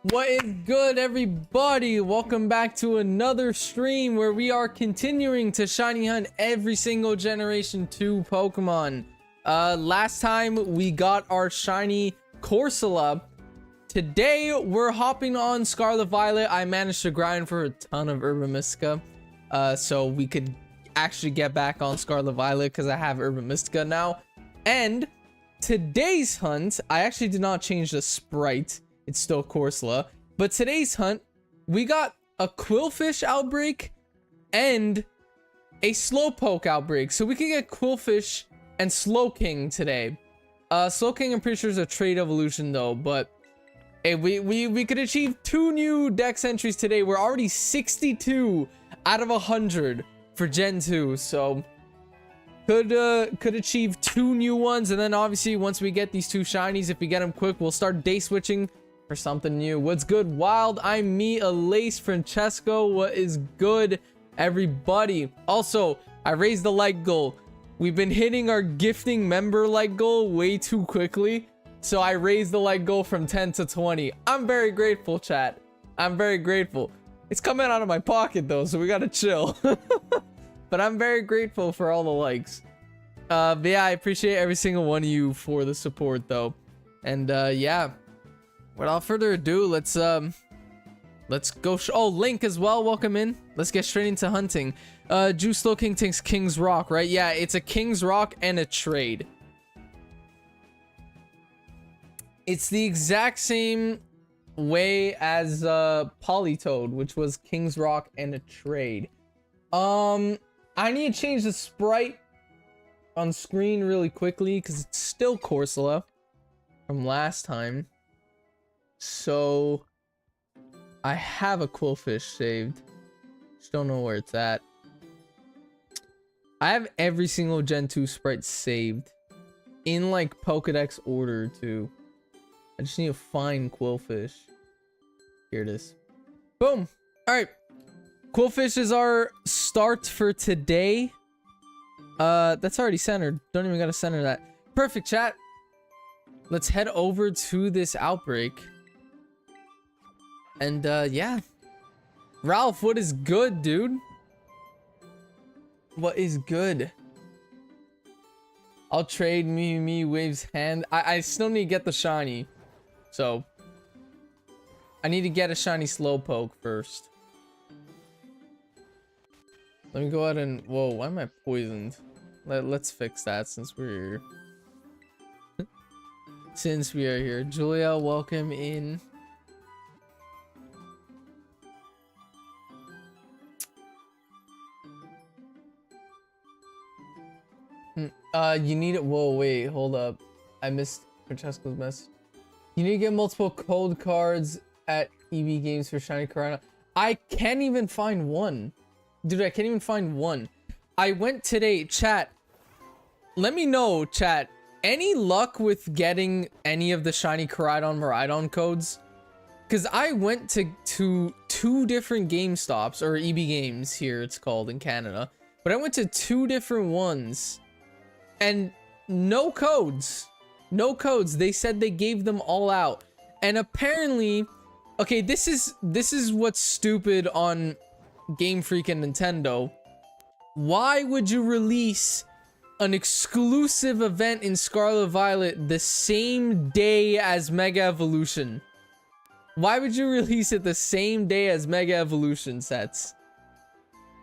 What is good, everybody? Welcome back to another stream where we are continuing to shiny hunt every single generation 2 Pokemon. Last time we got our shiny Corsola. Today we're hopping on Scarlet Violet. I managed to grind for a ton of Urban Mystica, so we could actually get back on Scarlet Violet because I have Urban Mystica now. And today's hunt, I actually did not change the sprite. It's still Corsola. But today's hunt, we got a Quillfish outbreak and a Slowpoke outbreak. So we can get Quillfish and Slowking today. Slowking, I'm pretty sure, is a trade evolution though. But hey, we could achieve 2 new dex entries today. We're already 62 out of 100 for Gen 2. So could achieve 2 new ones. And then obviously once we get these 2 shinies, if we get them quick, we'll start day switching for something new. What's good, Wild? I'm me, Alace Francesco. What is good, everybody? Also, I raised the like goal. We've been hitting our gifting member like goal way too quickly, so I raised the like goal from 10 to 20. I'm very grateful, chat. I'm very grateful. It's coming out of my pocket though, so we gotta chill. But I'm very grateful for all the likes. But yeah, I appreciate every single one of you for the support though. And yeah, without further ado, let's go. Oh, Link as well, welcome in. Let's get straight into hunting. Juice Slowking takes King's Rock, right? Yeah, it's a King's Rock and a trade. It's the exact same way as Politoed, which was King's Rock and a trade. I need to change the sprite on screen really quickly because it's still Corsola from last time. So I have a Quillfish saved. Just don't know where it's at. I have every single Gen 2 sprite saved in like Pokedex order too. I just need to find Quillfish. Here it is. Boom. All right. Quillfish is our start for today. That's already centered. Don't even gotta center that. Perfect, chat. Let's head over to this outbreak. And yeah. Ralph, what is good, dude? What is good? I'll trade me Wave's hand. I still need to get the shiny. So I need to get a shiny Slowpoke first. Let me go ahead and... Whoa, why am I poisoned? Let's fix that since we're here. Since we are here. Julia, welcome in. You need it. Whoa, wait, hold up. I missed Francesco's message. You need to get multiple code cards at EV Games for Shiny Karana. I can't even find one. Dude, I can't even find one. I went today, chat. Let me know, chat. Any luck with getting any of the shiny Miraidon codes? Because I went to 2 different GameStops, or EB Games here it's called in Canada. But I went to 2 different ones. And no codes. No codes. They said they gave them all out. And apparently... Okay, this is what's stupid on Game Freak and Nintendo. Why would you release an exclusive event in Scarlet Violet the same day as Mega Evolution? Why would you release it the same day as Mega Evolution sets?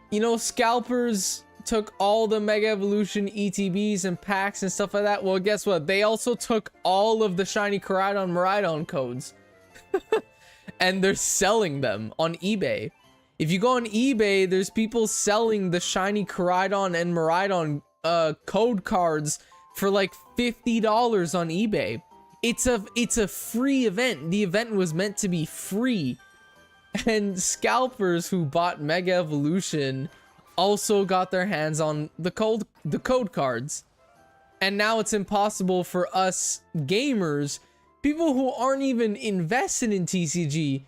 You know, scalpers took all the Mega Evolution ETBs and packs and stuff like that. Well, guess what? They also took all of the shiny Miraidon codes. And they're selling them on eBay. If you go on eBay, there's people selling the shiny Koraidon and Miraidon code cards for like $50 on eBay. It's a free event. The event was meant to be free. And scalpers who bought Mega Evolution also got their hands on the code cards. And now it's impossible for us gamers, people who aren't even invested in TCG,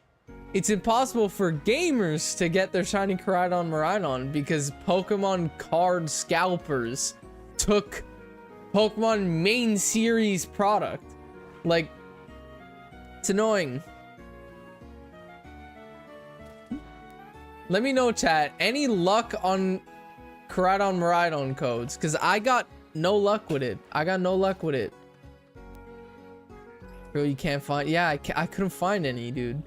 it's impossible for gamers to get their shiny Miraidon because Pokemon card scalpers took Pokemon main series product. Like, it's annoying. Let me know, chat. Any luck on Koraidon Miraidon codes? Because I got no luck with it. I got no luck with it. Bro, you can't find... Yeah, I couldn't find any, dude.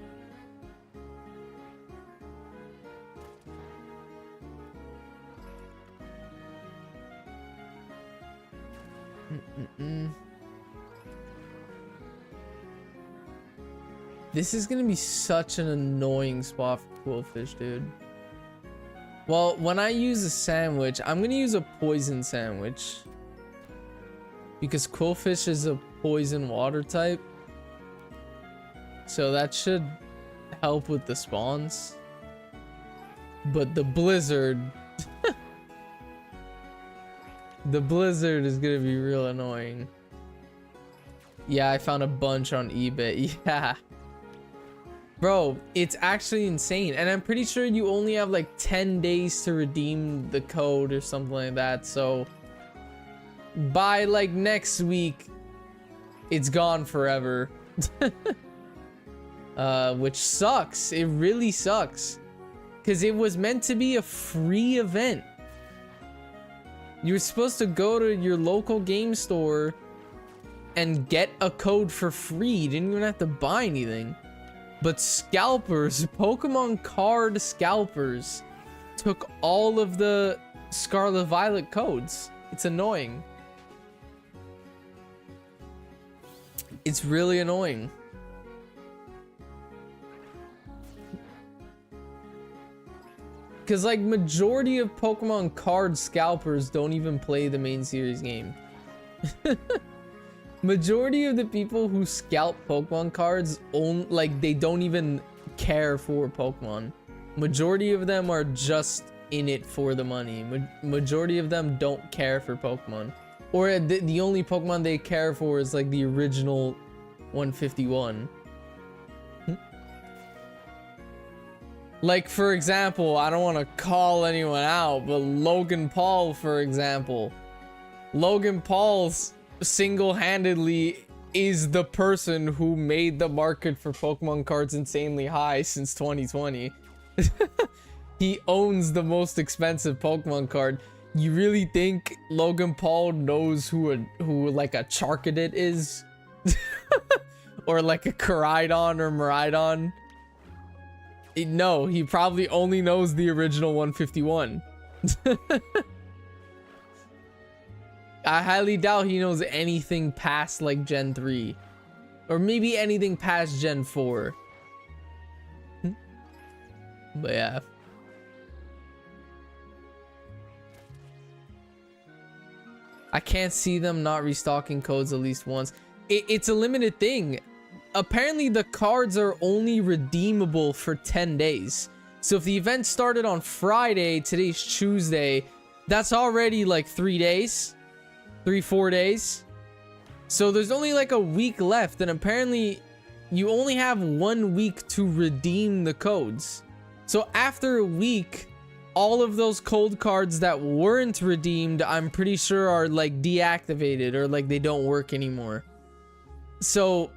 This is gonna be such an annoying spot for Quillfish, dude. Well, when I use a sandwich, I'm gonna use a poison sandwich. Because Quillfish is a poison water type. So that should help with the spawns. But the blizzard... the blizzard is gonna be real annoying. Yeah, I found a bunch on eBay. Yeah. Bro, it's actually insane. And I'm pretty sure you only have like 10 days to redeem the code or something like that. So by like next week, it's gone forever. Which sucks. It really sucks. Because it was meant to be a free event. You were supposed to go to your local game store and get a code for free. You didn't even have to buy anything. But scalpers, Pokemon card scalpers, took all of the Scarlet Violet codes. It's annoying. It's really annoying. Because like majority of Pokemon card scalpers don't even play the main series game. Majority of the people who scalp Pokemon cards they don't even care for Pokemon. Majority of them are just in it for the money. Majority of them don't care for Pokemon. Or the only Pokemon they care for is like the original 151. Like, for example, I don't want to call anyone out, but Logan Paul, for example. Logan Paul's single-handedly is the person who made the market for Pokemon cards insanely high since 2020. He owns the most expensive Pokemon card. You really think Logan Paul knows who like a Charcadet is? Or like a Koraidon or Miraidon? No, he probably only knows the original 151. I highly doubt he knows anything past like Gen 3. Or maybe anything past Gen 4. But yeah. I can't see them not restocking codes at least once. It's a limited thing. Apparently the cards are only redeemable for 10 days. So if the event started on Friday, today's Tuesday, that's already like 3 days. 3-4 days. So there's only like a week left, and apparently you only have 1 week to redeem the codes. So after a week, all of those cold cards that weren't redeemed, I'm pretty sure are like deactivated or like they don't work anymore. So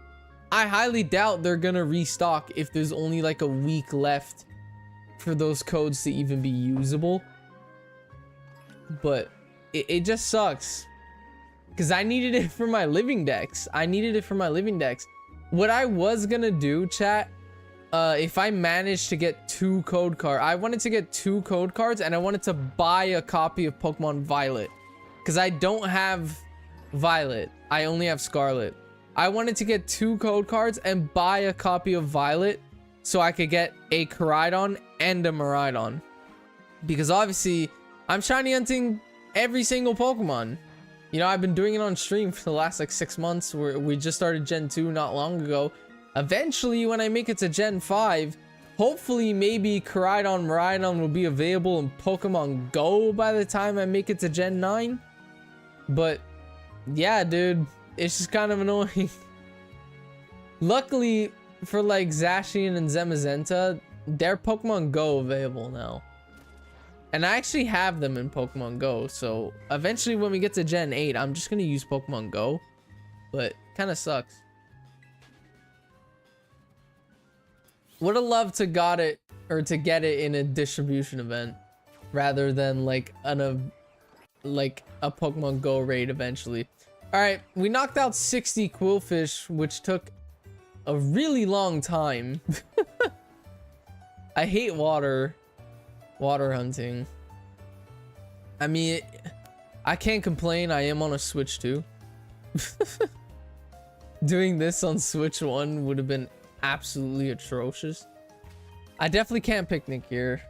I highly doubt they're gonna restock if there's only like a week left for those codes to even be usable. But it just sucks. Because I needed it for my living decks. What I was gonna do, chat, if I managed to get 2 code cards, I wanted to get 2 code cards and I wanted to buy a copy of Pokemon Violet. Because I don't have Violet. I only have Scarlet. I wanted to get 2 code cards and buy a copy of Violet so I could get a Koraidon and a Miraidon. Because obviously, I'm shiny hunting every single Pokemon. You know, I've been doing it on stream for the last like 6 months. We just started Gen 2 not long ago. Eventually, when I make it to Gen 5, hopefully maybe Koraidon, Miraidon will be available in Pokemon Go by the time I make it to Gen 9. But yeah, dude, it's just kind of annoying. Luckily for like Zacian and Zamazenta, they're Pokemon Go available now. And I actually have them in Pokemon Go, so eventually when we get to Gen 8, I'm just gonna use Pokemon Go. But kind of sucks. Would have loved to got it or to get it in a distribution event rather than like a Pokemon Go raid eventually. All right, we knocked out 60 Quillfish, which took a really long time. I hate water hunting. I mean, I can't complain. I am on a Switch 2. Doing this on Switch 1 would have been absolutely atrocious. I definitely can't picnic here.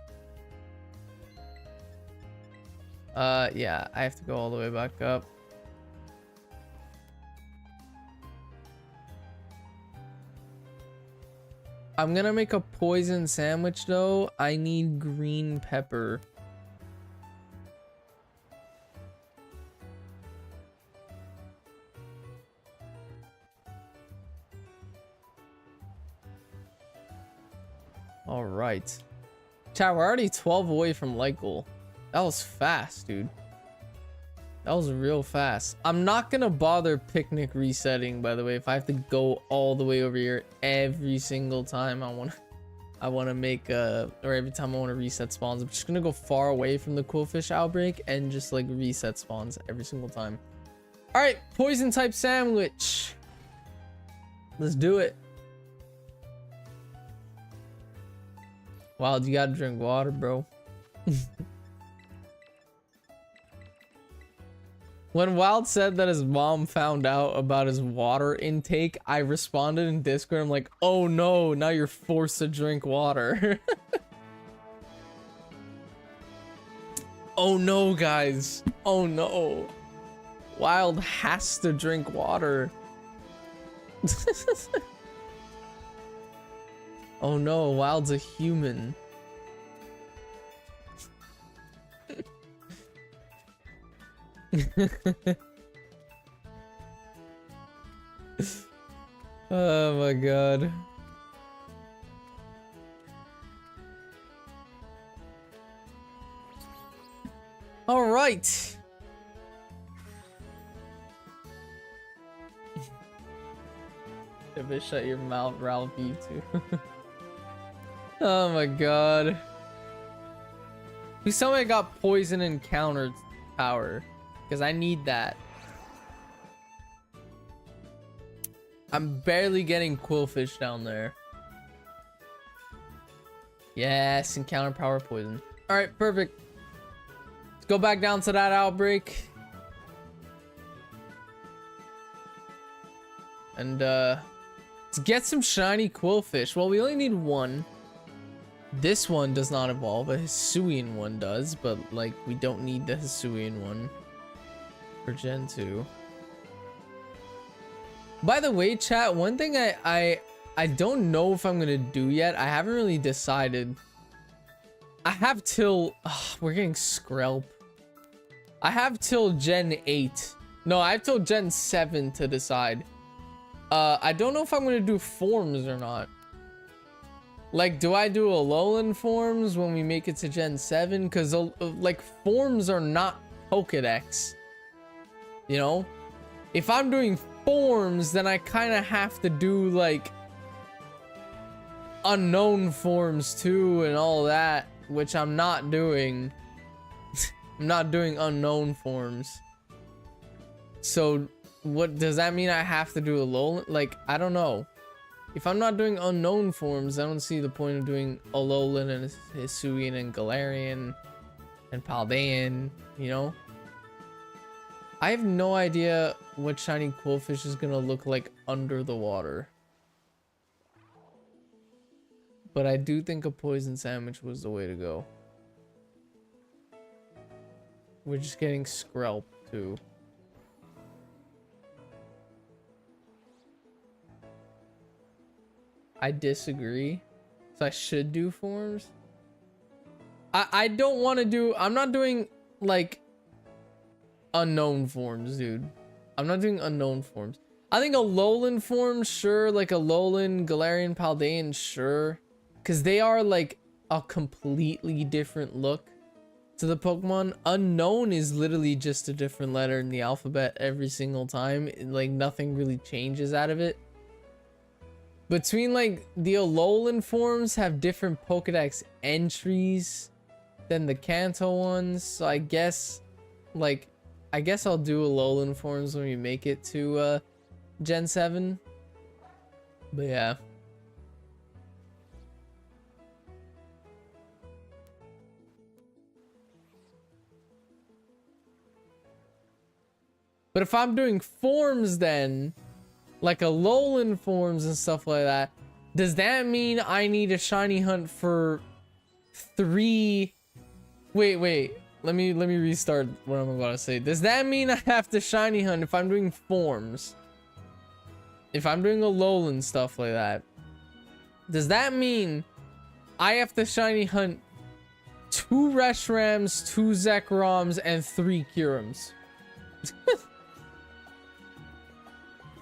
Yeah, I have to go all the way back up. I'm gonna make a poison sandwich though. I need green pepper. All right. Chat, we're already 12 away from light goal. That was fast, dude. That was real fast. I'm not gonna bother picnic resetting, by the way, if I have to go all the way over here every single time I wanna make or every time I want to reset spawns. I'm just gonna go far away from the Quillfish outbreak and just like reset spawns every single time. All right, poison type sandwich. Let's do it. Wild, you gotta drink water, bro. When Wild said that his mom found out about his water intake, I responded in Discord. I'm like, oh no, now you're forced to drink water. Oh no, guys. Oh no. Wild has to drink water. Oh no, Wild's a human. Oh my god. All right. Shut your mouth, Ralphie, too. Oh my god. Please tell me I got poison and counter power, because I need that. I'm barely getting Quillfish down there. Yes, and counter power poison. All right, perfect. Let's go back down to that outbreak. And let's get some shiny Quillfish. Well, we only need one. This one does not evolve. A Hisuian one does, but like we don't need the Hisuian one for Gen 2. By the way, chat, one thing I don't know if I'm gonna do yet. I haven't really decided. I have till we're getting Scarlet. I have till Gen 8. No, I have till Gen 7 to decide. I don't know if I'm gonna do forms or not. Like, do I do Alolan forms when we make it to Gen 7? Because like forms are not Pokedex. You know, if I'm doing forms, then I kind of have to do like unknown forms too and all that, which I'm not doing. I'm not doing unknown forms. So what does that mean? I have to do Alolan? Like, I don't know. If I'm not doing unknown forms, I don't see the point of doing Alolan and Hisuian and Galarian and Paldean, you know? I have no idea what shiny Quillfish is gonna look like under the water. But I do think a poison sandwich was the way to go. We're just getting Scarlet too. I disagree. So I should do forms. I don't want to do. I'm not doing like unknown forms, dude. I'm not doing unknown forms. I think Alolan forms, sure. Like Alolan, Galarian, Paldean, sure. Because they are like a completely different look to the Pokemon. Unknown is literally just a different letter in the alphabet every single time. Like nothing really changes out of it. between like the Alolan forms have different Pokedex entries than the Kanto ones. So I guess like I'll do Alolan forms when we make it to Gen 7. But yeah. But if I'm doing forms then, like Alolan forms and stuff like that, does that mean I need a shiny hunt for 3? Wait. Let me restart what I'm about to say. Does that mean I have to shiny hunt if I'm doing forms? If I'm doing Alolan stuff like that, does that mean I have to shiny hunt 2 Reshrams, 2 Zekrams, and 3 Kyurems?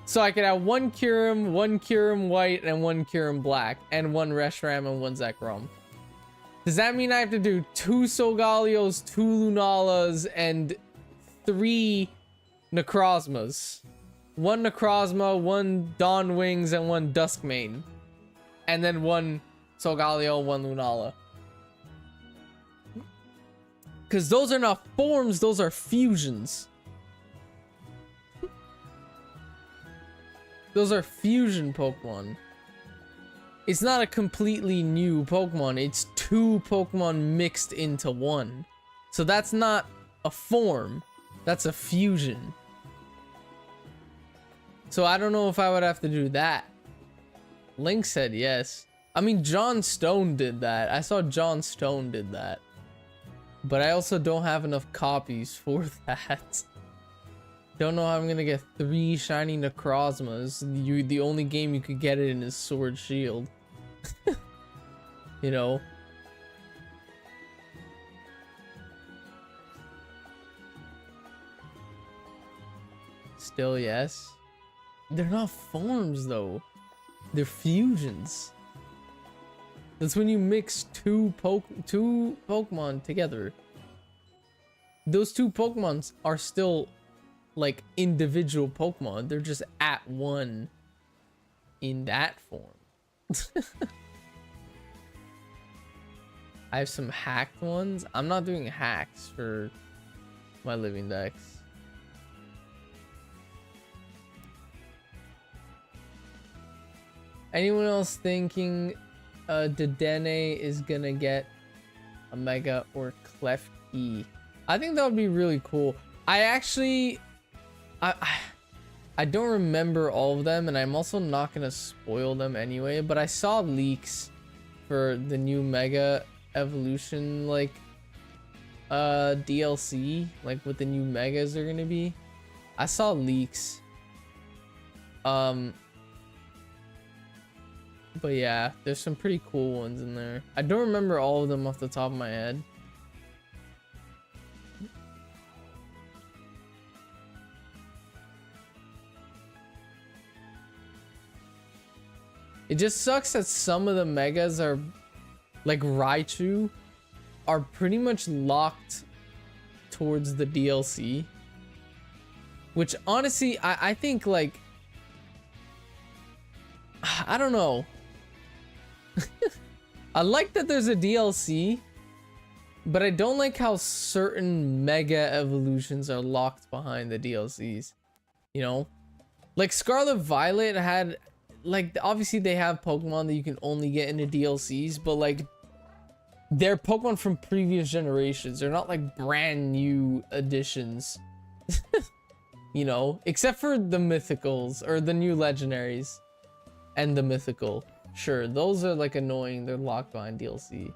So I could have 1 Kyurem, 1 Kyurem white, and 1 Kyurem black, and 1 Reshram and 1 Zekrom. Does that mean I have to do 2 Solgalios, 2 Lunalas, and 3 Necrozmas? 1 Necrozma, 1 Dawn Wings, and 1 Duskmane. And then 1 Solgaleo, 1 Lunala. Because those are not forms, those are fusions. Those are fusion Pokemon. It's not a completely new Pokemon. It's 2 Pokemon mixed into 1. So that's not a form. That's a fusion. So I don't know if I would have to do that. Link said yes. I mean, John Stone did that. I saw John Stone did that. But I also don't have enough copies for that. Don't know how I'm gonna get 3 shiny Necrozmas. The only game you could get it in is Sword Shield. You know? Still yes. They're not forms though. They're fusions. That's when you mix 2 Pokemon together. Those 2 Pokemons are still like individual Pokemon. They're just at 1 in that form. I have some hacked ones. I'm not doing hacks for my living decks. Anyone else thinking Dedenne is gonna get a Mega or Klefki? I think that would be really cool. I don't remember all of them, and I'm also not gonna spoil them anyway, but I saw leaks for the new Mega Evolution like DLC, like what the new Megas are gonna be. I saw leaks. But yeah, there's some pretty cool ones in there. I don't remember all of them off the top of my head. It just sucks that some of the Megas are, like Raichu, are pretty much locked towards the DLC. Which honestly, I think like, I don't know. I like that there's a DLC, but I don't like how certain Mega Evolutions are locked behind the DLCs. You know? Like Scarlet Violet had, like, obviously they have Pokemon that you can only get in the DLCs, but like, they're Pokemon from previous generations. They're not like brand new additions. You know? Except for the Mythicals, or the new Legendaries. And the Mythical. Sure, those are like annoying. They're locked behind DLC.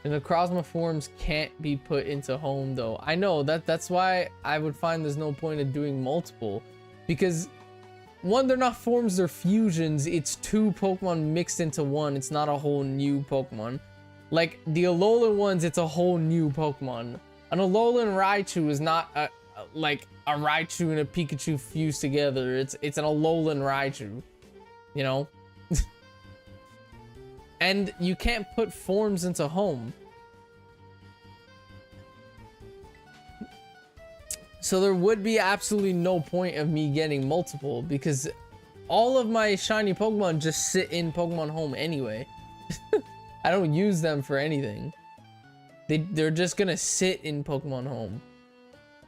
And the Necrozma forms can't be put into home though. I know, that's why I would find there's no point in doing multiple. Because one, they're not forms, they're fusions. It's 2 Pokemon mixed into 1. It's not a whole new Pokemon. Like the Alolan ones, it's a whole new Pokemon. An Alolan Raichu is not like a Raichu and a Pikachu fused together. It's an Alolan Raichu, you know? And you can't put forms into home. So there would be absolutely no point of me getting multiple because all of my shiny Pokemon just sit in Pokemon Home anyway. I don't use them for anything. They're just gonna sit in Pokemon Home.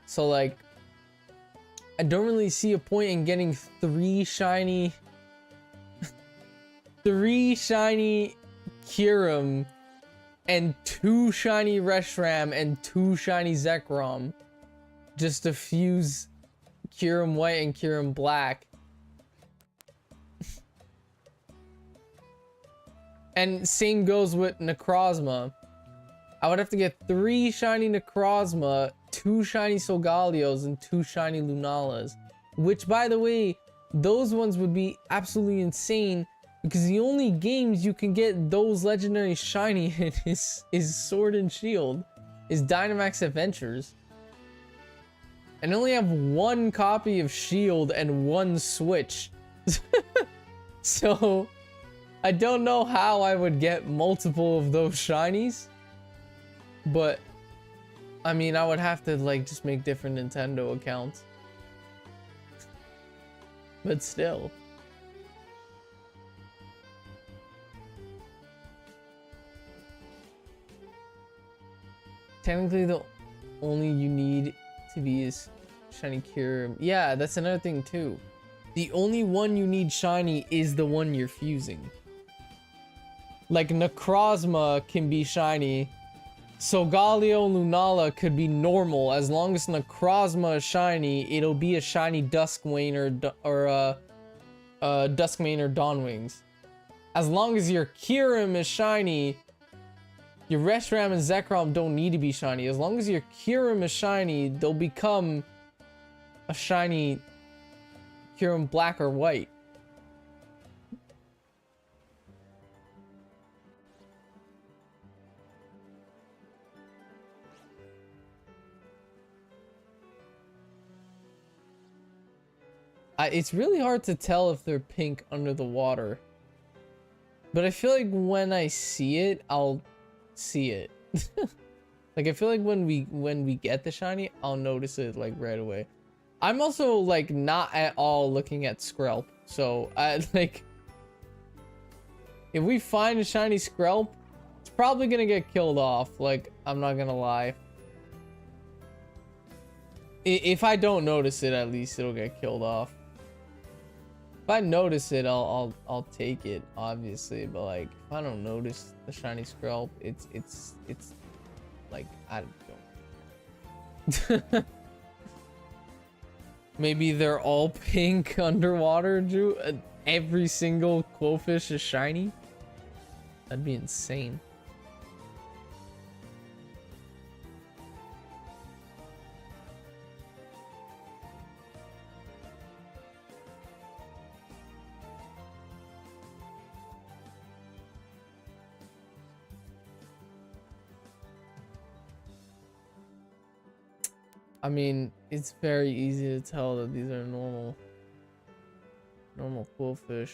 So like, I don't really see a point in getting three shiny Kyurem and 2 shiny Reshiram and 2 shiny Zekrom just to fuse Kyurem White and Kyurem Black. And same goes with Necrozma. I would have to get 3 shiny Necrozma, 2 shiny Solgalios, and 2 shiny Lunalas. Which, by the way, those ones would be absolutely insane because the only games you can get those legendary shiny in is Sword and Shield, is Dynamax Adventures. And I only have 1 copy of Shield and 1 Switch. So, I don't know how I would get multiple of those shinies. But, I mean, I would have to, like, just make different Nintendo accounts. But still. Technically, the only you need to be is shiny Kyurem. Yeah, that's another thing, too. The only one you need shiny is the one you're fusing. Like, Necrozma can be shiny. Solgaleo Lunala could be normal. As long as Necrozma is shiny, it'll be a shiny Duskmane or Duskmane or Dawnwings. As long as your Kyurem is shiny, your Reshiram and Zekrom don't need to be shiny. As long as your Kyurem is shiny, they'll become a shiny Kyurem Black or White. It's really hard to tell if they're pink under the water. But I feel like when I see it, I'll see it. Like, I feel like when we get the shiny, I'll notice it, like, right away. I'm also, like, not at all looking at Skrelp. So, like, if we find a shiny Skrelp, it's probably gonna get killed off. Like, I'm not gonna lie. If I don't notice it, at least it'll get killed off. If I notice it, I'll take it, obviously. But like, if I don't notice the shiny Skrelp, it's like, I don't. Maybe they're all pink underwater, Drew. Every single Quillfish is shiny. That'd be insane. I mean, it's very easy to tell that these are normal Quillfish.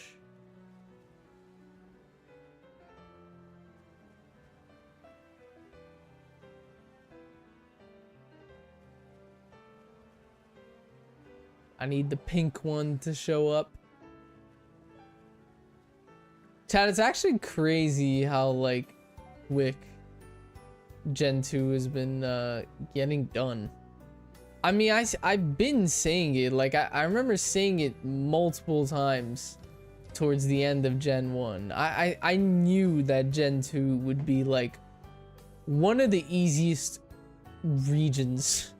I need the pink one to show up. Chad, it's actually crazy how, like, quick Gen 2 has been getting done. I mean, I've been saying it. Like, I remember saying it multiple times towards the end of Gen 1. I knew that Gen 2 would be, like, one of the easiest regions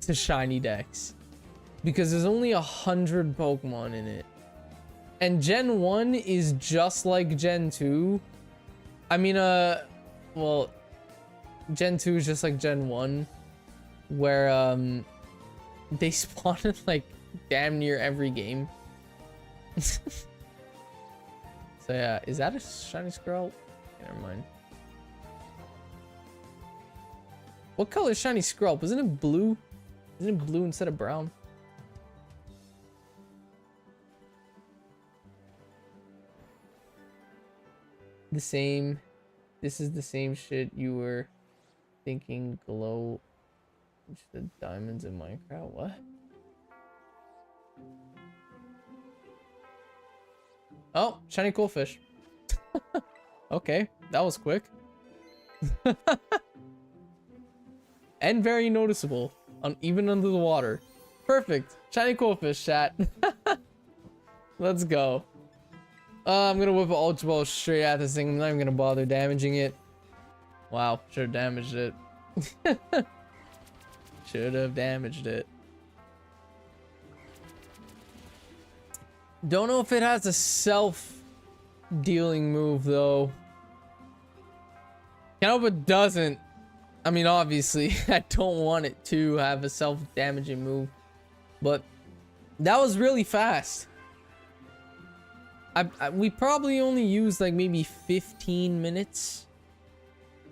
to shiny decks. Because there's only 100 Pokemon in it. And Gen 1 is just like Gen 2. I mean, well, Gen 2 is just like Gen 1. Where, they spawn in, like, damn near every game. So, yeah, is that a shiny Skrelp? Never mind. What color is shiny Skrelp? Isn't it blue? Isn't it blue instead of brown? The same. This is the same shit you were thinking. Glow The diamonds in Minecraft. What? Oh, shiny cool fish. Okay, that was quick. And very noticeable on even under the water. Perfect. Shiny cool fish, chat. Let's go. I'm gonna whip an ultra ball straight at this thing. I'm not even gonna bother damaging it. Wow, should have damaged it. Should have damaged it. Don't know if it has a self-dealing move though. I hope it doesn't. I mean, obviously, I don't want it to have a self-damaging move, but that was really fast. We probably only used like maybe 15 minutes.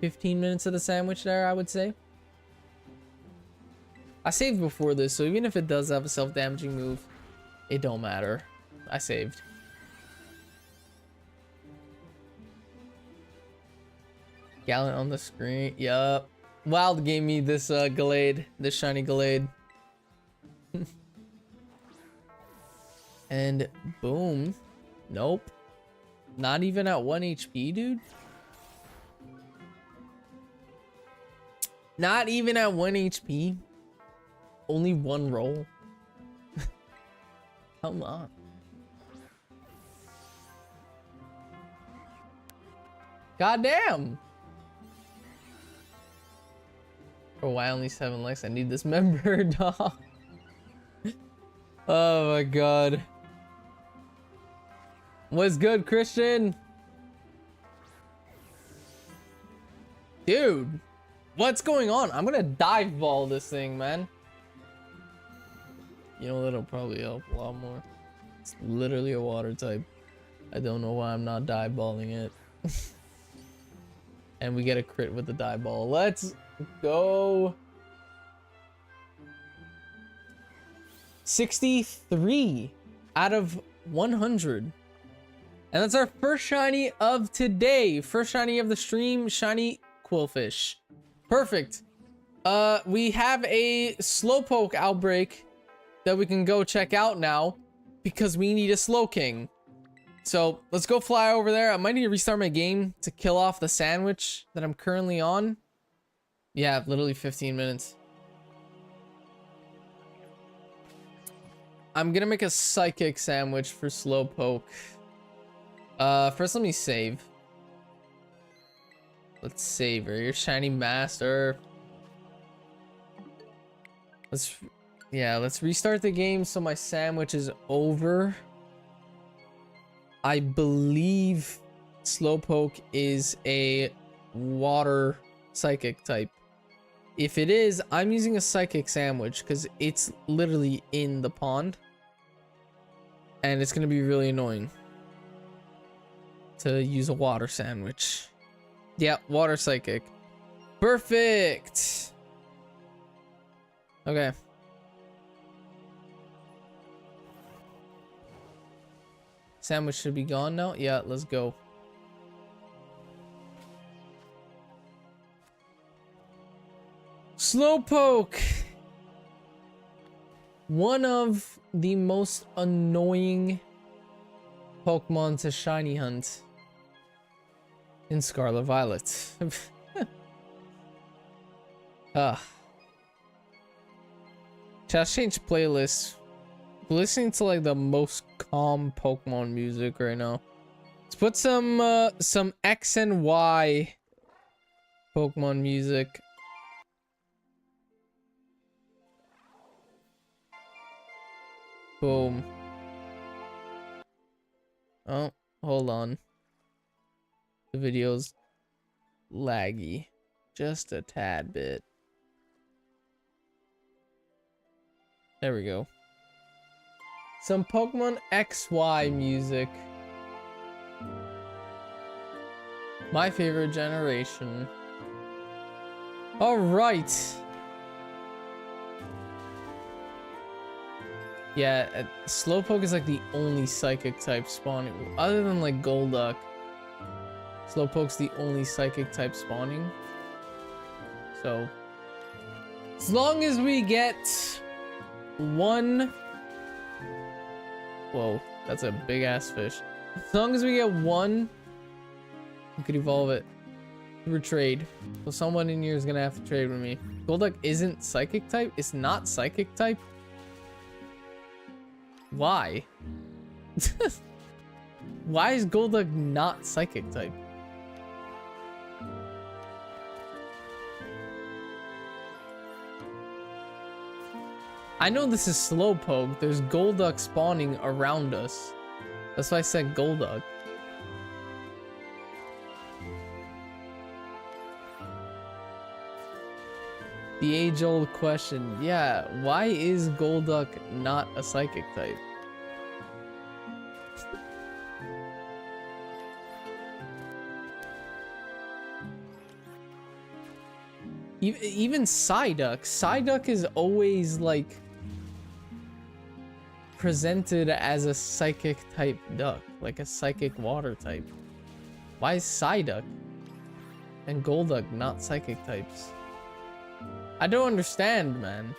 15 minutes of the sandwich there, I would say. I saved before this, so even if it does have a self-damaging move, it don't matter. I saved. Gallant on the screen. Yup. Wild gave me this Gallade, this shiny Gallade. And boom. Nope. Not even at 1 HP, dude. Not even at 1 HP. Only one roll. Come on. Goddamn. For why only 7 likes? I need this member, dog. Oh my god. What's good, Christian? Dude, what's going on? I'm gonna dive ball this thing, man. You know, that'll probably help a lot more. It's literally a water type. I don't know why I'm not dive balling it. And we get a crit with the dive ball. Let's go. 63 out of 100. And that's our first shiny of today. First shiny of the stream, shiny Quillfish. Perfect. We have a Slowpoke outbreak that we can go check out now because we need a Slowking. So let's go fly over there. I might need to restart my game to kill off the sandwich that I'm currently on. Yeah, literally 15 minutes. I'm gonna make a psychic sandwich for Slowpoke. First let me save. Let's save her. Your shiny master. Let's restart the game so my sandwich is over. I believe Slowpoke is a water psychic type. If it is, I'm using a psychic sandwich because it's literally in the pond. And it's going to be really annoying to use a water sandwich. Yeah, water psychic. Perfect. Okay. Sandwich should be gone now. Yeah, let's go. Slowpoke. One of the most annoying Pokemon to shiny hunt in Scarlet Violet. Just change playlist. Listening to like the most calm Pokemon music right now. Let's put some X and Y Pokemon music. Boom. Oh, hold on. The video's laggy. Just a tad bit. There we go. Some Pokemon XY music. My favorite generation. Alright. Yeah, Slowpoke is like the only psychic type spawning. Other than like Golduck. Slowpoke's the only psychic type spawning. So As long as we get one... Whoa, that's a big ass fish. As long as we get one, we could evolve it through trade. So someone in here is gonna have to trade with me. Golduck isn't psychic type? It's not psychic type? Why? Why is Golduck not psychic type? I know this is Slowpoke. There's Golduck spawning around us. That's why I said Golduck. The age-old question. Yeah, why is Golduck not a psychic type? Even Psyduck. Psyduck is always like presented as a psychic type duck, like a psychic water type. Why is Psyduck and Golduck not psychic types? I don't understand, man.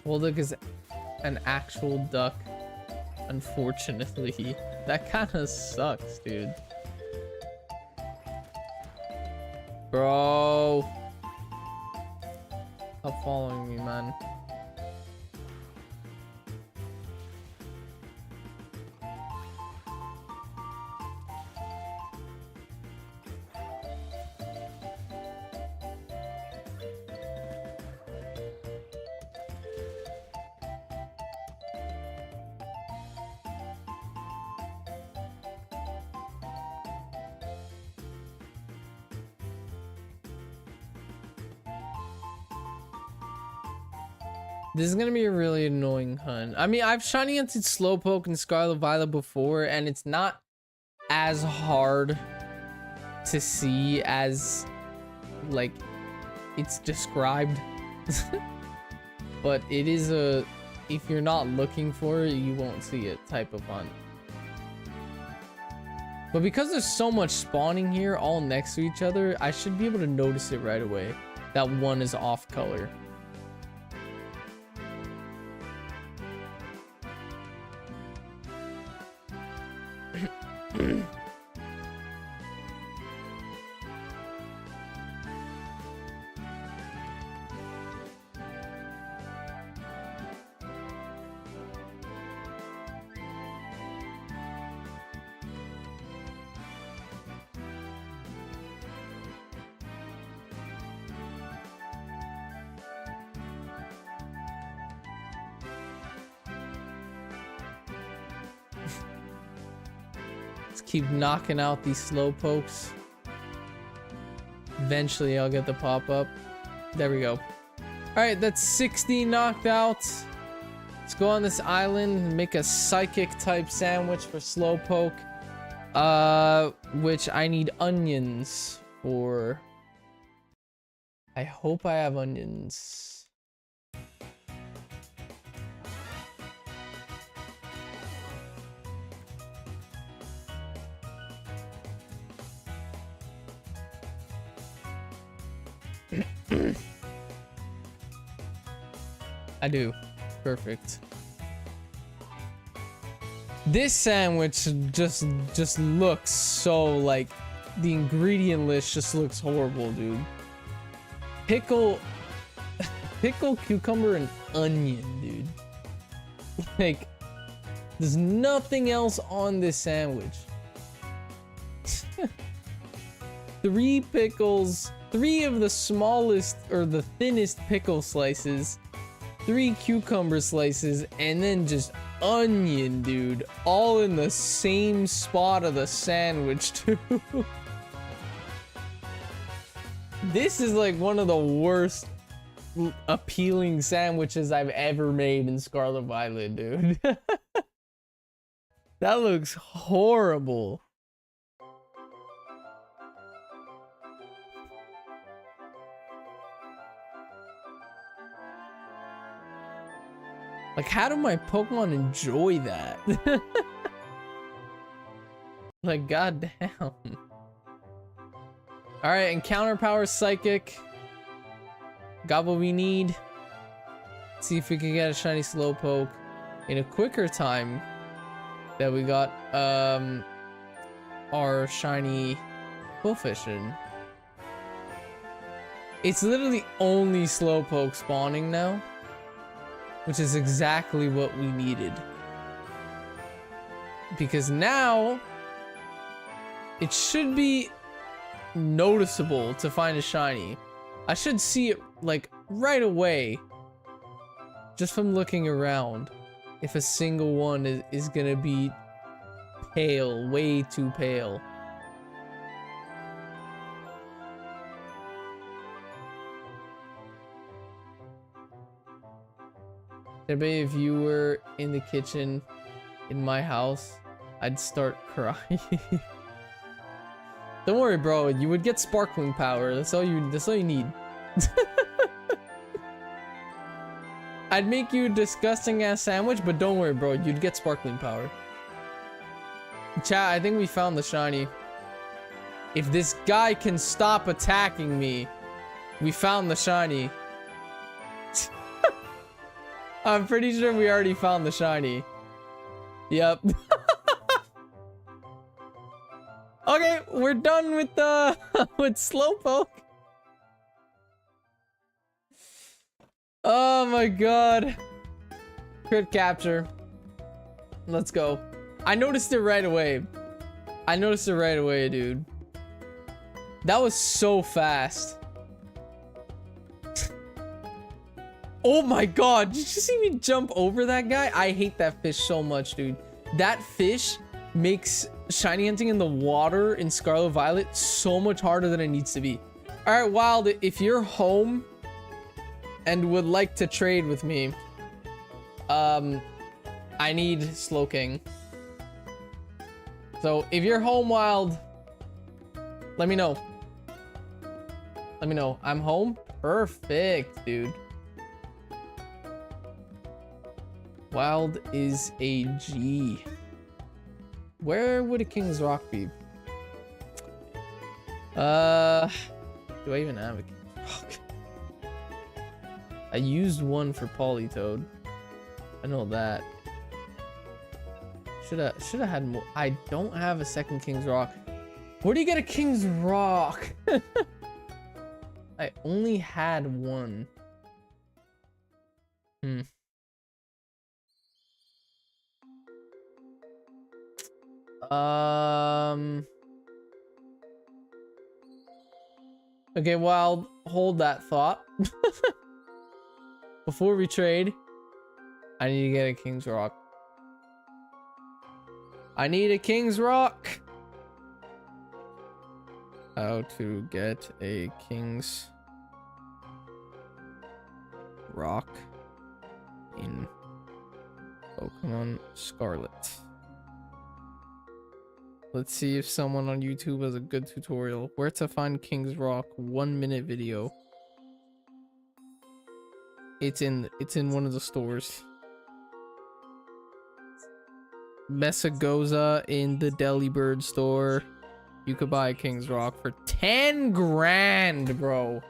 Golduck is an actual duck, unfortunately. That kind of sucks, dude. Bro. Stop following me, man. This is gonna be a really annoying hunt. I mean, I've shiny hunted Slowpoke and Scarlet Violet before, and it's not as hard to see as, like, it's described. But it is a, if you're not looking for it, you won't see it type of hunt. But because there's so much spawning here all next to each other, I should be able to notice it right away that one is off color. Let's keep knocking out these Slowpokes. Eventually I'll get the pop-up. There we go. Alright, that's 60 knocked out. Let's go on this island and make a psychic type sandwich for Slowpoke. Which I need onions for. I hope I have onions. I do. Perfect. This sandwich just looks so, like, the ingredient list just looks horrible, dude. Pickle, cucumber, and onion, dude. Like, there's nothing else on this sandwich. 3 pickles, 3 of the smallest or the thinnest pickle slices, 3 cucumber slices, and then just onion, dude, all in the same spot of the sandwich too. This is like one of the worst appealing sandwiches I've ever made in Scarlet Violet, dude. That looks horrible. Like, how do my Pokemon enjoy that? Like, goddamn. Alright, encounter power Psychic. Got what we need. See if we can get a shiny Slowpoke in a quicker time that we got our shiny Bullfishin. It's literally only Slowpoke spawning now, which is exactly what we needed. Because now it should be noticeable to find a shiny. I should see it like right away just from looking around if a single one is gonna be pale, way too pale. I bet if you were in the kitchen in my house, I'd start crying. Don't worry, bro. You would get sparkling power. That's all you need. I'd make you a disgusting ass sandwich, but don't worry, bro. You'd get sparkling power. Chat, I think we found the shiny. If this guy can stop attacking me, we found the shiny. I'm pretty sure we already found the shiny. Yep. Okay, we're done with the with Slowpoke. Oh my god. Crit capture. Let's go. I noticed it right away. I noticed it right away, dude. That was so fast. Oh my god, did you see me jump over that guy? I hate that fish so much, dude. That fish makes shiny hunting in the water in Scarlet Violet so much harder than it needs to be. Alright, Wild, if you're home and would like to trade with me, I need Slowking. So if you're home, Wild, let me know. Let me know. I'm home? Perfect, dude. Wild is a G. Where would a King's Rock be? Do I even have a King's Rock? I used one for Politoed. I know that. Should have had more. I don't have a second King's Rock. Where do you get a King's Rock? I only had one. Okay, Wild, hold that thought. Before we trade, I need to get a King's Rock. I need a King's Rock. How to get a King's Rock in Pokemon Scarlet. Let's see if someone on YouTube has a good tutorial. Where to find King's Rock 1-minute video. It's in one of the stores. Messagoza in the Delibird store. You could buy a King's Rock for 10 grand, bro.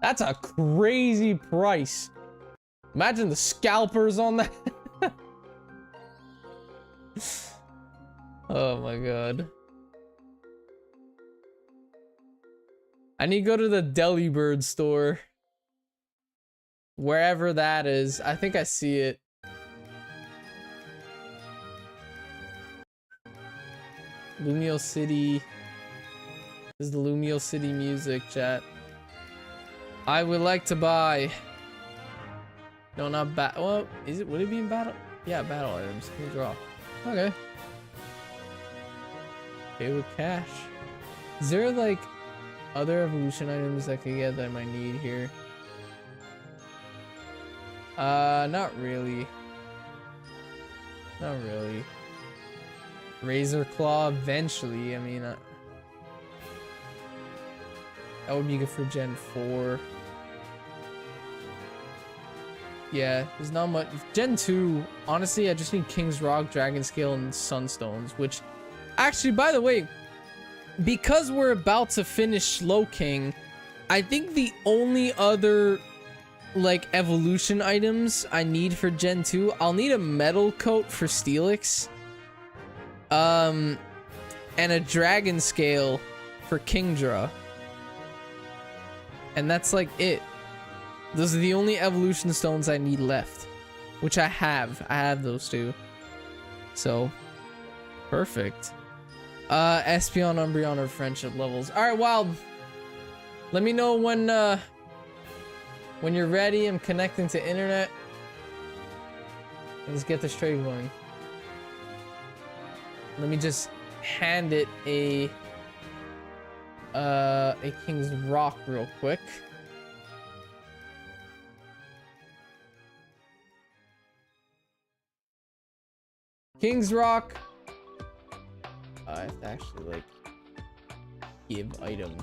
That's a crazy price. Imagine the scalpers on that. Oh my god. I need to go to the Delibird store. Wherever that is. I think I see it. Lumio City. This is the Lumio City music, chat. I would like to buy. No, not battle. Well, is it? Would it be in battle? Yeah, battle items. Can we draw? Okay. Okay, with cash. Is there like other evolution items I could get that I might need here? Not really. Not really. Razor Claw eventually. I mean, that would be good for Gen 4. Yeah, there's not much. Gen 2, honestly, I just need King's Rock, Dragon Scale, and Sunstones, which... Actually, by the way, because we're about to finish Slow King, I think the only other, like, evolution items I need for Gen 2, I'll need a Metal Coat for Steelix. And a Dragon Scale for Kingdra. And that's, like, it. Those are the only evolution stones I need left, which I have. I have those two. So, perfect. Espeon, Umbreon, or friendship levels. All right, Wild. Let me know when you're ready. I'm connecting to internet. Let's get this trade going. Let me just hand it a King's Rock real quick. King's Rock. I have to actually like give item.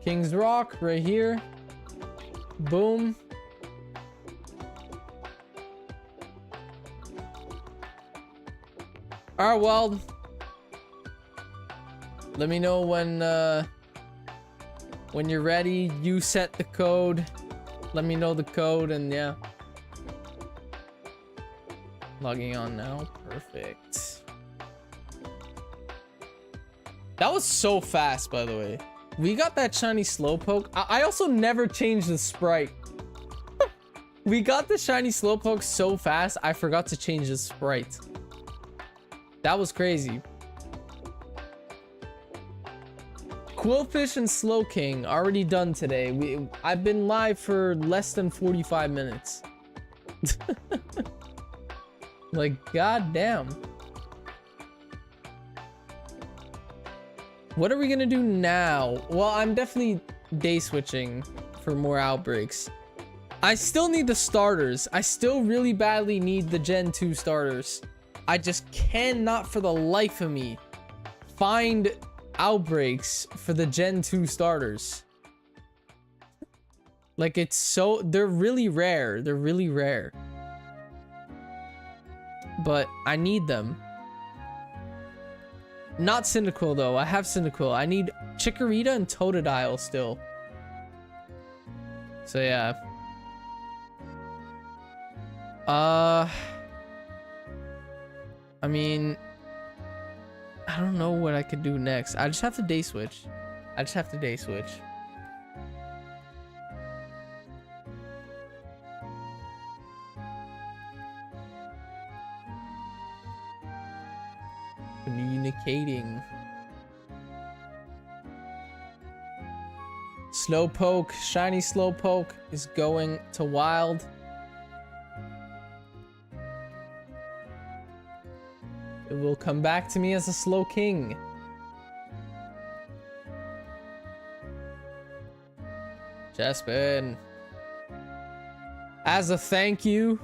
King's Rock right here. Boom. Alright, well, let me know when you're ready. You set the code. Let me know the code, and yeah. Logging on now. Perfect. That was so fast, by the way. We got that shiny Slowpoke. I also never changed the sprite. We got the shiny Slowpoke so fast, I forgot to change the sprite. That was crazy. Quillfish and Slowking already done today. I've been live for less than 45 minutes. Like, goddamn. What are we gonna do now? Well, I'm definitely day switching for more outbreaks. I still need the starters. I still really badly need the Gen 2 starters. I just cannot for the life of me find outbreaks for the Gen 2 starters. Like, it's so... They're really rare. They're really rare. But I need them. Not Cyndaquil, though. I have Cyndaquil. I need Chikorita and Totodile still. So, yeah. I mean... I don't know what I could do next. I just have to day switch. I just have to day switch. Communicating. Slowpoke, shiny Slowpoke is going to wild. It will come back to me as a Slowking. Chespin. As a thank you.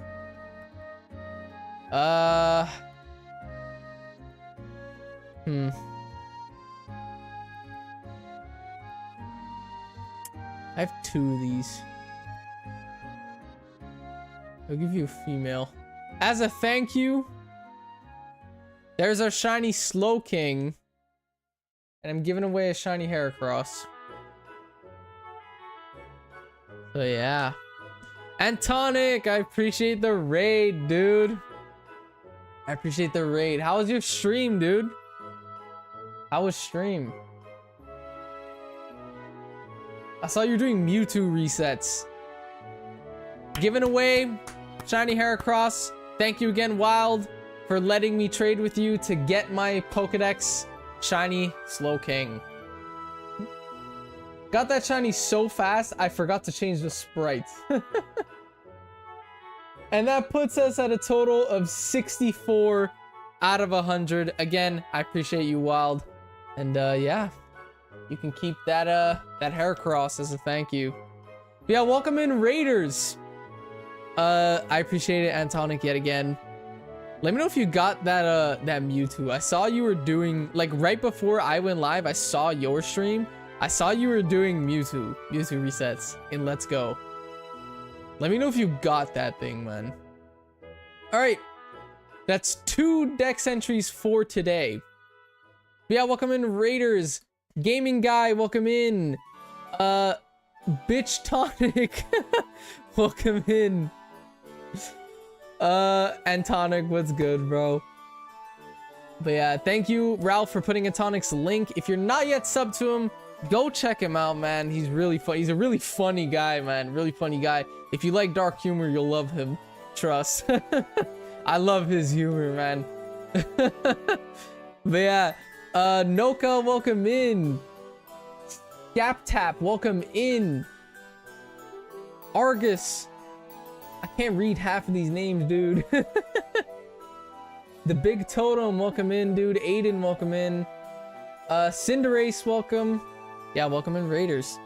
I have 2 of these. I'll give you a female. As a thank you, there's our shiny Slowking. And I'm giving away a shiny Heracross. So yeah. Antonic, I appreciate the raid, dude. I appreciate the raid. How was your stream, dude? How was stream? I saw you doing Mewtwo resets. Giving away shiny Heracross. Thank you again, Wild, for letting me trade with you to get my Pokedex shiny Slowking. Got that shiny so fast, I forgot to change the sprite. And that puts us at a total of 64 out of 100. Again, I appreciate you, Wild. And yeah, you can keep that that Heracross as a thank you. But yeah, welcome in, Raiders. I appreciate it, Antonic, yet again. Let me know if you got that that Mewtwo. I saw you were doing, like, right before I went live, I saw your stream I saw you were doing Mewtwo resets in Let's Go. Let me know if you got that thing, man. All right, that's 2 dex entries for today. Yeah, welcome in Raiders. Gaming Guy, welcome in. Bitch Tonic, welcome in. Antonic, what's good, bro? But yeah, thank you, Ralph, for putting Antonic's link. If you're not yet subbed to him, go check him out, man. He's really fun. He's a really funny guy, man. Really funny guy. If you like dark humor, you'll love him. Trust. I love his humor, man. But yeah, Noka, welcome in. Gap Tap, welcome in. Argus. I can't read half of these names, dude. The Big Totem, welcome in, dude. Aiden, welcome in. Cinderace, welcome. Yeah, welcome in, Raiders.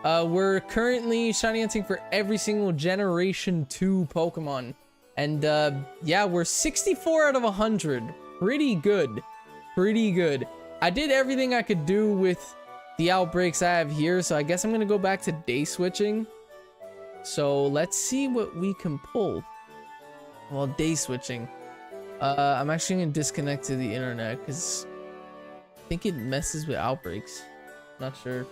We're currently shiny hunting for every single Generation 2 Pokemon. And, yeah, we're 64 out of 100. Pretty good. Pretty good. I did everything I could do with the outbreaks I have here, so I guess I'm gonna go back to day switching. So let's see what we can pull while day switching. I'm actually gonna disconnect to the internet because I think it messes with outbreaks. Not sure.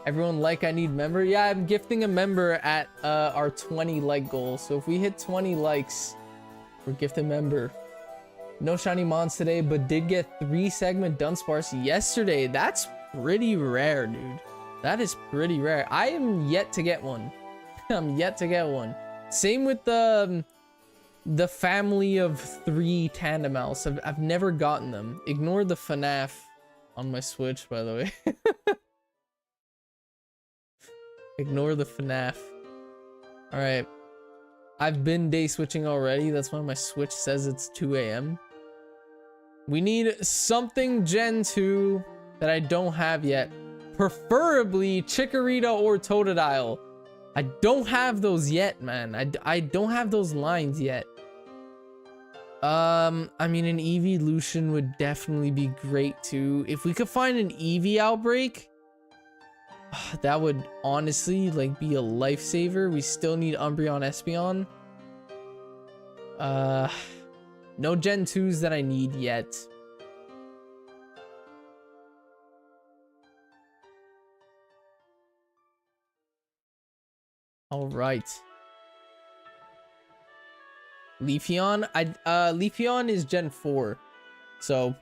Everyone like I need member. Yeah, I'm gifting a member at our 20 like goal. So if we hit 20 likes, we're gifting member. No shiny mons today, but did get 3 segment Dunsparce yesterday. That's pretty rare, dude. That is pretty rare. I am yet to get one. I'm yet to get one. Same with the family of 3 Tandemals. I've never gotten them. Ignore the FNAF on my Switch, by the way. Ignore the FNAF. All right. I've been day switching already. That's why my Switch says it's 2 a.m. We need something Gen 2 that I don't have yet. Preferably Chikorita or Totodile. I don't have those yet, man. I don't have those lines yet. I mean, an Evolution would definitely be great too. If we could find an Eevee Outbreak, that would honestly like be a lifesaver. We still need Umbreon, Espeon. No Gen 2s that I need yet. All right. Leafeon, Leafeon is Gen 4, so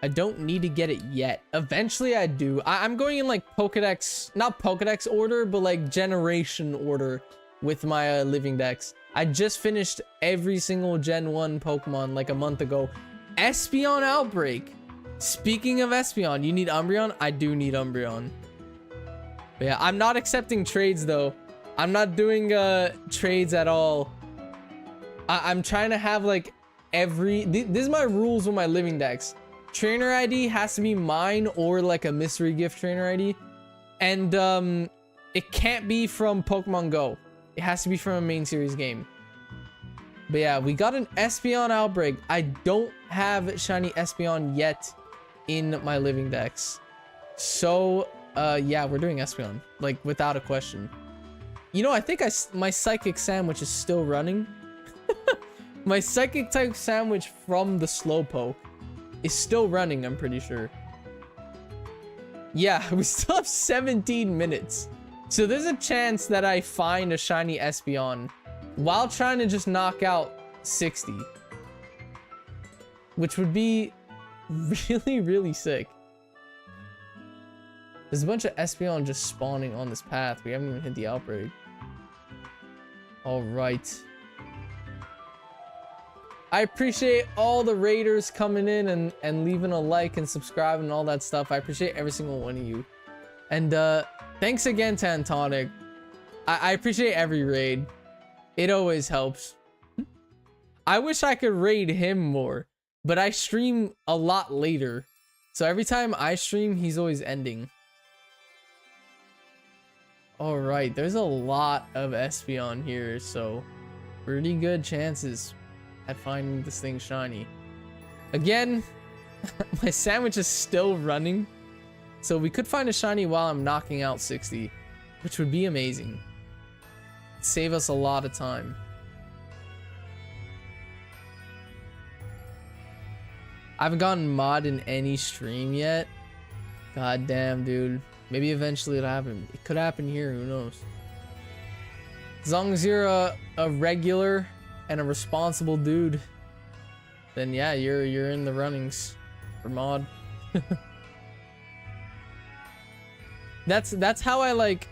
I don't need to get it yet. Eventually I do. I'm going in like Pokedex, not Pokedex order, but like generation order with my living dex. I just finished every single Gen 1 Pokemon like a month ago. Espeon Outbreak. Speaking of Espeon, you need Umbreon? I do need Umbreon. But yeah, I'm not accepting trades though. I'm not doing trades at all. I'm trying to have like this is my rules with my living dex. Trainer ID has to be mine or like a mystery gift trainer ID. And it can't be from Pokemon Go. It has to be from a main series game. But yeah, we got an Espeon Outbreak. I don't have shiny Espeon yet in my living dex. So yeah, we're doing Espeon, like without a question. You know, I think my Psychic Sandwich is still running. My Psychic type Sandwich from the Slowpoke is still running, I'm pretty sure. Yeah, we still have 17 minutes. So there's a chance that I find a shiny Espeon while trying to just knock out 60. Which would be really, really sick. There's a bunch of Espeon just spawning on this path. We haven't even hit the outbreak. All right. I appreciate all the raiders coming in and leaving a like and subscribing and all that stuff. I appreciate every single one of you. And thanks again to Antonic. I appreciate every raid. It always helps. I wish I could raid him more, but I stream a lot later. So every time I stream, he's always ending. All right, there's a lot of Espeon here, so pretty good chances at finding this thing shiny. Again, my sandwich is still running. So we could find a shiny while I'm knocking out 60, which would be amazing. It'd save us a lot of time. I haven't gotten mod in any stream yet. God damn, dude. Maybe eventually it'll happen. It could happen here, who knows? As long as you're a regular and a responsible dude, then yeah, you're in the runnings for mod. That's how I like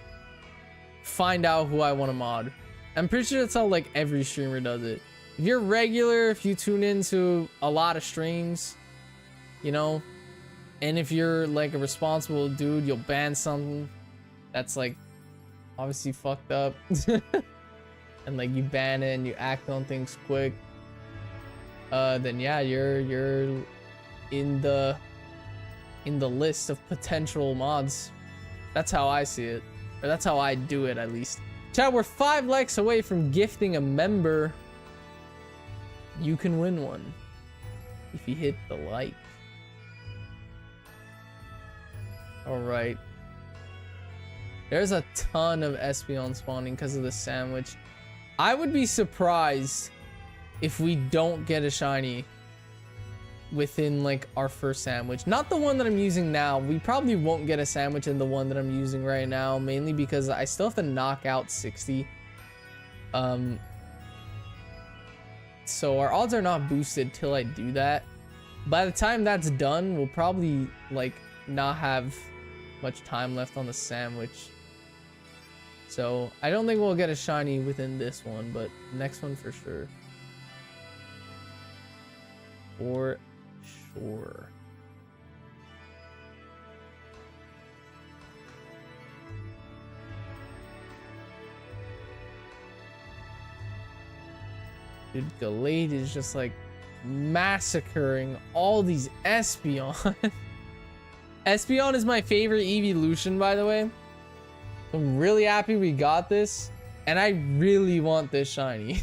find out who I want to mod. I'm pretty sure that's how like every streamer does it. If you're regular, if you tune into a lot of streams, you know, and if you're like a responsible dude, you'll ban something that's like obviously fucked up. And like you ban it and you act on things quick, then yeah, you're in the list of potential mods. That's how I see it, or that's how I do it at least. Chat, we're 5 likes away from gifting a member. You can win one if you hit the like. All right. There's a ton of Espeon spawning because of the sandwich. I would be surprised if we don't get a shiny within like our first sandwich. Not the one that I'm using now. We probably won't get a sandwich in the one that I'm using right now, mainly because I still have to knock out 60. So our odds are not boosted till I do that. By the time that's done, we'll probably like not have much time left on the sandwich. So I don't think we'll get a shiny within this one, but next one for sure. For sure. Dude, Galade is just like massacring all these Espeon. Espeon is my favorite evolution, by the way. I'm really happy we got this, and I really want this shiny.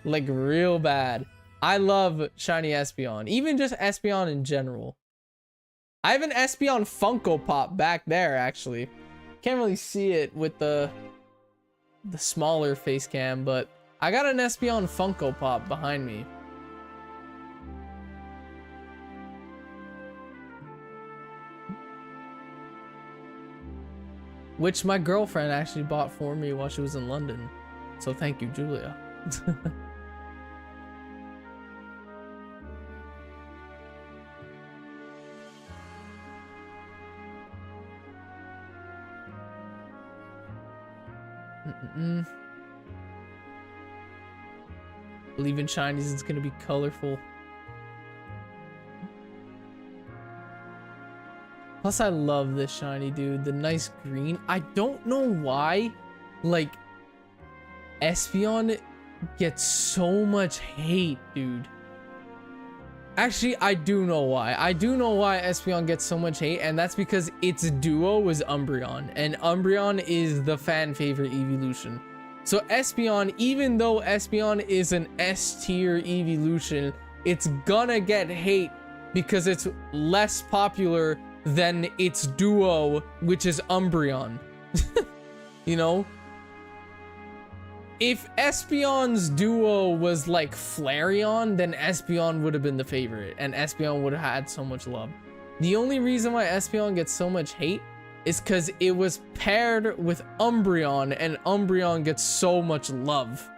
Like real bad. I love shiny Espeon, even just Espeon in general. I have an Espeon Funko Pop back there, actually. Can't really see it with the smaller face cam, but I got an Espeon Funko Pop behind me. Which my girlfriend actually bought for me while she was in London. So thank you, Julia. Believe in shinies, it's gonna be colorful. Plus, I love this shiny, dude. The nice green. I don't know why, like, Espeon gets so much hate, dude. Actually, I do know why. I do know why Espeon gets so much hate, and that's because its duo was Umbreon, and Umbreon is the fan favorite evolution. So Espeon, even though Espeon is an S tier evolution, it's gonna get hate because it's less popular than its duo, which is Umbreon. You know? If Espeon's duo was like Flareon, then Espeon would have been the favorite, and Espeon would have had so much love. The only reason why Espeon gets so much hate is because it was paired with Umbreon, and Umbreon gets so much love.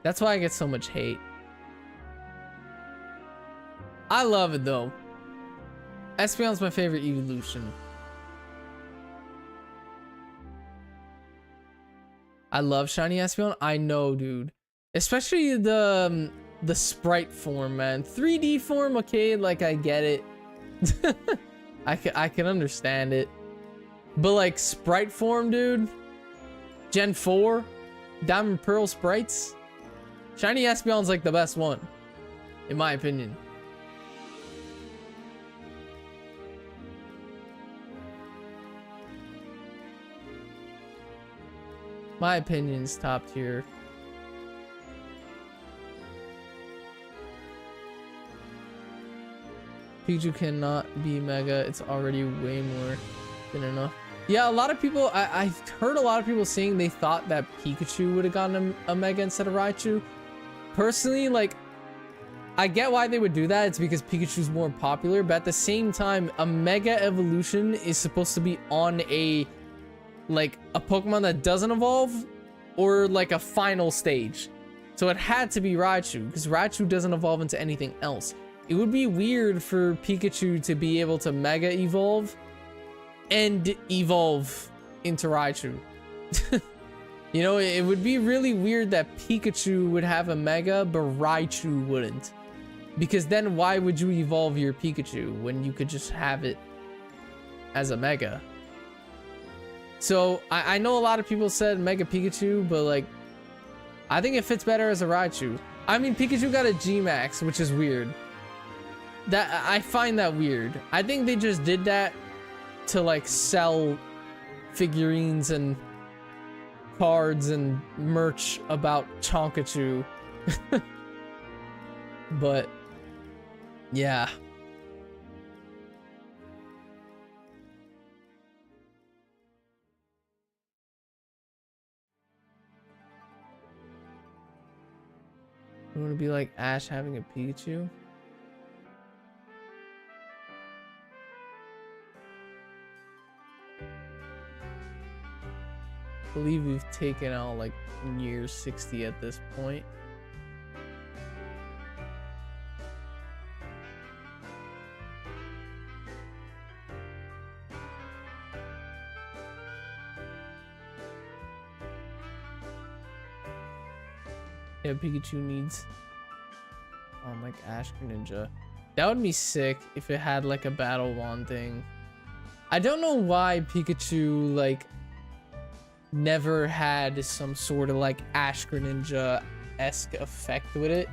That's why I get so much hate. I love it though. Espeon's my favorite evolution. I love shiny Espeon. I know, dude. Especially the sprite form, man. 3D form, okay, like I get it. I can understand it. But like sprite form, dude. Gen 4, Diamond Pearl sprites. Shiny Espeon's like the best one, in my opinion. My opinion's top tier. Pikachu cannot be Mega. It's already way more than enough. Yeah, a lot of people, I've heard a lot of people saying they thought that Pikachu would have gotten a Mega instead of Raichu. Personally, like, I get why they would do that. It's because Pikachu's more popular, but at the same time, a Mega evolution is supposed to be on a Pokemon that doesn't evolve or like a final stage. So it had to be Raichu because Raichu doesn't evolve into anything else. It would be weird for Pikachu to be able to Mega evolve and evolve into Raichu. You know, it would be really weird that Pikachu would have a Mega, but Raichu wouldn't. Because then why would you evolve your Pikachu when you could just have it as a Mega? So, I know a lot of people said Mega Pikachu, but like, I think it fits better as a Raichu. I mean, Pikachu got a G-Max, which is weird. I find that weird. I think they just did that to like sell figurines and cards and merch about Chonkachu. But yeah. You want to be like Ash having a Pikachu? I believe we've taken out like near 60 at this point. Yeah, Pikachu needs like Ash Greninja. That would be sick if it had like a battle wand thing. I don't know why Pikachu like never had some sort of like Ash Greninja-esque effect with it.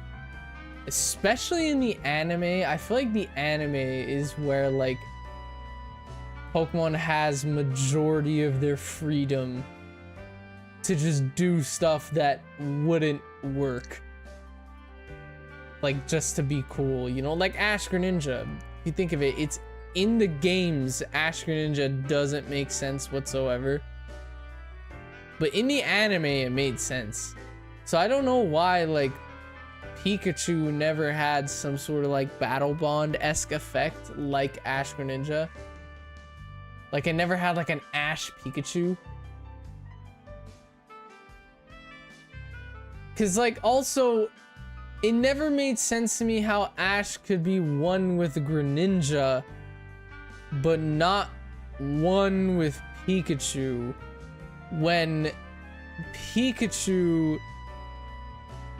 Especially in the anime. I feel like the anime is where like Pokemon has majority of their freedom to just do stuff that wouldn't work. Like just to be cool, you know? Like Ash Greninja. If you think of it, it's in the games, Ash Greninja doesn't make sense whatsoever. But in the anime, it made sense. So I don't know why, like, Pikachu never had some sort of, like, Battle Bond-esque effect like Ash Greninja. Like, it never had, like, an Ash Pikachu. Because, like, also, it never made sense to me how Ash could be one with Greninja, but not one with Pikachu, when Pikachu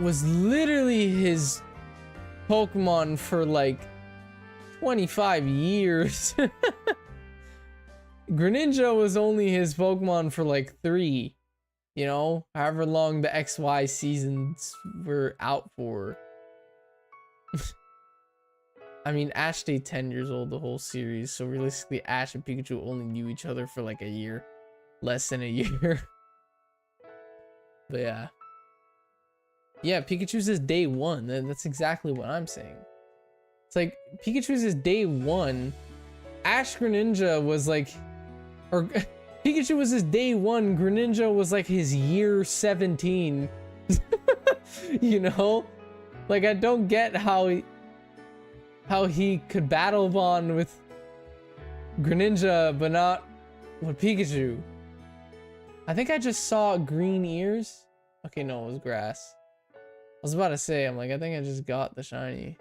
was literally his Pokemon for, like, 25 years. Greninja was only his Pokemon for, like, 3. You know, however long the XY seasons were out for. I mean, Ash stayed 10 years old the whole series, so realistically, Ash and Pikachu only knew each other for like a year. Less than a year. But yeah. Yeah, Pikachu's his day one. That's exactly what I'm saying. It's like, Pikachu's his day one. Ash Greninja was like... Or... Pikachu was his day one, Greninja was like his year 17. You know? Like, I don't get how he could battle bond with Greninja, but not with Pikachu. I think I just saw green ears. Okay, no, it was grass. I was about to say, I'm like, I think I just got the shiny.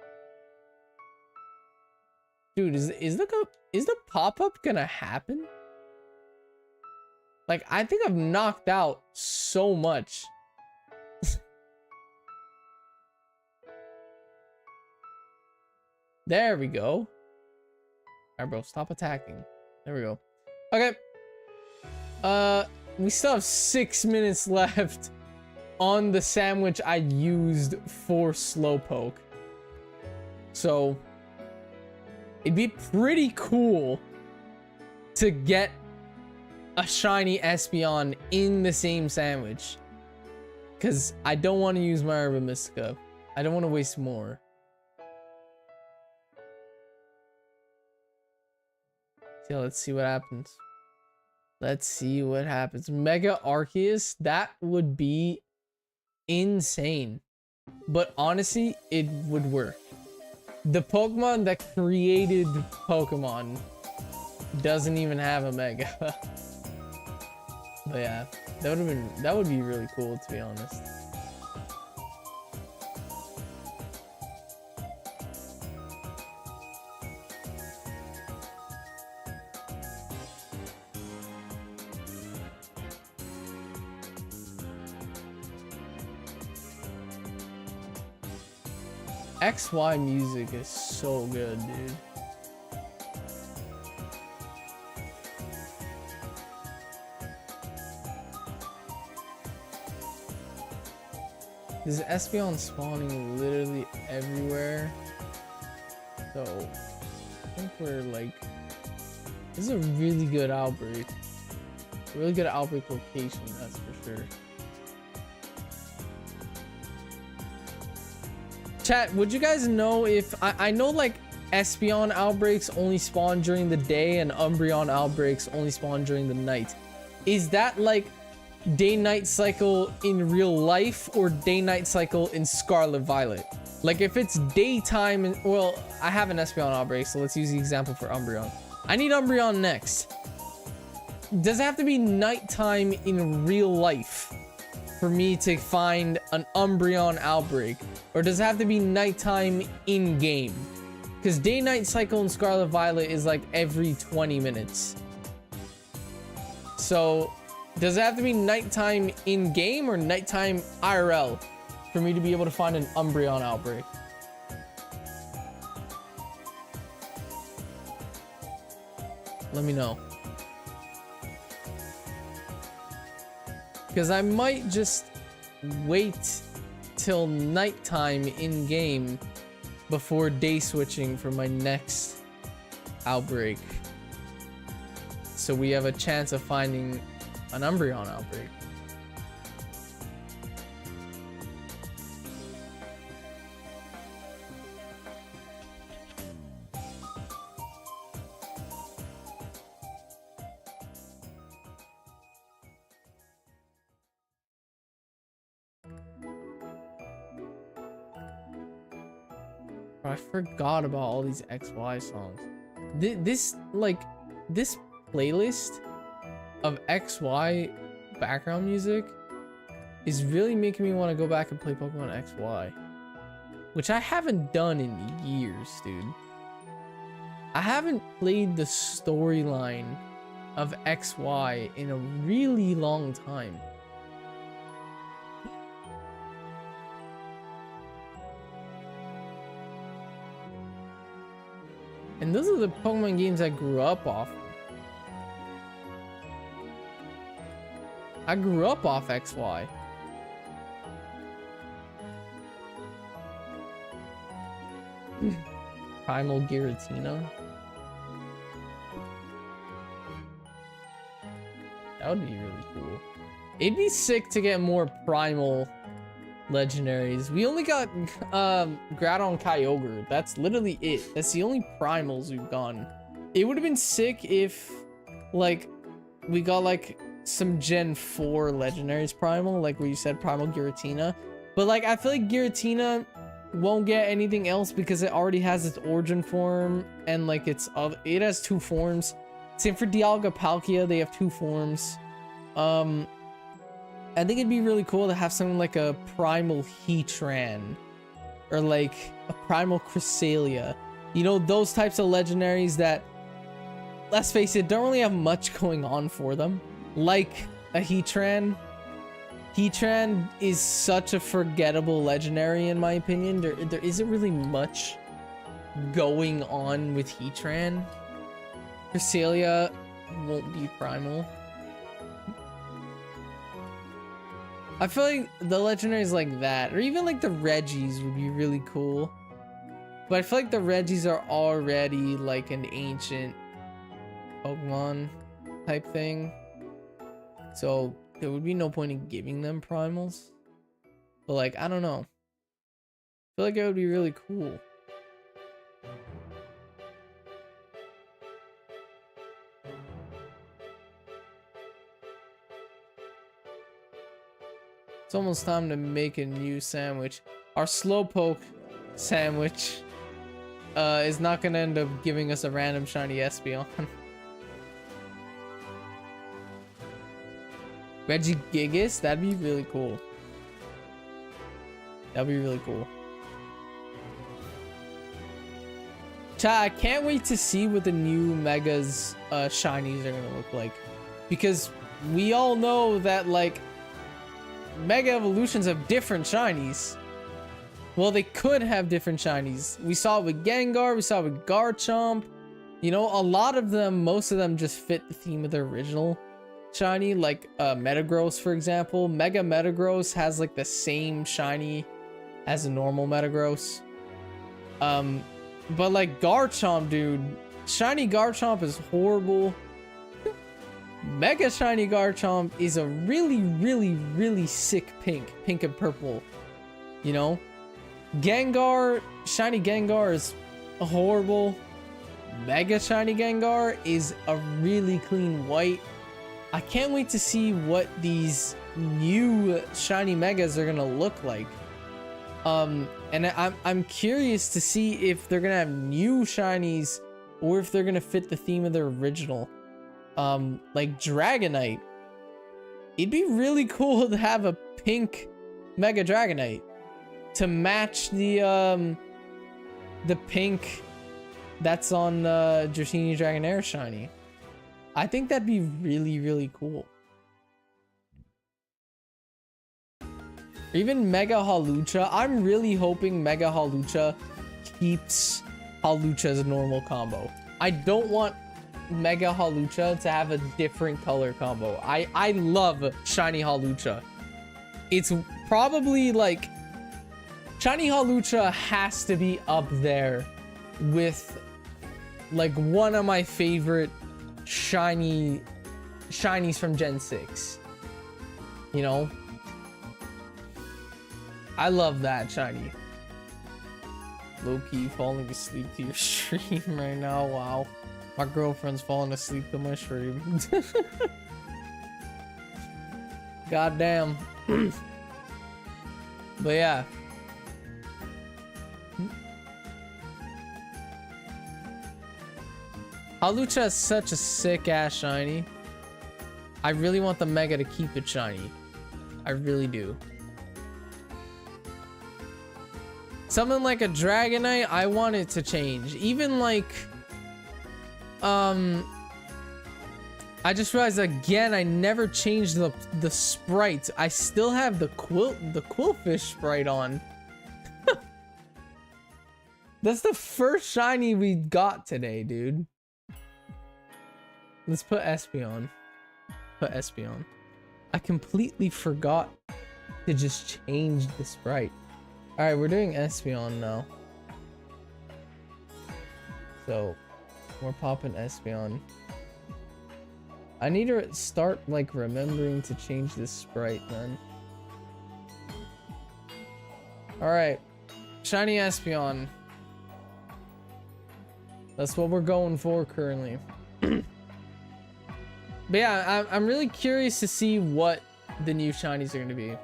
Dude, is the pop-up gonna happen? Like, I think I've knocked out so much. There we go. Alright, bro, stop attacking. There we go. Okay. We still have 6 minutes left on the sandwich I used for Slowpoke. So, it'd be pretty cool to get a shiny Espeon in the same sandwich, because I don't want to use my Herba Mystica. I don't want to waste more. Yeah, let's see what happens. Let's see what happens. Mega Arceus, that would be insane. But honestly, it would work. The Pokemon that created Pokemon doesn't even have a Mega. But yeah, that would be really cool, to be honest. XY music is so good, dude. There's Espeon spawning literally everywhere. So, I think we're like... This is a really good outbreak. A really good outbreak location, that's for sure. Chat, would you guys know if... I know like Espeon outbreaks only spawn during the day and Umbreon outbreaks only spawn during the night. Is that like day-night cycle in real life or day-night cycle in Scarlet Violet? Like if it's daytime and... Well, I have an Espeon outbreak, so let's use the example for Umbreon. I need Umbreon next. Does it have to be nighttime in real life for me to find an Umbreon outbreak? Or does it have to be nighttime in-game? Because day-night cycle in Scarlet Violet is like every 20 minutes. So, does it have to be nighttime in-game or nighttime IRL for me to be able to find an Umbreon outbreak? Let me know. Because I might just wait till nighttime in game before day switching for my next outbreak, so we have a chance of finding an Umbreon outbreak. I forgot about all these XY songs. This playlist of XY background music is really making me want to go back and play Pokemon XY, which I haven't done in years, dude. I haven't played the storyline of XY in a really long time. And those are the Pokemon games I grew up off of. I grew up off XY. Primal Giratina. That would be really cool. It'd be sick to get more Primal legendaries. We only got Groudon Kyogre. That's literally it. That's the only primals we've gotten. It would have been sick if like we got like some Gen 4 legendaries primal, like where you said Primal Giratina. But like I feel like Giratina won't get anything else because it already has its origin form, and like it has 2 forms. Same for Dialga Palkia, they have 2 forms. I think it'd be really cool to have something like a Primal Heatran or like a Primal Cresselia. You know, those types of legendaries that, let's face it, don't really have much going on for them. Like a Heatran. Heatran is such a forgettable legendary in my opinion. There isn't really much going on with Heatran. Cresselia won't be Primal. I feel like the legendaries like that, or even like the Regis would be really cool. But I feel like the Regis are already like an ancient Pokemon type thing. So there would be no point in giving them primals. But like, I don't know. I feel like it would be really cool. It's almost time to make a new sandwich. Our slowpoke sandwich is not gonna end up giving us a random shiny Espeon. Regigigas? That'd be really cool. That'd be really cool. Chat, I can't wait to see what the new Megas shinies are gonna look like. Because we all know that, like, Mega Evolutions have different shinies. Well, they could have different shinies. We saw it with Gengar, we saw it with Garchomp. You know, a lot of them, most of them just fit the theme of the original shiny. Like Metagross, for example. Mega Metagross has like the same shiny as a normal Metagross. But like Garchomp, dude, shiny Garchomp is horrible. Mega shiny Garchomp is a really, really, really sick pink and purple. You know, Gengar, shiny Gengar is horrible. Mega shiny Gengar is a really clean white. I can't wait to see what these new shiny Megas are gonna look like. And I'm curious to see if they're gonna have new shinies or if they're gonna fit the theme of their original. Like Dragonite. It'd be really cool to have a pink Mega Dragonite to match the pink that's on Dratini Dragonair shiny. I think that'd be really, really cool. Even Mega Hawlucha. I'm really hoping Mega Hawlucha keeps Hawlucha's normal combo. I don't want Mega Hawlucha to have a different color combo. I love shiny Hawlucha. It's probably like shiny Hawlucha has to be up there with like one of my favorite shinies from Gen 6. You know, I love that shiny. Low-key falling asleep to your stream right now. Wow. My girlfriend's falling asleep to my stream. God damn. But yeah. Hawlucha is such a sick ass shiny. I really want the Mega to keep it shiny. I really do. Something like a Dragonite, I want it to change. Even like I just realized again I never changed the sprite. I still have the Quillfish sprite on. That's the first shiny we got today, dude. Let's put Espeon. Put Espeon. I completely forgot to just change the sprite. Alright, we're doing Espeon now. So, we're popping Espeon. I need to start, like, remembering to change this sprite, man. Alright. Shiny Espeon. That's what we're going for currently. But yeah, I'm really curious to see what the new shinies are going to be.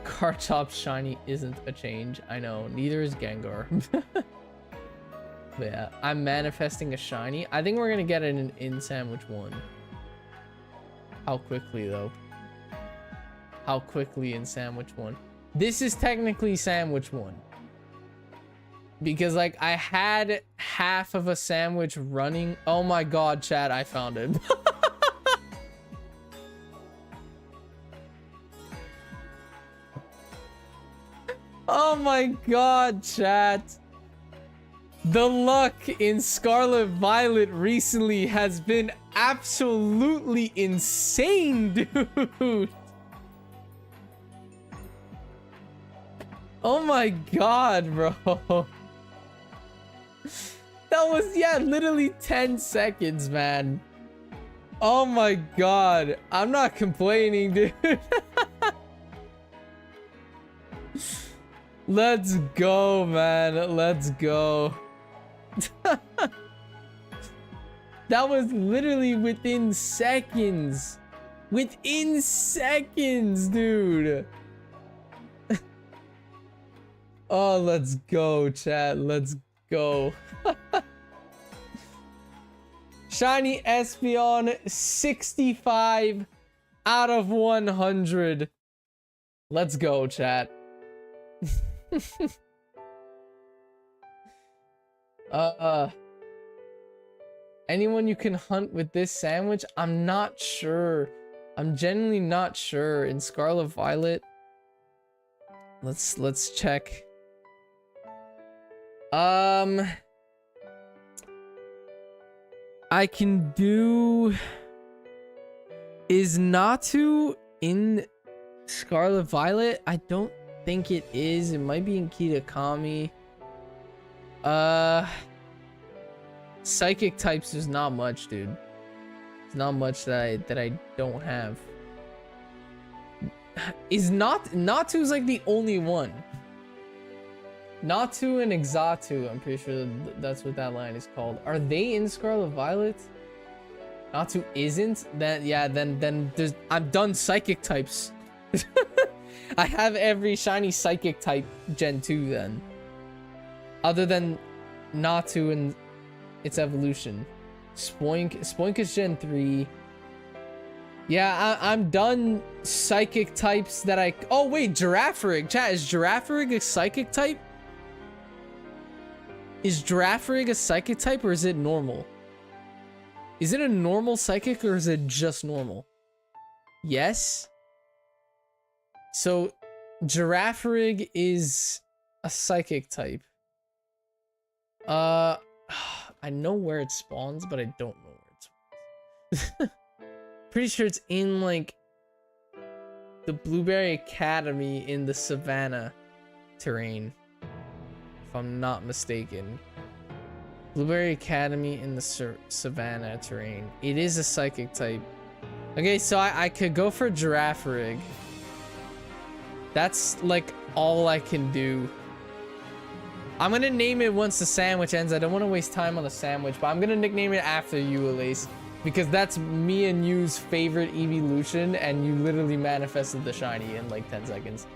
Garchomp's shiny isn't a change. I know, neither is Gengar. But yeah, I'm manifesting a shiny. I think we're gonna get it in Sandwich 1. How quickly though? How quickly in Sandwich 1? This is technically Sandwich 1. Because like I had half of a sandwich running. Oh my god, chat, I found it. Oh my god, chat. The luck in Scarlet Violet recently has been absolutely insane, dude. Oh my god, bro. That was, yeah, literally 10 seconds, man. Oh my god. I'm not complaining, dude. Let's go, man. Let's go. That was literally within seconds. Within seconds, dude. Oh, let's go, chat. Let's go. Shiny Espeon, 65 out of 100. Let's go, chat. Anyone you can hunt with this sandwich? I'm not sure. I'm genuinely not sure. In Scarlet Violet, let's check. I can do. Is Natu in Scarlet Violet? I don't think it is. It might be in Kitakami. Psychic types, there's not much, dude. There's not much that I don't have. Is Natu's like the only one. Natu and Exatu, I'm pretty sure that's what that line is called. Are they in Scarlet Violet? Natu isn't? Then yeah, then there's, I'm done psychic types. I have every shiny psychic type Gen 2 then. Other than Natu and its evolution. Spoink is Gen 3. Yeah, I'm done psychic types that I... Oh wait, Girafarig. Chat, is Girafarig a psychic type? Is Girafarig a psychic type or is it normal? Is it a normal psychic or is it just normal? Yes. So Girafarig is a psychic type. I know where it spawns, but I don't know where it spawns. Pretty sure it's in like the Blueberry Academy in the Savannah terrain. If I'm not mistaken. Blueberry Academy in the Savannah terrain. It is a psychic type. Okay, so I could go for Girafarig. That's like all I can do. I'm gonna name it once the sandwich ends. I don't want to waste time on the sandwich, but I'm gonna nickname it after you, Elise, because that's me and you's favorite evolution, and you literally manifested the shiny in like 10 seconds.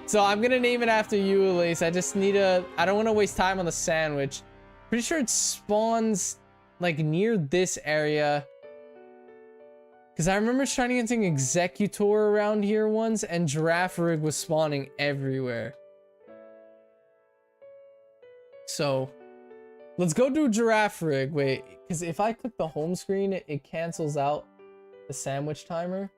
So I'm gonna name it after you, Elise. I just need a... I don't want to waste time on the sandwich. Pretty sure it spawns like near this area. Because I remember trying getting Executor around here once, and Girafarig was spawning everywhere. So, let's go do Girafarig. Wait, because if I click the home screen, it cancels out the sandwich timer.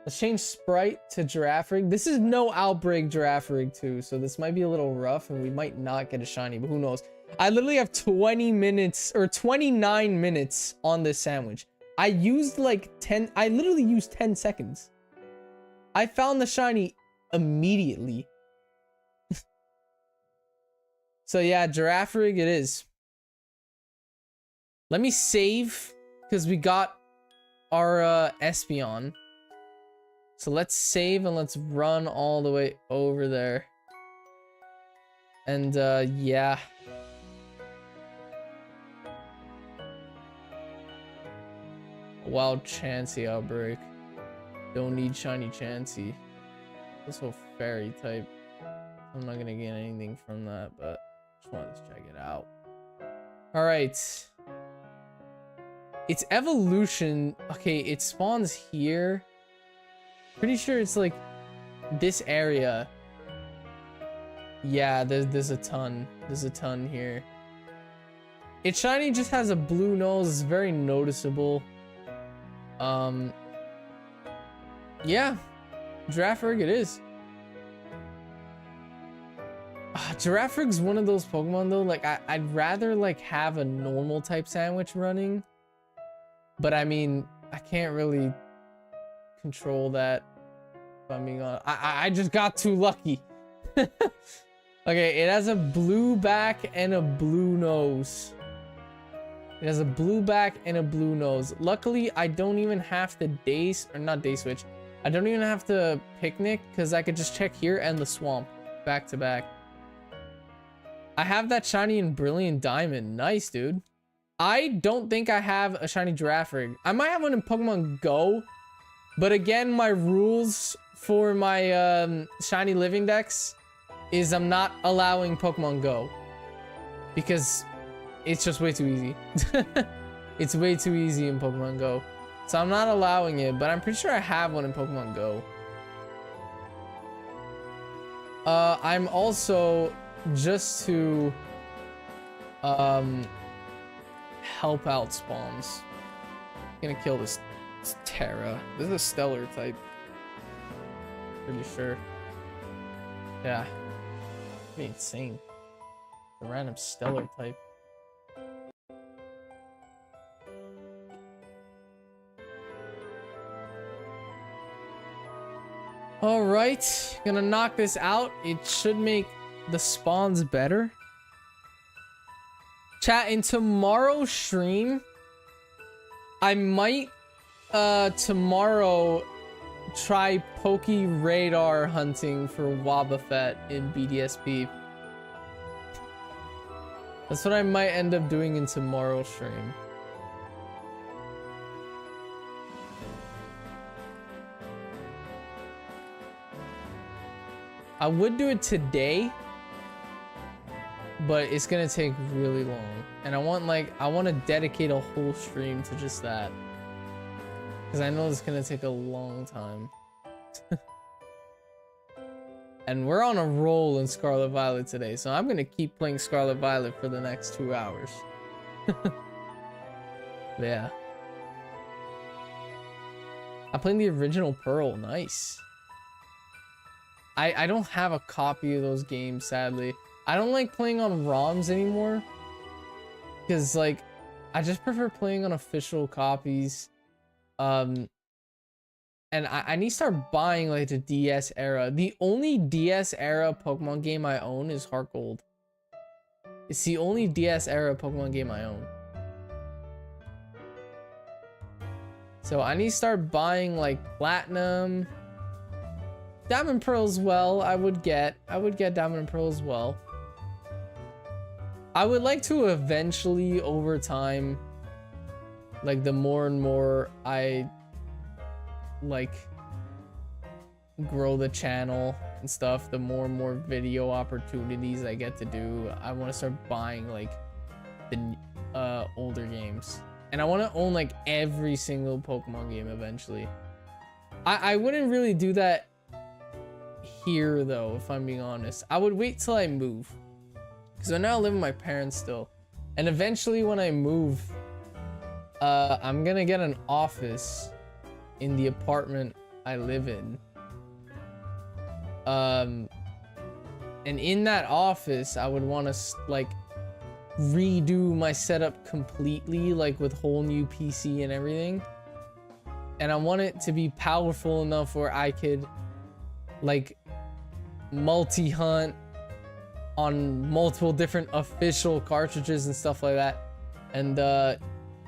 Let's change Sprite to Girafarig. This is no Outbreak Girafarig too, so this might be a little rough, and we might not get a shiny, but who knows. I literally have 20 minutes, or 29 minutes on this sandwich. I used like 10, I literally used 10 seconds. I found the shiny immediately. So yeah, Girafarig it is. Let me save, because we got our Espeon. So let's save and let's run all the way over there. And yeah. Wild Chansey Outbreak. Don't need shiny Chansey. This whole fairy type. I'm not gonna get anything from that, but just wanted to check it out. Alright. Its evolution. Okay, it spawns here. Pretty sure it's like this area. Yeah, there's a ton. There's a ton here. Its shiny just has a blue nose. It's very noticeable. Yeah, Girafarig it is. Girafarig's one of those Pokemon though, like I'd rather like have a normal type sandwich running, but I mean I can't really control that, if I'm being honest. I just got too lucky. Okay, it has a blue back and a blue nose. It has a blue back and a blue nose. Luckily, I don't even have to not day switch. I don't even have to picnic, because I could just check here and the swamp back to back. I have that shiny and brilliant diamond. Nice, dude. I don't think I have a shiny giraffe rig. I might have one in Pokemon Go, but again, my rules for my shiny living dex is I'm not allowing Pokemon Go because it's just way too easy. It's way too easy in Pokemon Go. So I'm not allowing it, but I'm pretty sure I have one in Pokemon Go. I'm also, just to help out spawns, gonna kill this Terra. This is a stellar type. Pretty sure. Yeah. Pretty insane. A random stellar type. All right, gonna knock this out. It should make the spawns better. Chat, in tomorrow's stream, I might tomorrow try Poke Radar hunting for Wobbuffet in BDSP. That's what I might end up doing in tomorrow's stream. I would do it today, but it's gonna take really long, and I want to dedicate a whole stream to just that, because I know it's gonna take a long time. And we're on a roll in Scarlet Violet today, so I'm gonna keep playing Scarlet Violet for the next 2 hours. Yeah, I played the original Pearl. Nice. I don't have a copy of those games, sadly. I don't like playing on ROMs anymore, because like I just prefer playing on official copies. And I need to start buying like the DS era. The only DS era Pokemon game I own is Heart Gold. It's the only DS era Pokemon game I own. So I need to start buying like Platinum, Diamond Pearl as well. I would get Diamond and Pearl as well. I would like to eventually, over time, like the more and more I like grow the channel and stuff, the more and more video opportunities I get to do, I want to start buying like the older games, and I want to own like every single Pokemon game eventually. I wouldn't really do that here though, if I'm being honest. I would wait till I move, because I now live with my parents still, and eventually when I move, I'm gonna get an office in the apartment I live in, and in that office I would want to like redo my setup completely, like with whole new PC and everything, and I want it to be powerful enough where I could like multi-hunt on multiple different official cartridges and stuff like that. And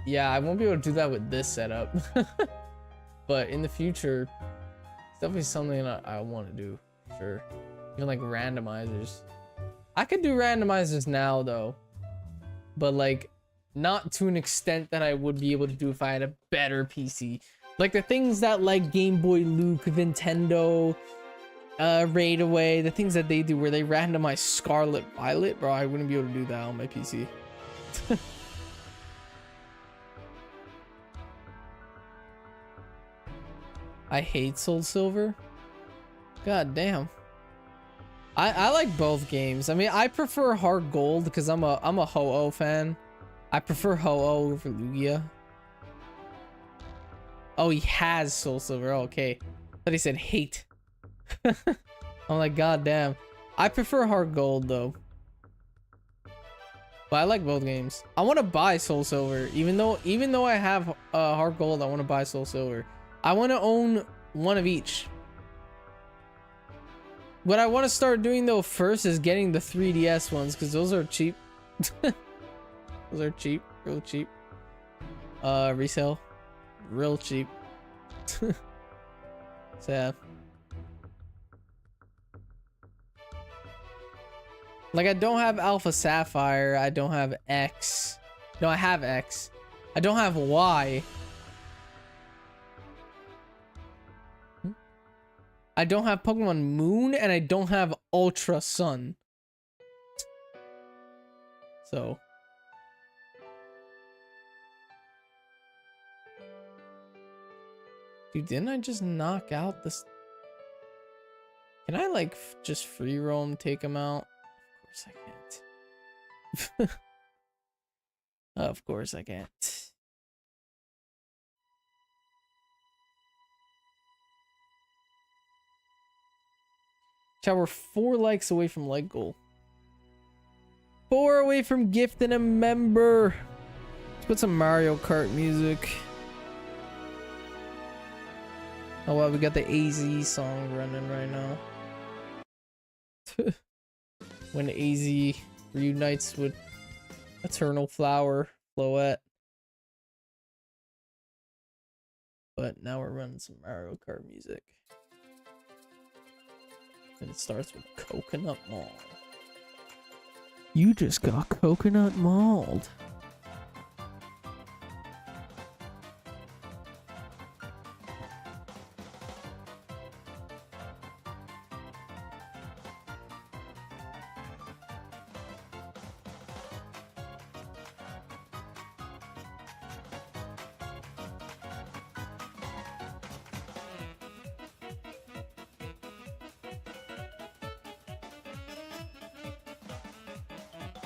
yeah, I won't be able to do that with this setup. But in the future, it's definitely something that I want to do, sure. Even like randomizers. I could do randomizers now though, but like not to an extent that I would be able to do if I had a better PC. Like the things that like Game Boy Luke, Nintendo, Raid Away, the things that they do where they randomize Scarlet Violet, bro, I wouldn't be able to do that on my PC. I hate Soul Silver. God damn. I like both games. I mean, I prefer Heart Gold because I'm a Ho-Oh fan. I prefer Ho-Oh over Lugia. Oh, he has Soul Silver. Oh, okay. But he said hate. I'm like, god damn. I prefer Heart Gold though. But I like both games. I want to buy Soul Silver. Even though I have Heart Gold, I want to buy Soul Silver. I want to own one of each. What I want to start doing though first is getting the 3DS ones, because those are cheap. Those are cheap, real cheap. Resale, real cheap. So yeah. Like I don't have Alpha Sapphire, I don't have X, No, I have X. I don't have Y. I don't have Pokemon Moon, and I don't have Ultra Sun. So. Dude, didn't I just knock out this? Can I, like, just free roam, take him out? Of course I can't. Of course I can't. Chat, we're 4 likes away from like goal. 4 away from gifting a member. Let's put some Mario Kart music. Oh well, we got the AZ song running right now. When AZ reunites with Eternal Flower Floette. But now we're running some Mario Kart music. And it starts with Coconut Mall. You just got coconut mauled.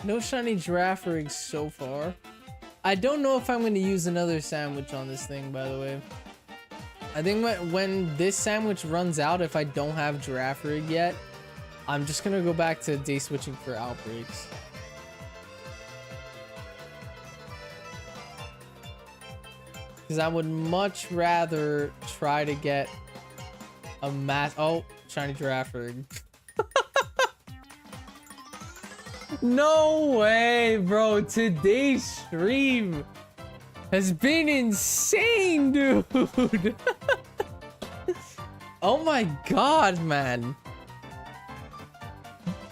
No shiny giraffe rigs so far. I don't know if I'm going to use another sandwich on this thing, by the way. I think when this sandwich runs out, if I don't have giraffe rig yet, I'm just going to go back to day switching for outbreaks. Because I would much rather try to get a oh, shiny giraffe rig. No way, bro. Today's stream has been insane, dude. Oh my god, man.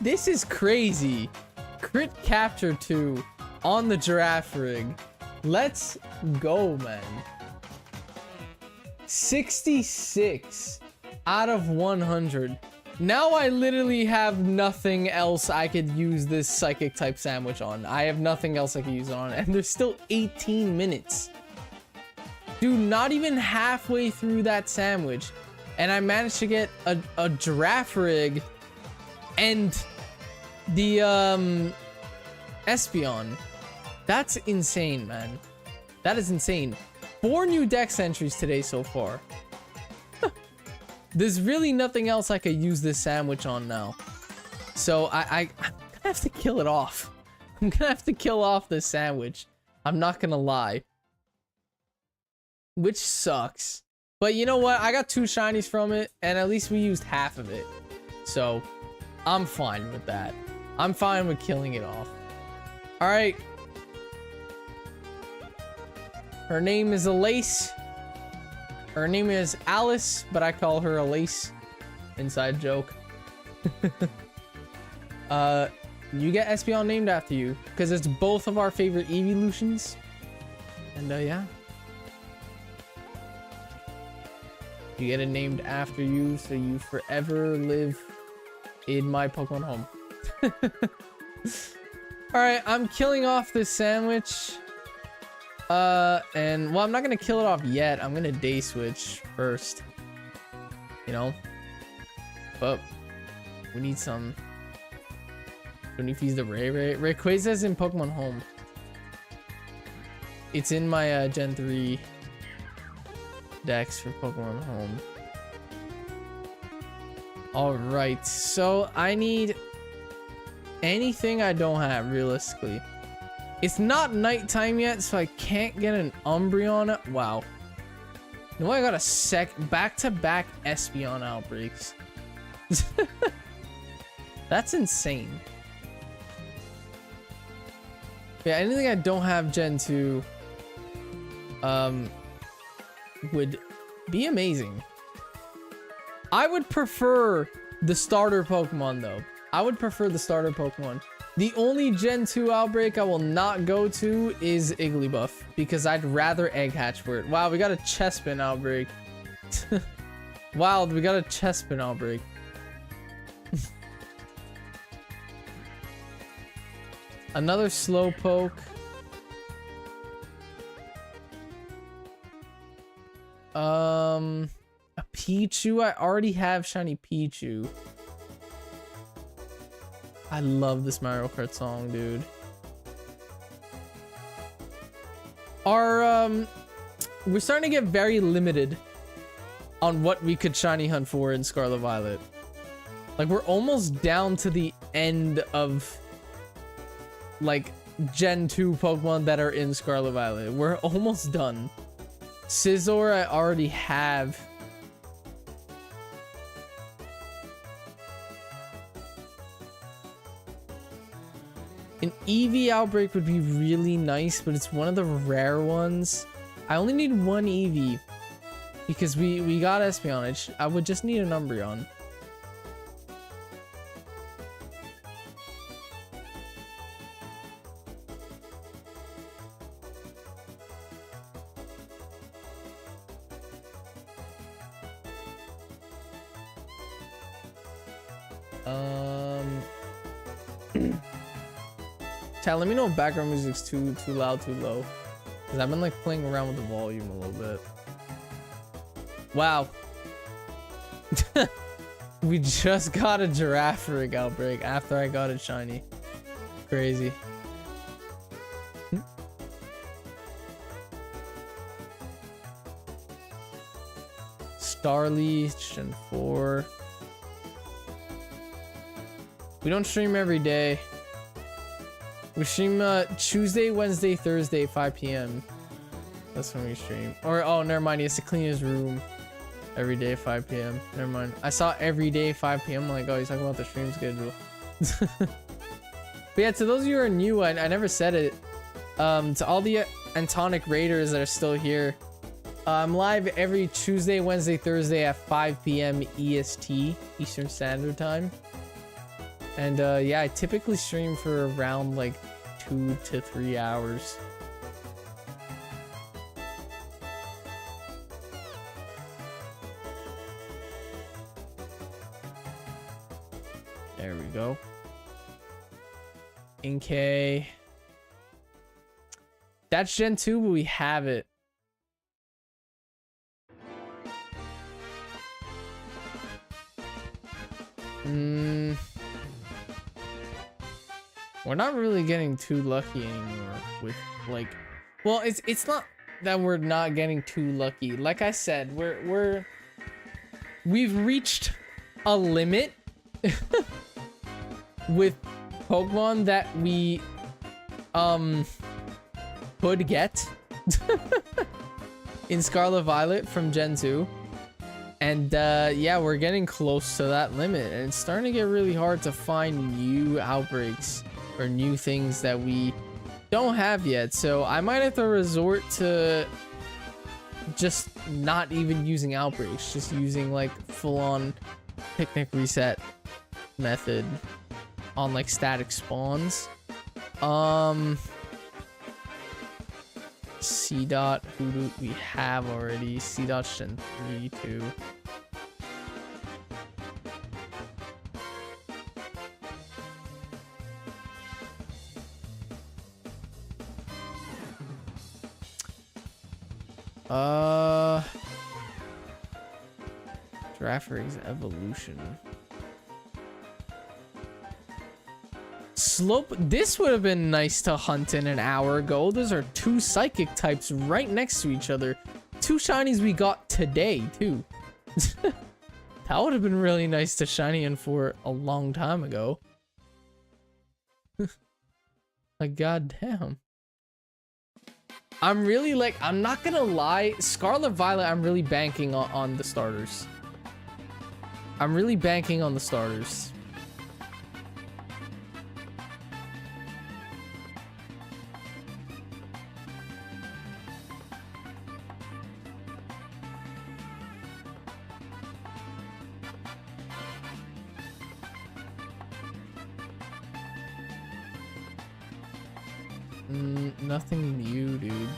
This is crazy. Crit capture 2 on the giraffe rig. Let's go, man. 66 out of 100. Now I literally have nothing else I could use this psychic type sandwich on. I have nothing else I could use it on. And there's still 18 minutes. Dude, not even halfway through that sandwich. And I managed to get a giraffe rig and the Espeon. That's insane, man. That is insane. 4 new dex entries today so far. There's really nothing else I could use this sandwich on now. So I'm gonna have to kill it off. I'm gonna have to kill off this sandwich. I'm not gonna lie. Which sucks. But you know what? I got 2 shinies from it, and at least we used half of it. So I'm fine with that. I'm fine with killing it off. Alright. Her name is Elise. Her name is Alice, but I call her Elise. Inside joke. You get Espeon named after you, because it's both of our favorite evolutions. And yeah. You get it named after you, so you forever live in my Pokemon home. Alright, I'm killing off this sandwich. And well, I'm not gonna kill it off yet. I'm gonna day switch first. You know? But we need some. We need to use the Rayquaza's in Pokemon Home. It's in my Gen 3 decks for Pokemon Home. Alright, so I need anything I don't have realistically. It's not nighttime yet, so I can't get an Umbreon. Wow. No, I got a back-to-back Espeon outbreaks. That's insane. Yeah, anything I don't have Gen 2 would be amazing. I would prefer the starter Pokemon though. I would prefer the starter Pokemon. The only Gen 2 Outbreak I will not go to is Igglybuff because I'd rather Egg Hatch for it. Wow, we got a Chespin Outbreak. Wow, we got a Chespin Outbreak. Another Slowpoke. A Pichu. I already have shiny Pichu. I love this Mario Kart song, dude. We're starting to get very limited on what we could shiny hunt for in Scarlet Violet. Like, we're almost down to the end of like Gen 2 Pokemon that are in Scarlet Violet. We're almost done. Scizor I already have. An Eevee Outbreak would be really nice, but it's one of the rare ones. I only need one Eevee because we got Espeon. I would just need an Umbreon. Chat, let me know if background music's too loud, too low. Because I've been like playing around with the volume a little bit. Wow. We just got a Girafarig Outbreak after I got it shiny. Crazy. Starly, Gen 4. We don't stream every day. We stream Tuesday, Wednesday, Thursday, 5 p.m. That's when we stream. Or, oh, never mind. He has to clean his room every day, 5 p.m. Never mind. I saw every day, 5 p.m. I'm like, oh, he's talking about the stream schedule. But yeah, to those of you who are new, I never said it. To all the Antonic Raiders that are still here, I'm live every Tuesday, Wednesday, Thursday at 5 p.m. EST, Eastern Standard Time. And yeah, I typically stream for around like 2 to 3 hours. There we go. Inkay. That's Gen 2, but we have it. We're not really getting too lucky anymore with like, well, it's not that we're not getting too lucky. Like I said, we've reached a limit with Pokemon that we could get in Scarlet Violet from Gen 2. And yeah, we're getting close to that limit, and it's starting to get really hard to find new outbreaks or new things that we don't have yet. So I might have to resort to just not even using outbreaks, just using like full-on picnic reset method on like static spawns. C dot, who do we have already? C dot Gen 3 too. Girafarig's evolution. Slope. This would have been nice to hunt in an hour ago. Those are two psychic types right next to each other. Two shinies we got today too. That would have been really nice to shiny in for a long time ago. Like, goddamn. I'm really like, I'm not gonna lie, Scarlet Violet, I'm really banking on the starters. I'm really banking on the starters. Nothing new, dude.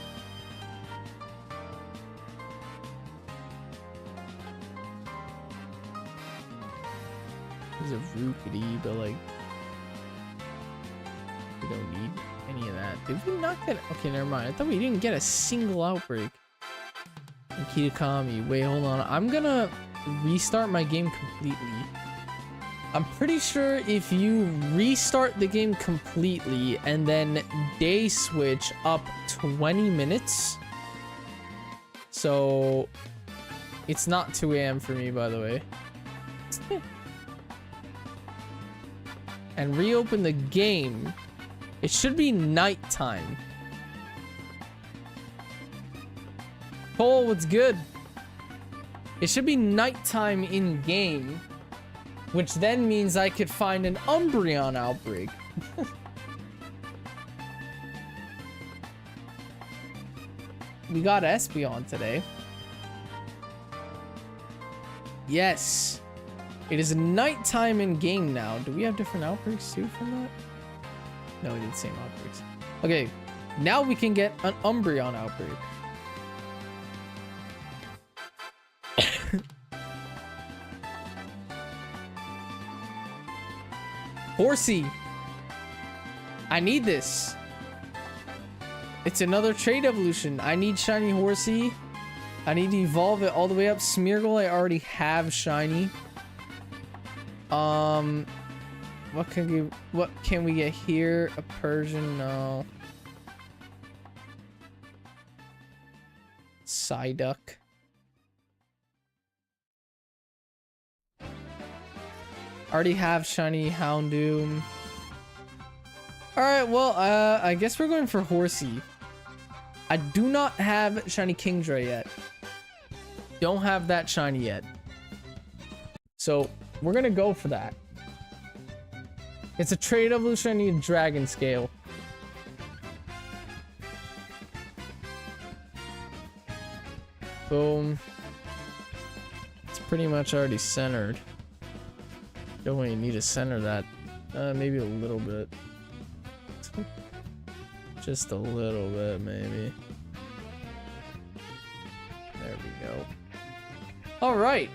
There's a Rookity, but like we don't need any of that. Did we not get? Okay, never mind. I thought we didn't get a single outbreak. And Kitakami. Wait, hold on. I'm gonna restart my game completely. I'm pretty sure if you restart the game completely and then day switch up 20 minutes. So it's not 2 a.m. for me, by the way. And reopen the game, it should be nighttime. Cole, what's good? It should be nighttime in game, which then means I could find an Umbreon outbreak. We got Espeon today. Yes. It is nighttime in game now. Do we have different outbreaks too from that? No, we did the same outbreaks. Okay, now we can get an Umbreon outbreak. Horsey. I need this. It's another trait evolution. I need shiny Horsey. I need to evolve it all the way up. Smeargle, I already have shiny. What can we get here? A Persian? No. Psyduck. Already have shiny Houndoom. Alright, well, I guess we're going for Horsey. I do not have shiny Kingdra yet. Don't have that shiny yet. So, we're gonna go for that. It's a trade evolution. I need a Dragon Scale. Boom. It's pretty much already centered. Don't really need to center that. Maybe a little bit. Just a little bit, maybe. There we go. All right.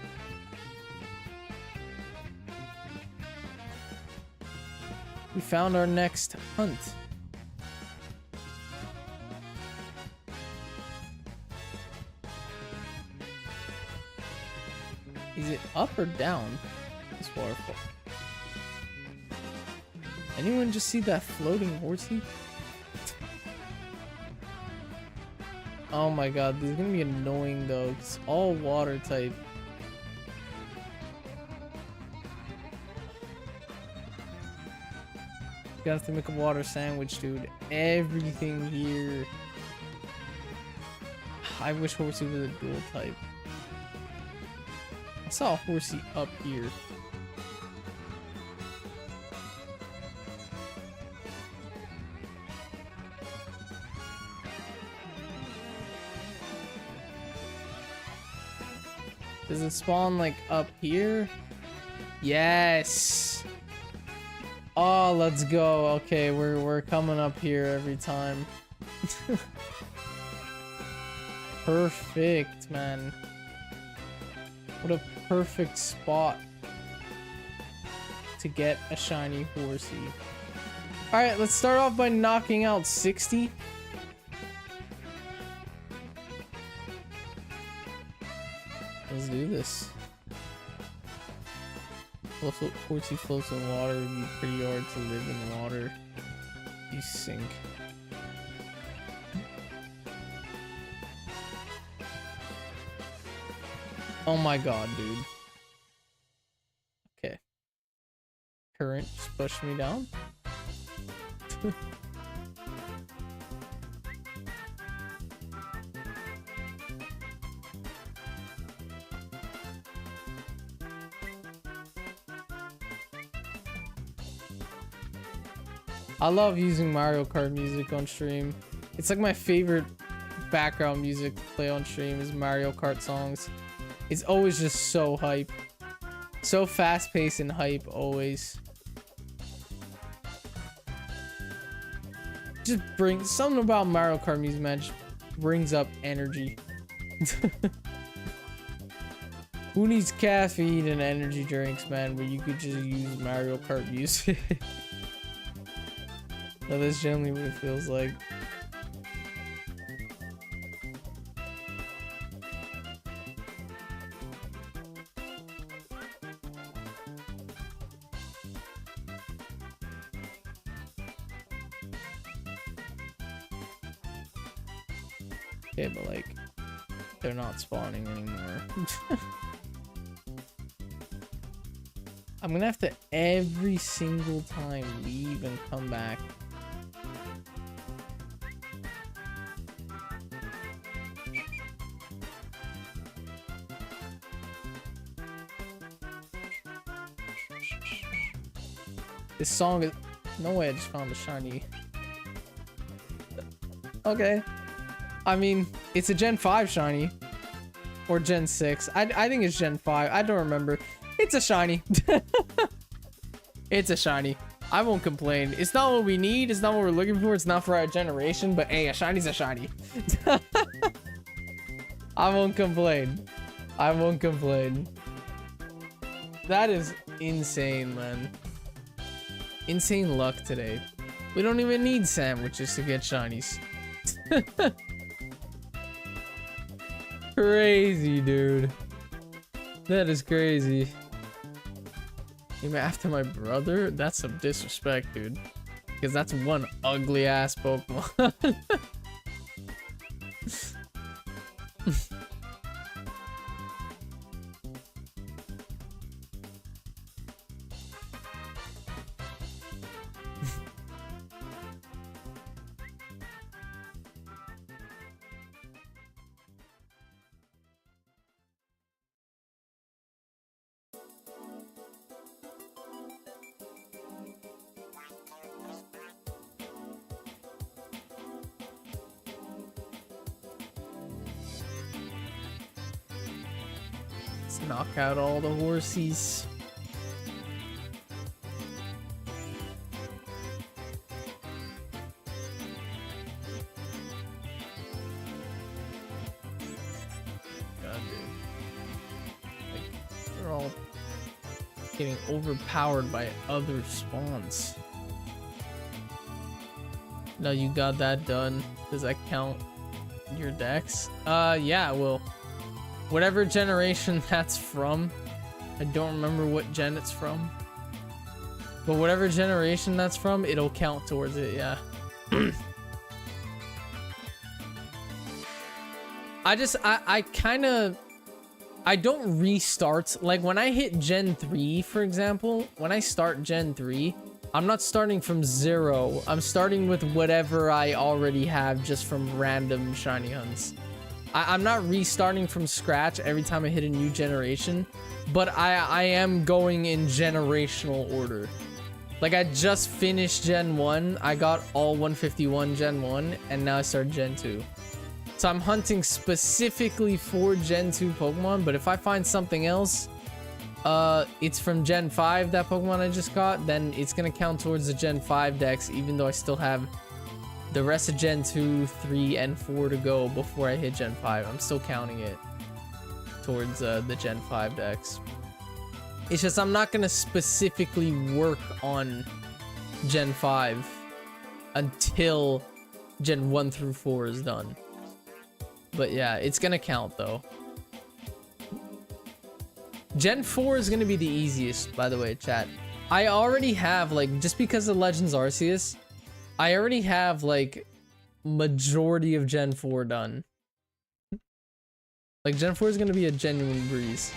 We found our next hunt. Is it up or down? This waterfall. Anyone just see that floating Horsey? Oh my god, this is gonna be annoying though. It's all water type. You have to make a water sandwich, dude. Everything here. I wish Horsey was a dual type. I saw a Horsey up here. Does it spawn like up here? Yes. Oh, let's go. Okay, we're coming up here every time. Perfect, man. What a perfect spot to get a shiny Horsey. All right, let's start off by knocking out 60. Let's do this. Also, Horsey floats in water. It'd be pretty hard to live in water. You sink. Oh my god, dude. Okay. Current just pushed me down. I love using Mario Kart music on stream. It's like my favorite background music to play on stream is Mario Kart songs. It's always just so hype. So fast-paced and hype, always. just brings something about Mario Kart music, man. Just brings up energy. Who needs caffeine and energy drinks, man, where you could just use Mario Kart music? No, that's generally what it feels like. Okay, but like, they're not spawning anymore. I'm gonna have to every single time leave and come back. This song is... No way I just found a shiny. Okay. I mean, it's a Gen 5 shiny. Or Gen 6. I think it's Gen 5. I don't remember. It's a shiny. It's a shiny. I won't complain. It's not what we need. It's not what we're looking for. It's not for our generation. But hey, a shiny's a shiny. I won't complain. I won't complain. That is insane, man. Insane luck today. We don't even need sandwiches to get shinies. Crazy, dude. That is crazy. Even after my brother? That's some disrespect, dude. Because that's one ugly ass Pokemon. Let's knock out all the horsies. God, dude. Like, they're all getting overpowered by other spawns. Now you got that done. Does that count your dex? Yeah, well, whatever generation that's from. I don't remember what gen it's from. But whatever generation that's from, it'll count towards it, yeah. I don't restart. Like when I hit Gen 3, for example, when I start Gen 3, I'm not starting from 0. I'm starting with whatever I already have just from random shiny hunts. I'm not restarting from scratch every time I hit a new generation, but I am going in generational order. Like I just finished Gen 1, I got all 151 Gen 1, and now I start Gen 2. So I'm hunting specifically for Gen 2 Pokemon, but if I find something else, it's from Gen 5, that Pokemon I just got, then it's gonna count towards the Gen 5 dex, even though I still have the rest of Gen 2, 3, and 4 to go before I hit Gen 5. I'm still counting it towards the Gen 5 dex. It's just I'm not gonna specifically work on Gen 5 until Gen 1 through 4 is done. But yeah, it's gonna count though. Gen 4 is gonna be the easiest, by the way, chat. I already have, like, just because of Legends Arceus, I already have, like, majority of Gen 4 done. Like, Gen 4 is gonna be a genuine breeze.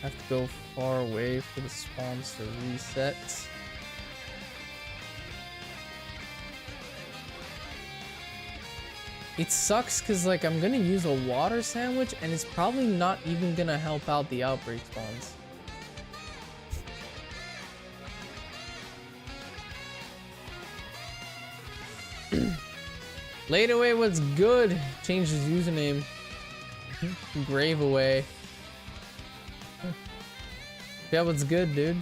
Have to go far away for the spawns to reset. It sucks because, like, I'm gonna use a water sandwich and it's probably not even gonna help out the outbreak spawns. Laid away, what's good? Changed his username. Grave away. Yeah, what's good, dude?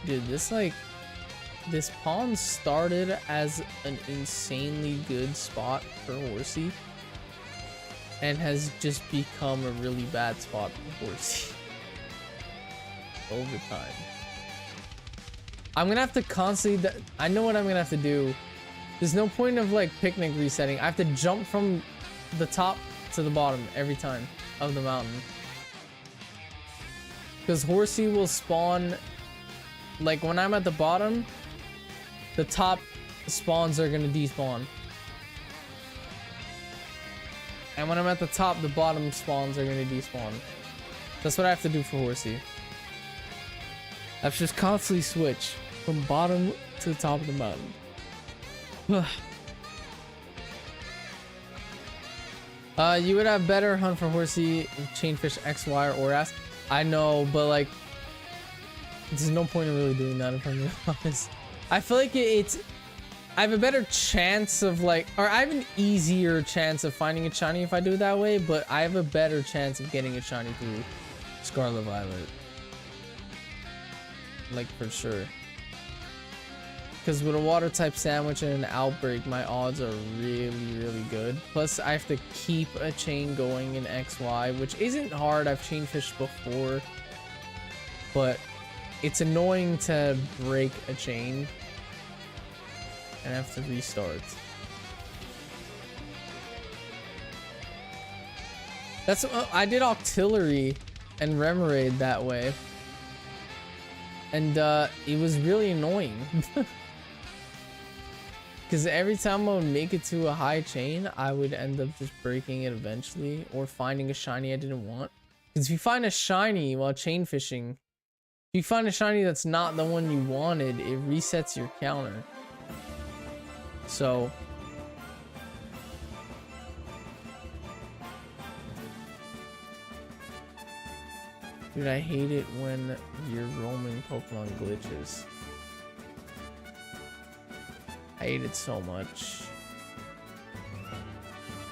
Dude, this pond started as an insanely good spot for Horsey and has just become a really bad spot for Horsey over time. I'm gonna have to constantly, I know what I'm gonna have to do. There's no point of like picnic resetting. I have to jump from the top to the bottom every time of the mountain. Because Horsey will spawn, like when I'm at the bottom, the top spawns are gonna despawn. And when I'm at the top, the bottom spawns are gonna despawn. That's what I have to do for Horsey. I have to just constantly switch from bottom to the top of the mountain. You would have better hunt for Horsey if chainfish X, Y, or S. I know, but like, there's no point in really doing that if I'm being honest. I feel like I have a better chance of like, or I have an easier chance of finding a shiny if I do it that way, but I have a better chance of getting a shiny through Scarlet Violet. Like for sure. Because with a water type sandwich and an outbreak, my odds are really, really good. Plus I have to keep a chain going in XY, which isn't hard. I've chain fished before, but it's annoying to break a chain and have to restart. That's I did Octillery and Remoraid that way, and it was really annoying because every time I would make it to a high chain, I would end up just breaking it eventually or finding a shiny I didn't want. Because if you find a shiny while chain fishing, if you find a shiny that's not the one you wanted, it resets your counter. So dude, I hate it when your roaming Pokemon glitches. I hate it so much.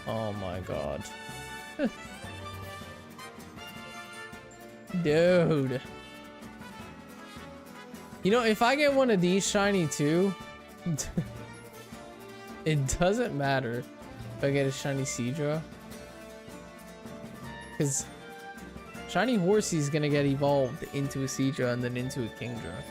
Oh my god. Dude. You know, if I get one of these shiny too, it doesn't matter if I get a shiny Seadra, because shiny Horsey is gonna get evolved into a Seadra and then into a Kingdra.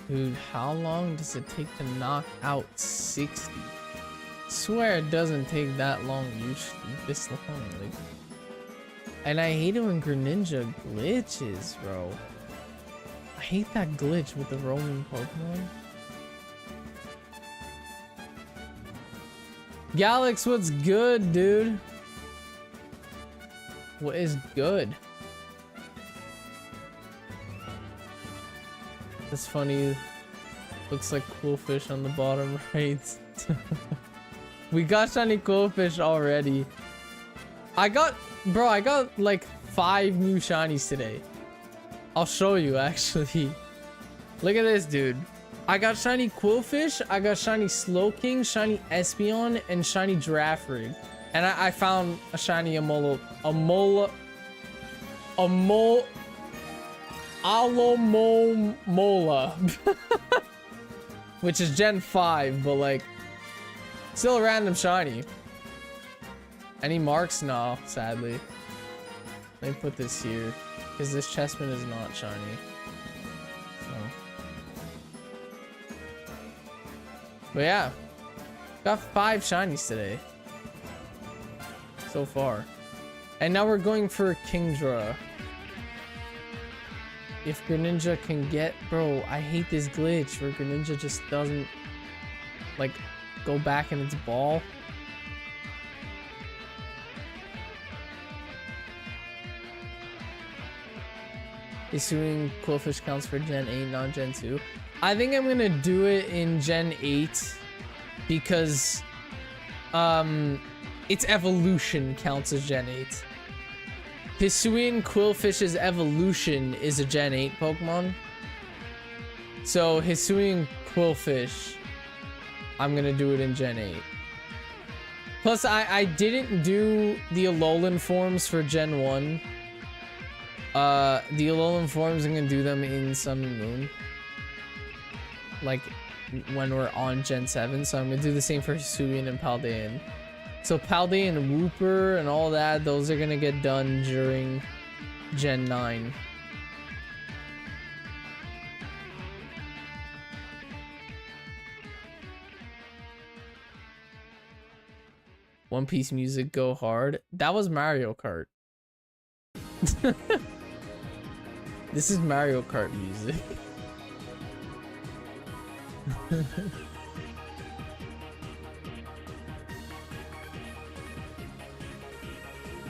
Dude, how long does it take to knock out 60? Swear it doesn't take that long usually. This long, like. And I hate it when Greninja glitches, bro. I hate that glitch with the roaming Pokemon. Galax, what's good, dude? What is good? That's funny. Looks like Quillfish on the bottom right. We got shiny Quillfish already. I got like 5 new shinies today. I'll show you actually. Look at this, dude. I got shiny Quillfish, I got shiny Slowking, shiny Espeon, and shiny Giraffrig. And I found a shiny Alomomola, which is Gen 5, but like still a random shiny. Any marks? No, sadly. Let me put this here because this Chessman is not shiny. So. But yeah, got 5 shinies today so far, and now we're going for Kingdra. If Greninja can get, bro, I hate this glitch where Greninja just doesn't like go back in its ball. Assuming Quillfish counts for Gen 8, not Gen 2. I think I'm gonna do it in Gen 8 because its evolution counts as Gen 8. Hisuian Quillfish's evolution is a Gen 8 Pokemon. So Hisuian Quillfish, I'm gonna do it in Gen 8. Plus, I didn't do the Alolan forms for Gen 1. The Alolan forms, I'm gonna do them in Sun and Moon. Like, when we're on Gen 7. So I'm gonna do the same for Hisuian and Paldean. So Paldean Wooper and all that, those are gonna get done during Gen 9. One Piece music go hard. That was Mario Kart. This is Mario Kart music.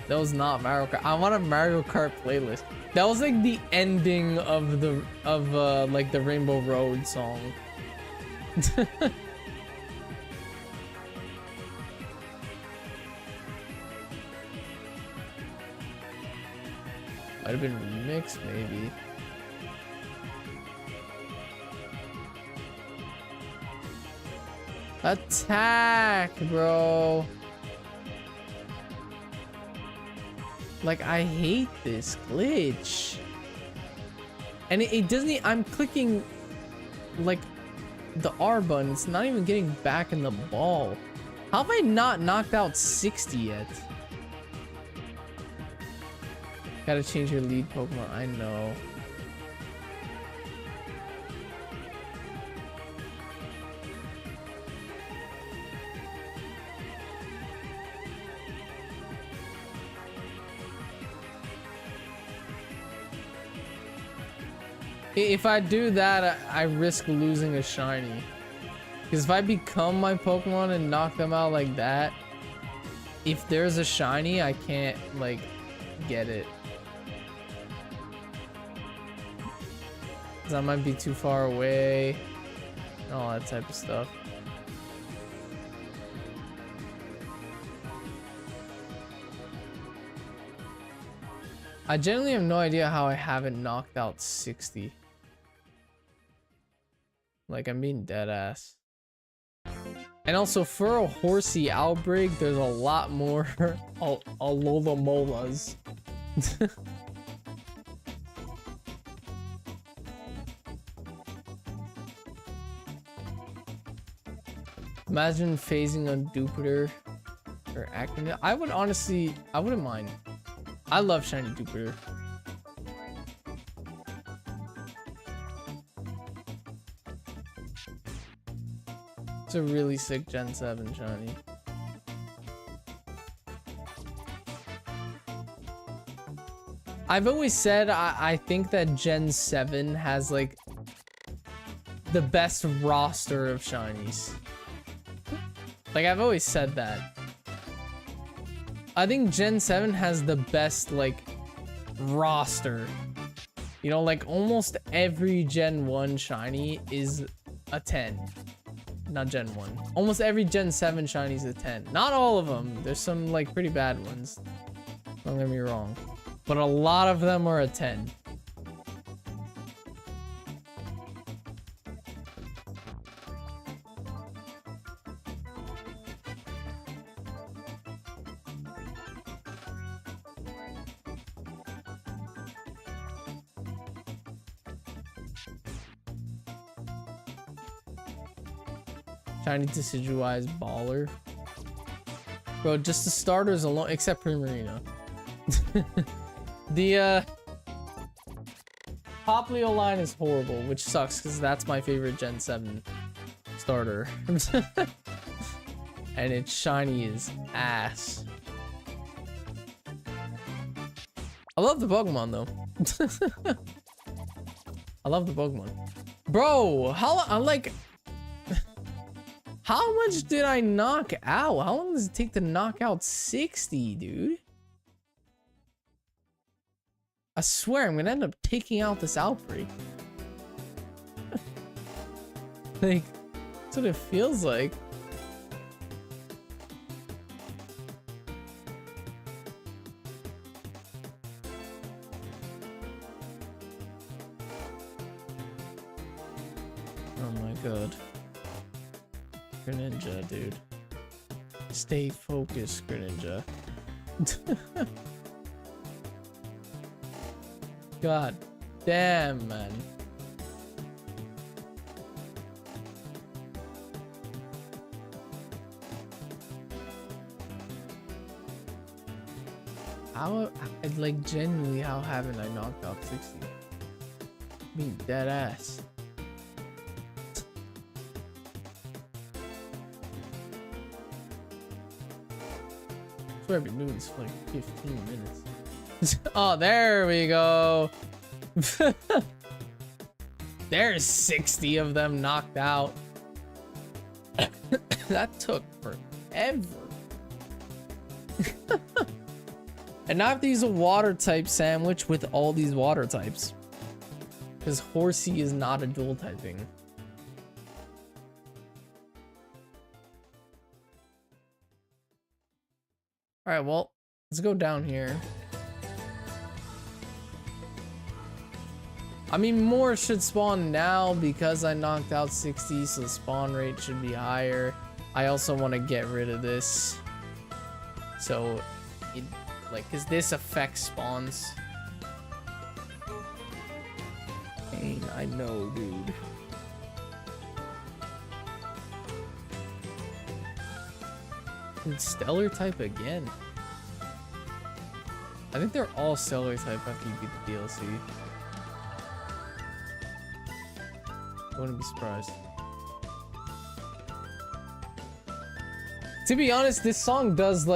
That was not Mario Kart. I want a Mario Kart playlist. That was like the ending of the like the Rainbow Road song. Might have been remixed, maybe. Attack, bro. Like, I hate this glitch. And it doesn't, I'm clicking like the R button. It's not even getting back in the ball. How have I not knocked out 60 yet? Gotta change your lead Pokemon. I know. If I do that, I risk losing a shiny. Because if I become my Pokemon and knock them out like that, if there's a shiny, I can't, like, get it. Because I might be too far away. And all that type of stuff. I genuinely have no idea how I haven't knocked out 60. Like, I'm being dead ass. And also, for a horsey outbreak, there's a lot more Alola Molas. Imagine phasing on Jupiter or Acronym. I would honestly, I wouldn't mind. I love shiny Jupiter. It's a really sick Gen 7 shiny. I've always said I think that Gen 7 has like the best roster of shinies. Like, I've always said that. I think Gen 7 has the best like roster. You know, like almost every Gen 1 shiny is a 10. Not Gen 1. Almost every Gen 7 shiny is a 10. Not all of them. There's some like pretty bad ones. Don't get me wrong. But a lot of them are a 10. Shiny Decidueye baller. Bro, just the starters alone, except Primarina. The Poplio line is horrible, which sucks because that's my favorite Gen 7 starter. And its shiny is ass. I love the Pokemon though. I love the Pokemon. Bro, how like how much did I knock out? How long does it take to knock out 60, dude? I swear I'm gonna end up taking out this outbreak. Like, that's what it feels like. Oh my god. Greninja, dude. Stay focused, Greninja. God damn, man. How, like, genuinely, how haven't I knocked out 60? I mean, dead ass. I swear I've been doing this for like 15 minutes. Oh, there we go. There's 60 of them knocked out. That took forever. And now I have to use a water type sandwich with all these water types. Because Horsey is not a dual typing. Alright, well, let's go down here. I mean, more should spawn now because I knocked out 60, so the spawn rate should be higher. I also want to get rid of this. So, it, like, because this affects spawns. Pain, I know, dude. And stellar type again. I think they're all stellar type after you beat the DLC. I wouldn't be surprised. To be honest, this song does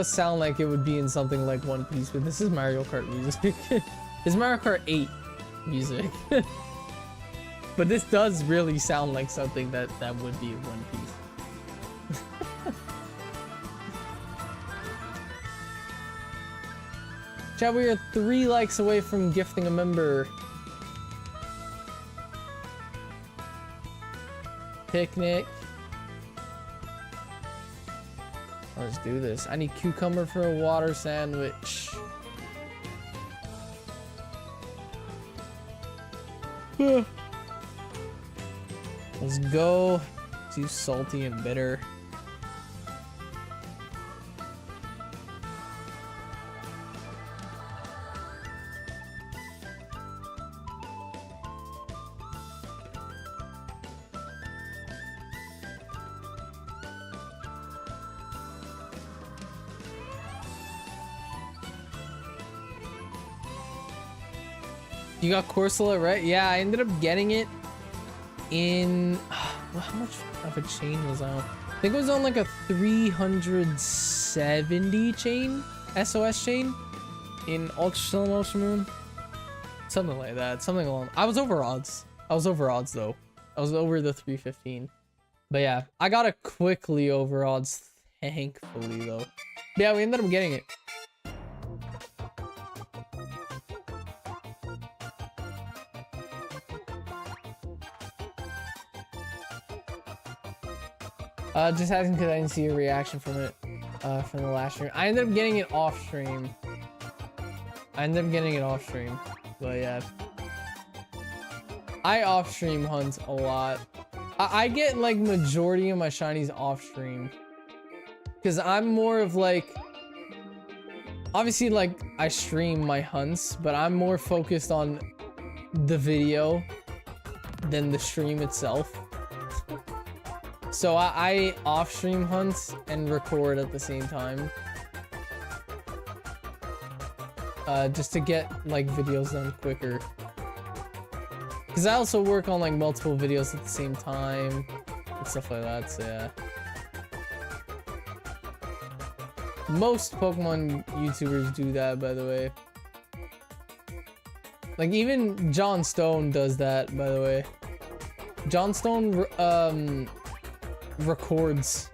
sound like it would be in something like One Piece, but this is Mario Kart music. This is Mario Kart 8 music. But this does really sound like something that would be One Piece. Chat, we are 3 likes away from gifting a member. Picnic. Let's do this. I need cucumber for a water sandwich. Let's go. Too salty and bitter. You got Corsola, right? Yeah, I ended up getting it in... how much of a chain was I on? I think it was on like a 370 chain, SOS chain, in Ultra Sun and Ultra Moon. Something like that, something along... I was over odds. I was over odds though. I was over the 315. But yeah, I got it quickly over odds, thankfully though. Yeah, we ended up getting it. Just asking because I didn't see a reaction from it from the last stream. I ended up getting it off stream. But yeah. I off stream hunt a lot. I get like majority of my shinies off stream. Because I'm more of like... Obviously like I stream my hunts, but I'm more focused on the video than the stream itself. So I off-stream hunt and record at the same time. Just to get like videos done quicker. Because I also work on like multiple videos at the same time and stuff like that, so yeah. Most Pokemon YouTubers do that, by the way. Like even John Stone does that, by the way. John Stone records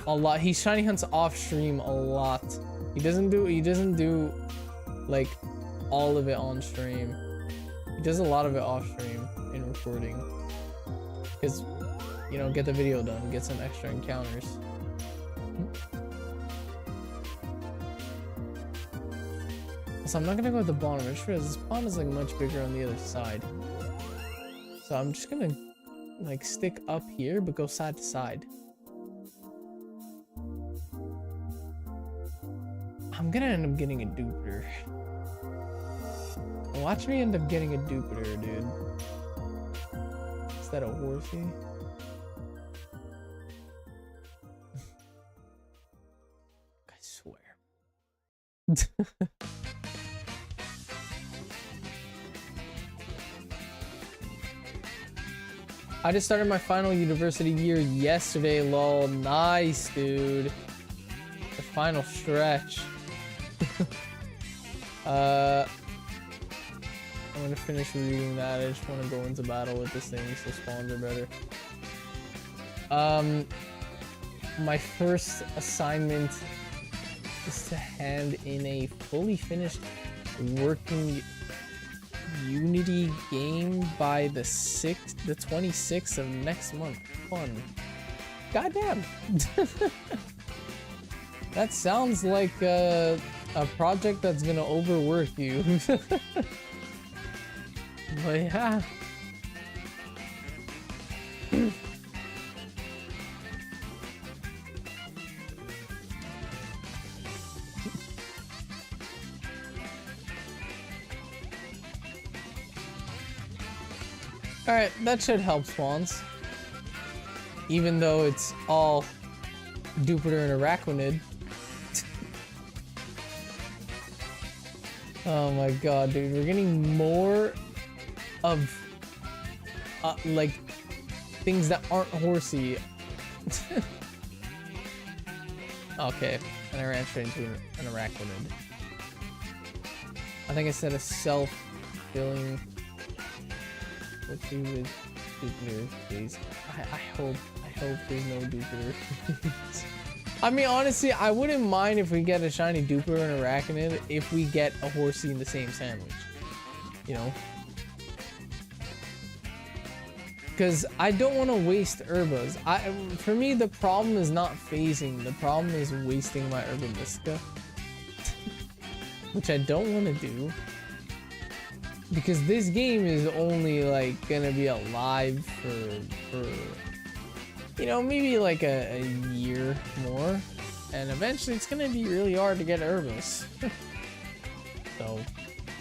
a lot. He shiny hunts off stream a lot. He doesn't do like all of it on stream. He does a lot of it off stream in recording. Because, you know, get the video done, get some extra encounters. So I'm not gonna go at the bottom. I just realized this pond is like much bigger on the other side. So I'm just gonna like stick up here, but go side to side. I'm gonna end up getting a duper. Watch me end up getting a duper, dude. Is that a horsey? I swear. I just started my final university year yesterday, lol. Nice, dude. The final stretch. I'm gonna finish reading that. I just want to go into battle with this thing so spawns are better. My first assignment is to hand in a fully finished working Unity game by the 26th of next month. Fun. Goddamn. That sounds like a project that's gonna overwork you. But yeah. Alright, that should help spawns. Even though it's all Jupiter and Araquanid. Oh my god, dude, we're getting more of like things that aren't horsey. Okay, and I ran straight into an Araquanid. I think I said a self-filling with Jupiter, please. I hope there's no Jupiter. I mean, honestly, I wouldn't mind if we get a shiny Jupiter and an Araquanid if we get a horsey in the same sandwich. You know? Because I don't want to waste Herbas. For me, the problem is not phasing. The problem is wasting my Herba Mystica. Which I don't want to do. Because this game is only like gonna be alive for you know, maybe like a year more, and eventually it's gonna be really hard to get Herbas. So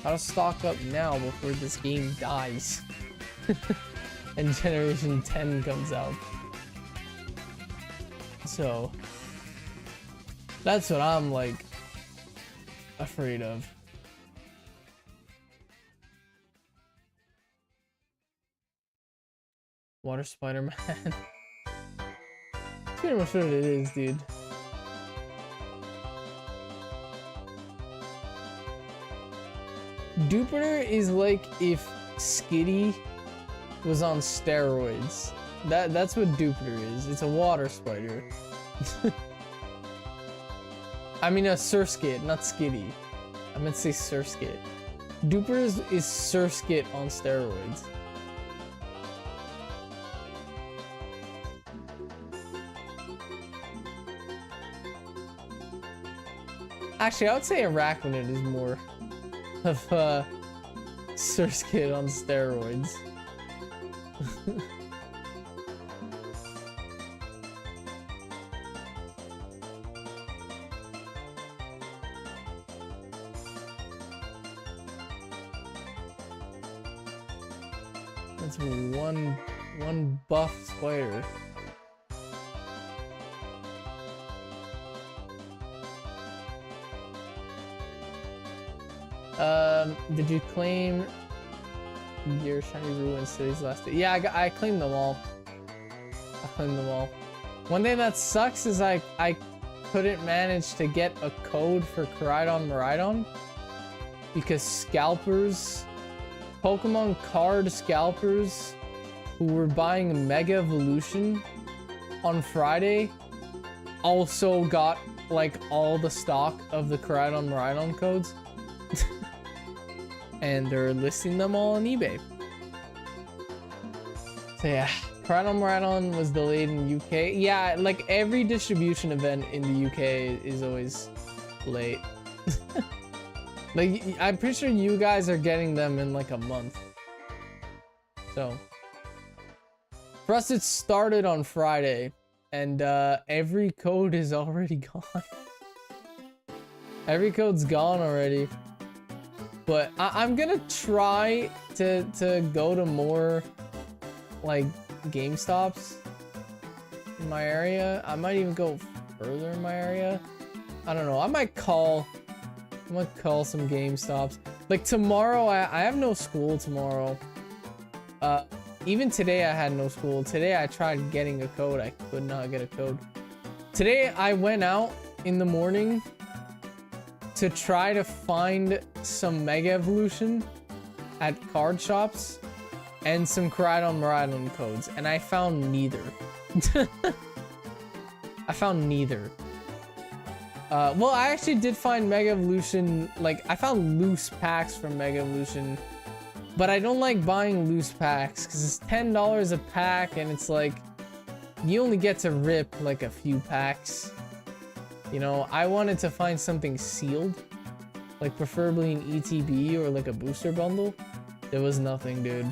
I'll stock up now before this game dies and Generation 10 comes out. So that's what I'm like afraid of. Water Spider-Man. That's pretty much what it is, dude. Jupiter is like if Skitty was on steroids. That's what Jupiter is. It's a water spider. I mean a Surskit, not Skitty. I meant to say Surskit. Jupiter is Surskit on steroids. Actually, I would say Araquanid is more of Surskit on steroids. That's one buff spider. Did you claim your shiny ruins cities last day? Yeah, I claimed them all. I claimed them all. One thing that sucks is I couldn't manage to get a code for Koraidon Miraidon because scalpers, Pokemon card scalpers who were buying Mega Evolution on Friday also got like all the stock of the Koraidon Miraidon codes. and they're listing them all on eBay. So yeah, Marathon was delayed in UK. Yeah, like every distribution event in the UK is always late. Like, I'm pretty sure you guys are getting them in like a month. So for us, it started on Friday, and every code is already gone. Every code's gone already. But I'm gonna try to go to more like GameStops in my area. I might even go further in my area. I don't know. I'm gonna call some GameStops. Like tomorrow, I have no school tomorrow. Even today I had no school. Today I tried getting a code. I could not get a code. Today I went out in the morning to try to find some Mega Evolution at card shops and some Maridon codes, and I found neither. I found neither. Well, I actually did find Mega Evolution, like, I found loose packs from Mega Evolution, but I don't like buying loose packs, because it's $10 a pack, and it's like, you only get to rip, like, a few packs. You know, I wanted to find something sealed, like, preferably an ETB or, like, a booster bundle. There was nothing, dude.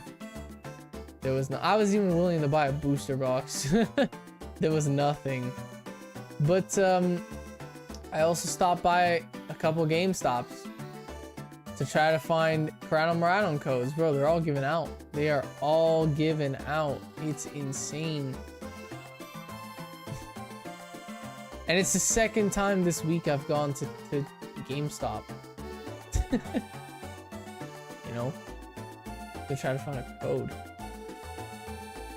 There was no. I was even willing to buy a booster box. There was nothing. But I also stopped by a couple GameStops to try to find Maridon codes. Bro, they're all given out. They are all given out. It's insane. And it's the second time this week I've gone to GameStop. You know? To try to find a code.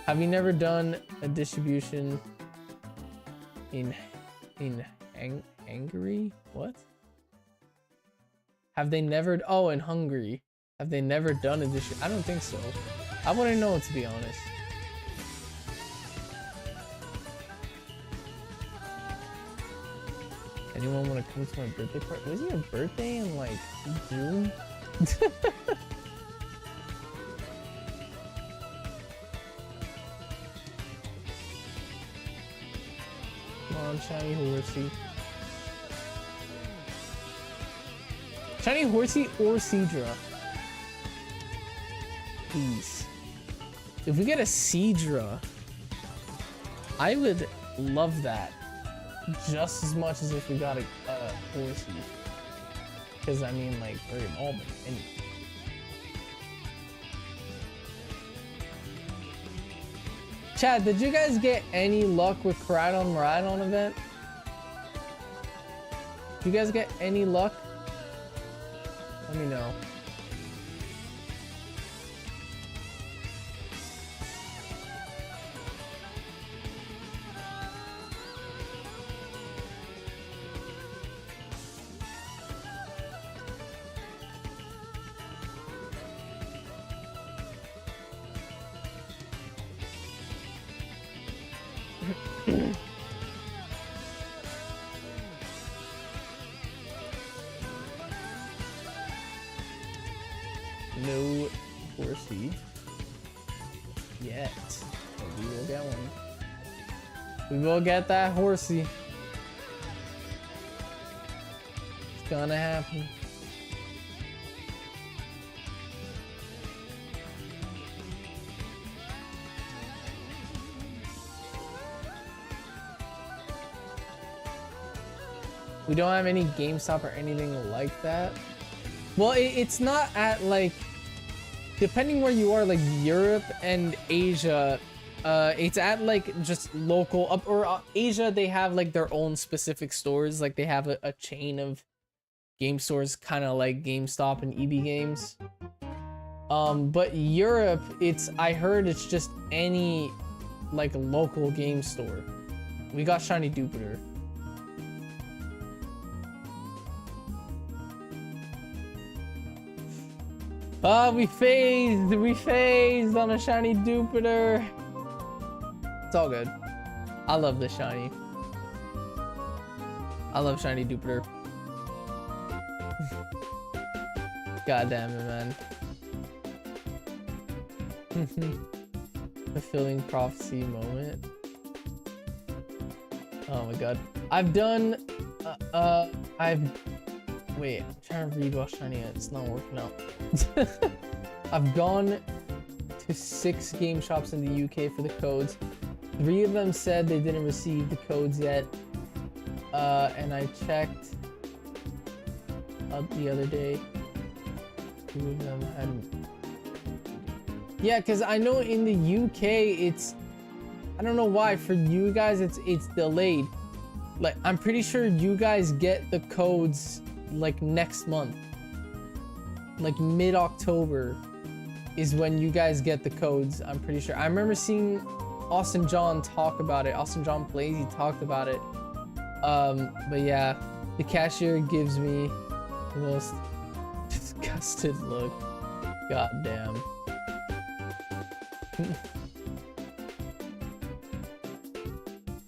Have you never done a distribution in Hungary? What? Have they never? Oh, in Hungary. Have they never done a distribution? I don't think so. I wouldn't know, to be honest. Anyone want to come to my birthday party? Was it your birthday in like June? Come on, shiny horsey. Shiny horsey or Seadra? Please. If we get a Seadra, I would love that just as much as if we got a horsey. Because I mean, like, they're evolving anyway. Chad, did you guys get any luck with Maridon event? Did you guys get any luck? Let me know. No horsey yet, but we will get one. We will get that horsey. It's gonna happen. We don't have any GameStop or anything like that. Well, it's not at, like, depending where you are, like Europe and Asia, it's at like just local Asia, they have like their own specific stores. Like they have a chain of game stores, kind of like GameStop and EB Games. But Europe, I heard it's just any like local game store. We got Shiny Jupiter. We phased on a Shiny Jupiter. It's all good. I love this shiny. I love Shiny Jupiter. God damn it, man. Fulfilling prophecy moment. Oh my god. I've done wait, I'm trying to read while shiny it. It's not working out. I've gone to 6 game shops in the UK for the codes. 3 of them said they didn't receive the codes yet. And I checked the other day. 2 of them hadn't. Yeah, because I know in the UK it's, I don't know why, for you guys it's delayed. Like, I'm pretty sure you guys get the codes like next month. Like mid-October is when you guys get the codes, I'm pretty sure. I remember seeing Austin John talk about it. Austin John Plays, he talked about it. But yeah, the cashier gives me the most disgusted look. God damn.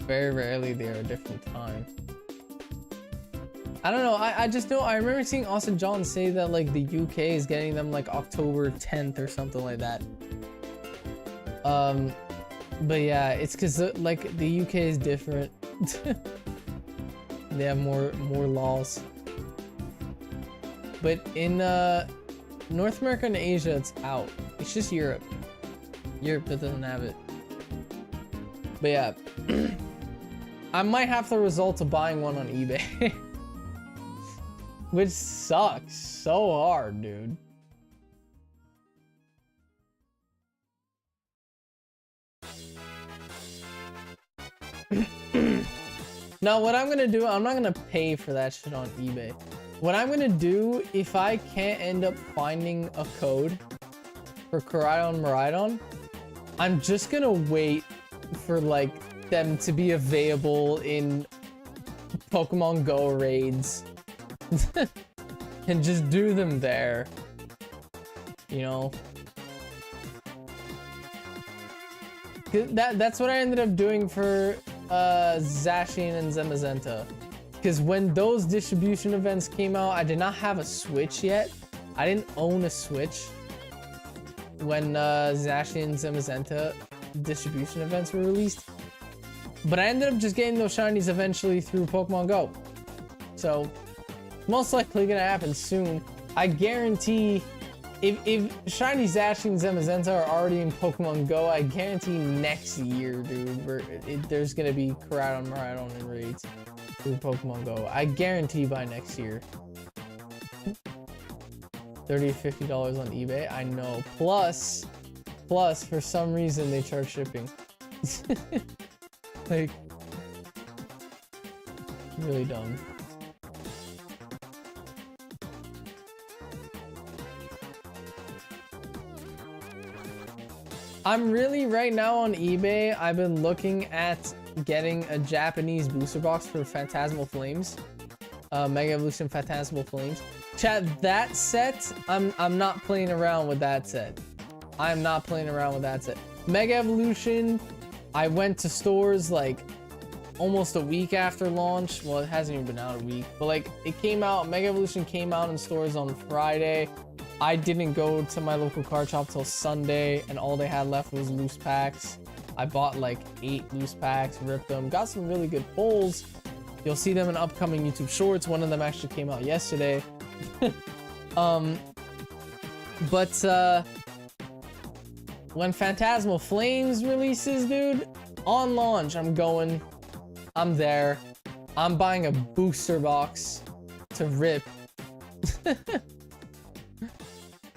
Very rarely they are a different time. I don't know, I just know, I remember seeing Austin John say that like the UK is getting them like October 10th or something like that. But yeah, it's because like the UK is different. They have more laws. But in North America and Asia, it's out. It's just Europe. Europe that doesn't have it. But yeah, I might have the result of buying one on eBay. Which sucks so hard, dude. Now, what I'm gonna do, I'm not gonna pay for that shit on eBay. What I'm gonna do, if I can't end up finding a code for Koraidon Miraidon, I'm just gonna wait for like them to be available in Pokemon Go raids. And just do them there, you know. That's what I ended up doing for Zacian and Zamazenta, because when those distribution events came out, I did not have a Switch yet. I didn't own a Switch when Zacian and Zamazenta distribution events were released, but I ended up just getting those shinies eventually through Pokemon Go. So most likely gonna happen soon. I guarantee if shiny Zacian and Zamazenta are already in Pokemon Go, I guarantee next year, dude, there's gonna be Koraidon Miraidon and raids through Pokemon Go. I guarantee by next year. $30 to $50 on eBay, I know. Plus, for some reason they charge shipping. Like, really dumb. I'm really, right now on eBay, I've been looking at getting a Japanese booster box for Phantasmal Flames. Mega Evolution Phantasmal Flames. Chat, that set, I'm not playing around with that set. I'm not playing around with that set. Mega Evolution, I went to stores like almost a week after launch. Well, it hasn't even been out a week, but like it came out, Mega Evolution came out in stores on Friday. I didn't go to my local card shop till Sunday, and all they had left was loose packs. I bought like 8 loose packs, ripped them, got some really good pulls. You'll see them in upcoming YouTube shorts. One of them actually came out yesterday. When Phantasmal Flames releases, dude, on launch, I'm there. I'm buying a booster box to rip.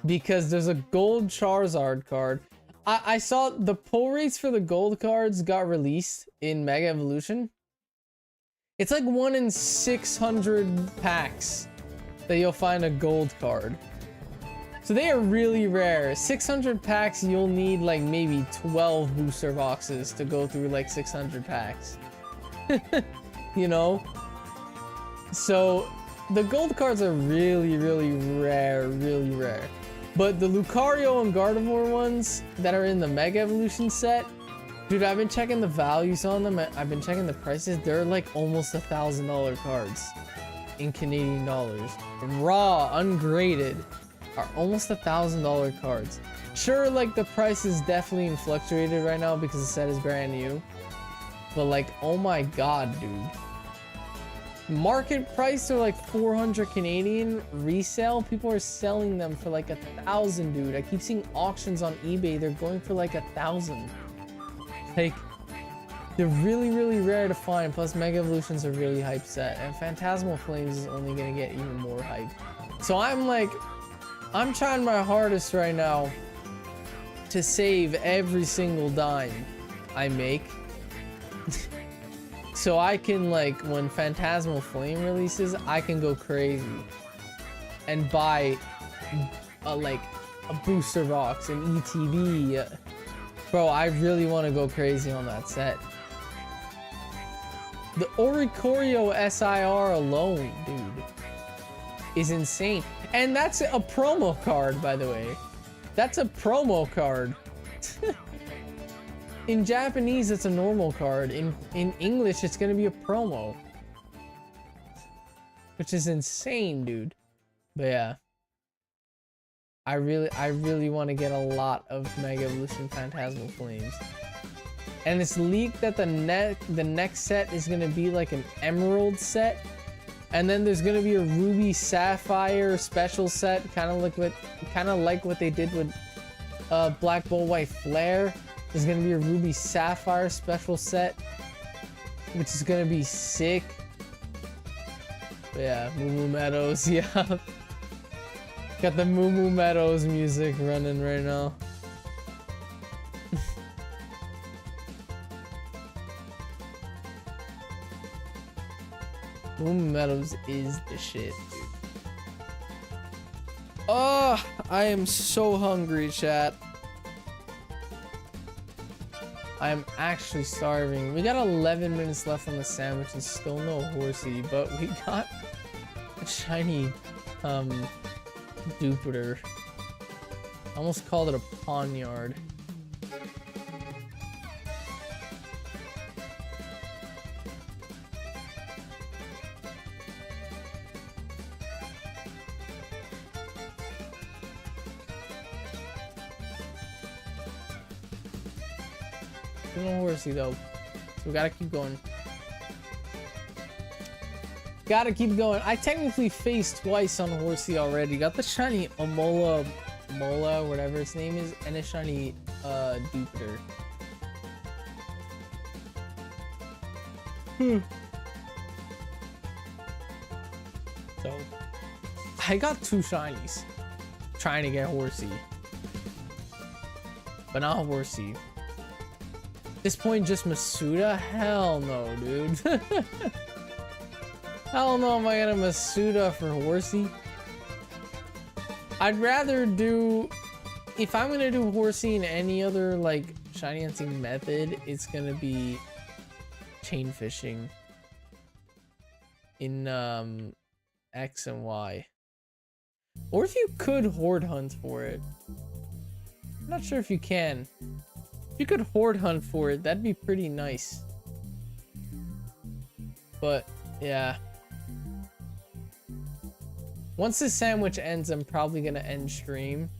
Because there's a gold Charizard card. I saw the pull rates for the gold cards got released in Mega Evolution. It's like 1 in 600 packs that you'll find a gold card. So they are really rare. 600 packs, you'll need like maybe 12 booster boxes to go through like 600 packs. You know? So the gold cards are really, really rare, really rare. But the Lucario and Gardevoir ones that are in the Mega Evolution set, dude, I've been checking the values on them. I've been checking the prices. They're like almost $1,000 cards in Canadian dollars. Raw, ungraded. are almost $1,000 cards. Sure, like the price is definitely fluctuated right now because the set is brand new. But like, oh my god, dude. Market price are like 400 Canadian. Resale, people are selling them for like 1,000, dude. I keep seeing auctions on eBay. They're going for like 1,000. Like, they're really, really rare to find. Plus, Mega Evolution's a really hype set. And Phantasmal Flames is only gonna get even more hype. So I'm trying my hardest right now to save every single dime I make. So I can, like, when Phantasmal Flame releases, I can go crazy and buy like a booster box, an ETB. Bro, I really want to go crazy on that set. The Oricorio SIR alone, dude, is insane. And that's a promo card, by the way. That's a promo card. In Japanese, it's a normal card. In English, it's gonna be a promo. Which is insane, dude. But yeah. I really want to get a lot of Mega Evolution Phantasmal Flames. And it's leaked that the next set is gonna be like an Emerald set. And then there's gonna be a Ruby Sapphire special set, kind of like what they did with Black Bull White Flare. There's gonna be a Ruby Sapphire special set, which is gonna be sick. But yeah, Moo Moo Meadows, yeah. Got the Moo Moo Meadows music running right now. Moo Moo Meadows is the shit, dude. Oh, I am so hungry, chat. I am actually starving. We got 11 minutes left on the sandwich and still no horsey, but we got a shiny Jupiter. I almost called it a poniard. No horsey though, so we gotta keep going. Gotta keep going. I technically faced twice on horsey already. Got the shiny Mola, whatever its name is, and a shiny Jupiter. So I got 2 shinies trying to get horsey, but not horsey. This point, just Masuda? Hell no, dude. Hell no, am I gonna Masuda for horsey? I'd rather do... If I'm gonna do horsey in any other, like, shiny hunting method, it's gonna be chain fishing in, X and Y. Or if you could horde hunt for it. I'm not sure if you can. If you could horde hunt for it, that'd be pretty nice. But yeah, once this sandwich ends, I'm probably gonna end stream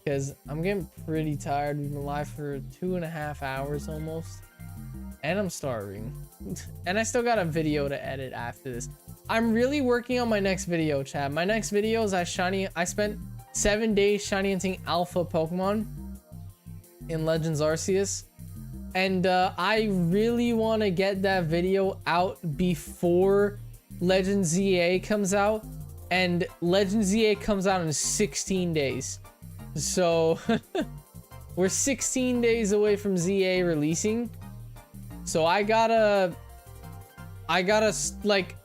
because I'm getting pretty tired. We've been live for 2.5 hours almost, and I'm starving. And I still got a video to edit after this. I'm really working on my next video, chat. My next video is I spent 7 days shiny hunting alpha Pokemon in Legends Arceus, and I really want to get that video out before Legends ZA comes out, and Legends ZA comes out in 16 days. So we're 16 days away from ZA releasing, so I gotta like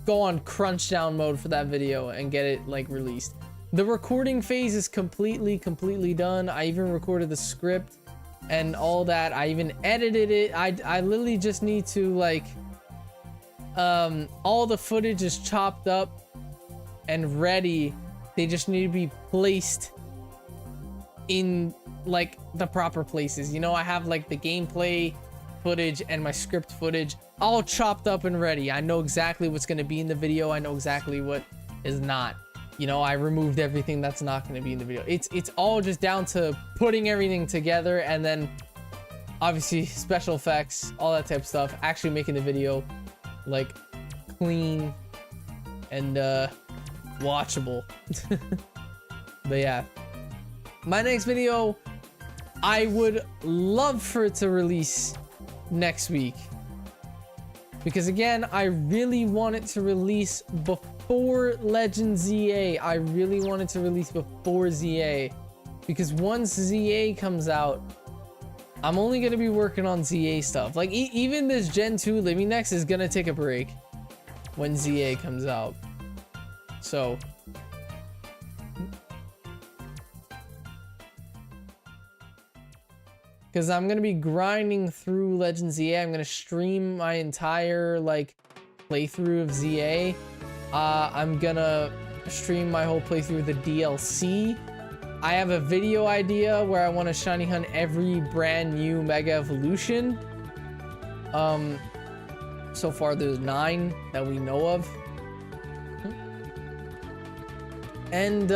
go on crunch down mode for that video and get it like released. The recording phase is completely done. I even recorded the script and all that. I even edited it. I literally just need to like, all the footage is chopped up and ready. They just need to be placed in like the proper places. You know, I have like the gameplay footage and my script footage all chopped up and ready. I know exactly what's going to be in the video. I know exactly what is not. you know, I removed everything that's not going to be in the video. It's all just down to putting everything together, and then obviously special effects, all that type of stuff, actually making the video like clean and watchable. But yeah, my next video, I would love for it to release next week, because again, I really want it to release before Legend ZA. I really want it to release before ZA, because once ZA comes out, I'm only going to be working on ZA stuff. Like even this Gen 2 Living Next is going to take a break when ZA comes out. So because I'm going to be grinding through Legend ZA. I'm going to stream my entire like playthrough of ZA. I'm going to stream my whole playthrough of the DLC. I have a video idea where I want to shiny hunt every brand new Mega Evolution. So far there's 9 that we know of. And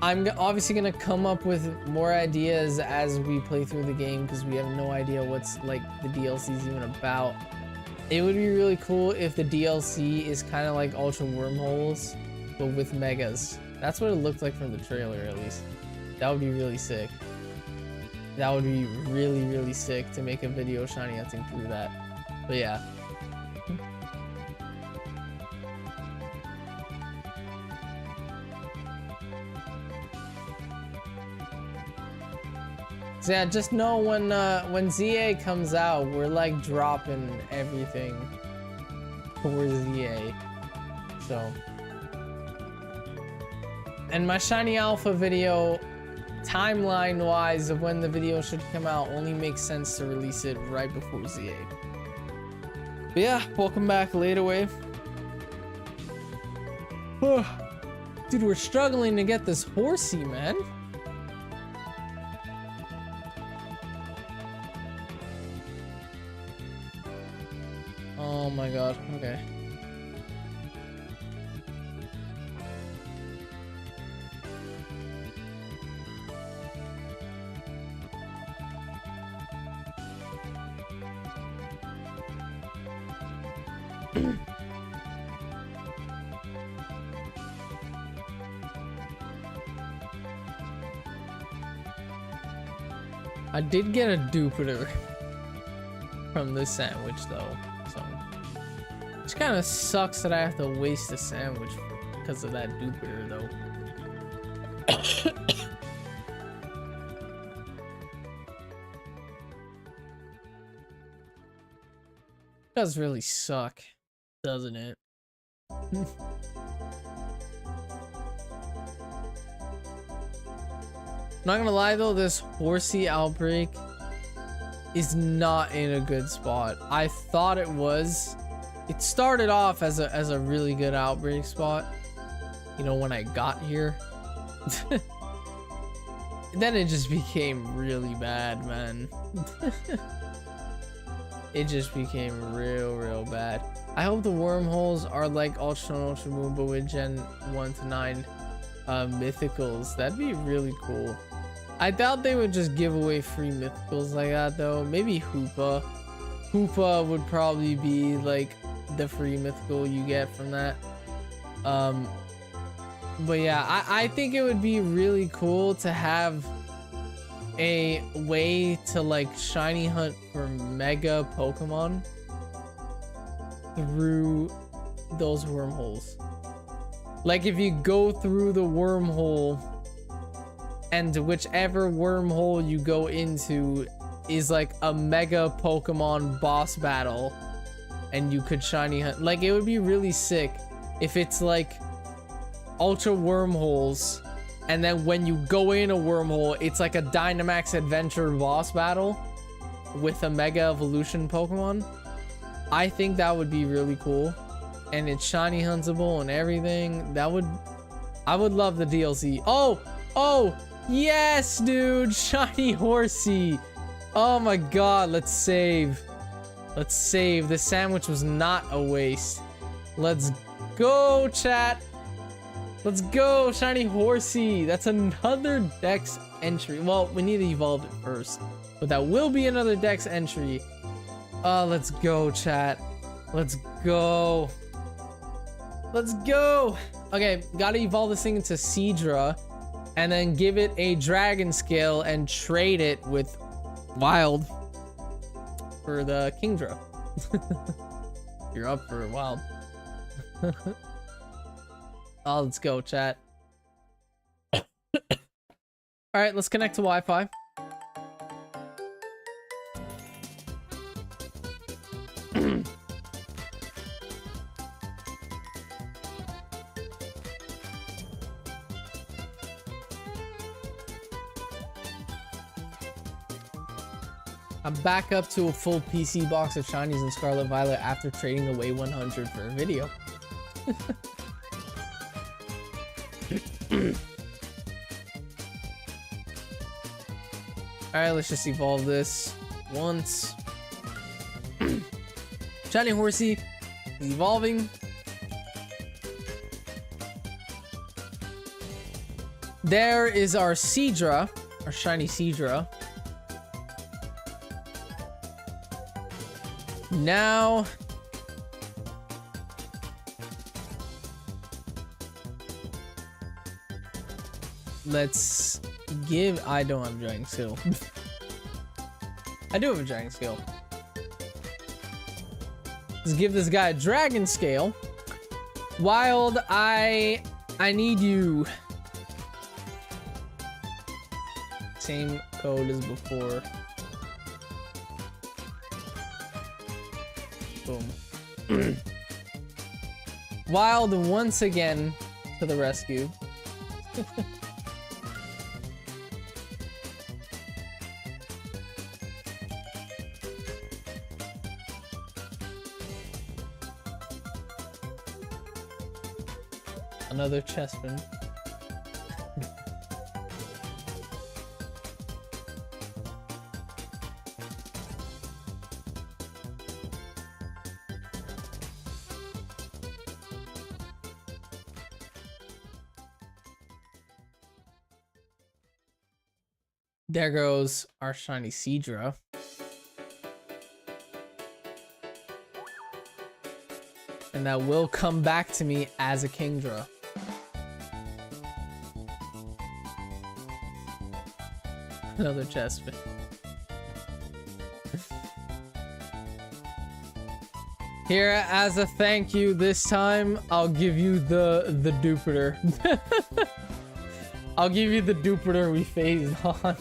I'm obviously gonna come up with more ideas as we play through the game, because we have no idea what's like the DLC is even about. It would be really cool if the DLC is kind of like Ultra Wormholes, but with Megas. That's what it looked like from the trailer, at least. That would be really sick. That would be really, really sick to make a video shiny hunting through that. But yeah. So yeah, just know when ZA comes out, we're like dropping everything for ZA. So. And my shiny alpha video, timeline wise of when the video should come out, only makes sense to release it right before ZA. But yeah, welcome back, Later Wave. Dude, we're struggling to get this horsey, man. Oh my god, okay. I did get a duper from this sandwich though, so which kind of sucks that I have to waste a sandwich because of that duper though. Does really suck, doesn't it? Not gonna lie though, this horsey Outbreak is not in a good spot. I thought it was. It started off as a really good Outbreak spot, you know, when I got here. Then it just became really bad, man. It just became real bad. I hope the wormholes are like Ultra and Ultra Moon, but with Gen 1 to 9 mythicals. That'd be really cool. I doubt they would just give away free mythicals like that though. Maybe Hoopa. Hoopa would probably be like the free mythical you get from that. But yeah, I think it would be really cool to have a way to like shiny hunt for mega Pokemon through those wormholes. Like if you go through the wormhole and whichever wormhole you go into is like a mega Pokemon boss battle and you could shiny hunt. Like it would be really sick if it's like Ultra Wormholes and then when you go in a wormhole it's like a Dynamax Adventure boss battle with a Mega Evolution Pokemon. I think that would be really cool, and it's shiny huntable and everything. I would love the DLC. Oh yes, dude, shiny horsey. Oh my god, let's save. The sandwich was not a waste. Let's go, chat. Let's go, shiny horsey. That's another Dex entry. Well, we need to evolve it first, but that will be another Dex entry. Let's go, chat. Let's go. Let's go. Okay, gotta evolve this thing into Seadra and then give it a dragon scale and trade it with Wild for the Kingdra. You're up for Wild. Oh, let's go, chat. All right, let's connect to Wi-Fi. I'm back up to a full PC box of shinies and Scarlet Violet after trading away 100 for a video. Alright, let's just evolve this once. Shiny horsey is evolving. There is our Seadra, our shiny Seadra. Now let's give... I don't have a dragon skill. I do have a dragon skill. Let's give this guy a dragon scale. Wild, I need you. Same code as before. Boom. Wild once again to the rescue. Another chestman. There goes our shiny Seadra. And that will come back to me as a Kingdra. Another chestman. Here, as a thank you, this time I'll give you the Dupeter. I'll give you the Dupeter we phased on.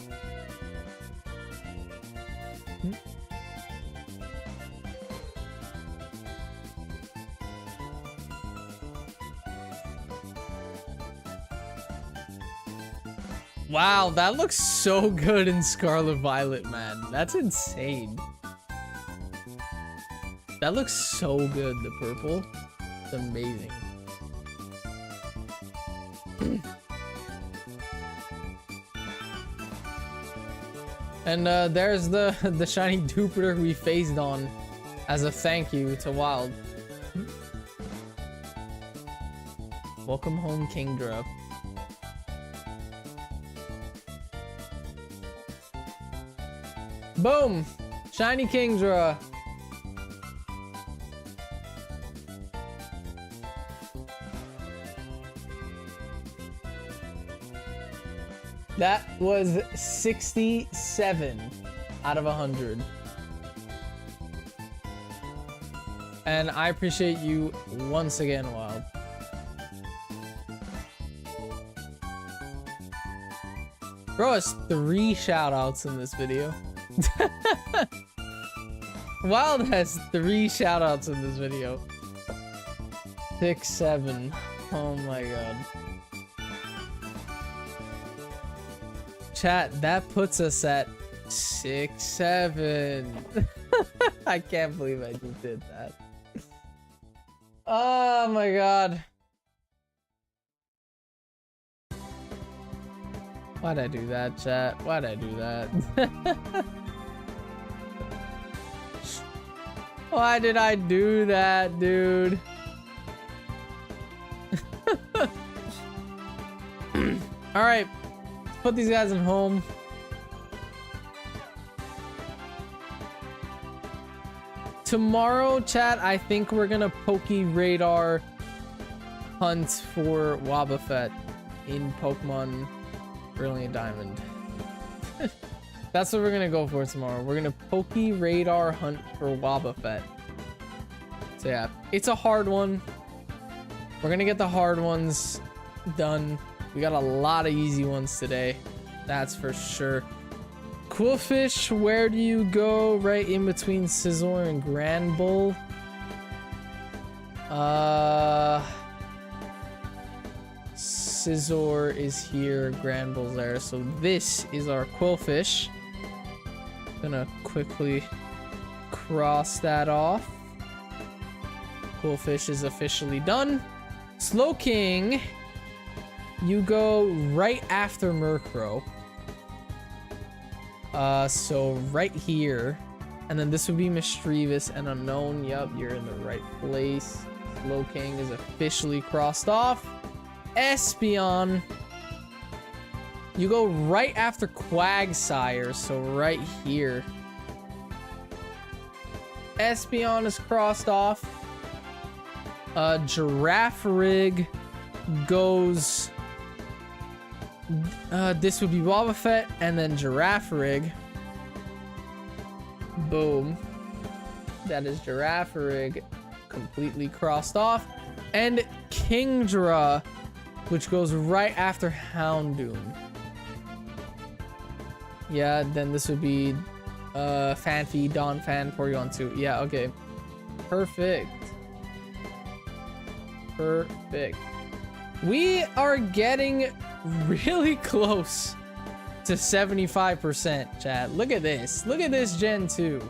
Wow, that looks so good in Scarlet Violet, man. That's insane. That looks so good, the purple. It's amazing. And there's the shiny Dupeter we phased on as a thank you to Wild. Welcome home, Kingdra. Boom! Shiny Kingdra. That was 67 out of 100. And I appreciate you once again, Wild. Bro has 3 shoutouts in this video. Wild has 3 shoutouts in this video. 6, 7. Oh my god. Chat, that puts us at 6, 7. I can't believe I just did that. Oh my god. Why'd I do that, chat? Why'd I do that? Why did I do that, dude? All right, let's put these guys in home. Tomorrow, chat, I think we're gonna Poke Radar hunt for Wobbuffet in Pokemon Brilliant Diamond. That's what we're gonna go for tomorrow. We're gonna Poke Radar hunt for Wobbuffet. So yeah, it's a hard one. We're gonna get the hard ones done. We got a lot of easy ones today. That's for sure. Quillfish, where do you go? Right in between Scizor and Grand Bull. Scizor is here, Grand Bull's there. So this is our Quillfish. Gonna quickly cross that off. Quillfish is officially done. Slowking, you go right after Murkrow. So right here, and then this would be Mischievous and Unknown. Yup, you're in the right place. Slowking is officially crossed off. Espeon, you go right after Quagsire, so right here. Espeon is crossed off. Girafarig goes... this would be Wobbuffet, and then Girafarig. Boom. That is Girafarig completely crossed off. And Kingdra, which goes right after Houndoom. Yeah, then this would be Fanfi, Donphan, Porygon 2. Yeah, okay. Perfect. Perfect. We are getting really close to 75%, chat. Look at this. Look at this Gen 2.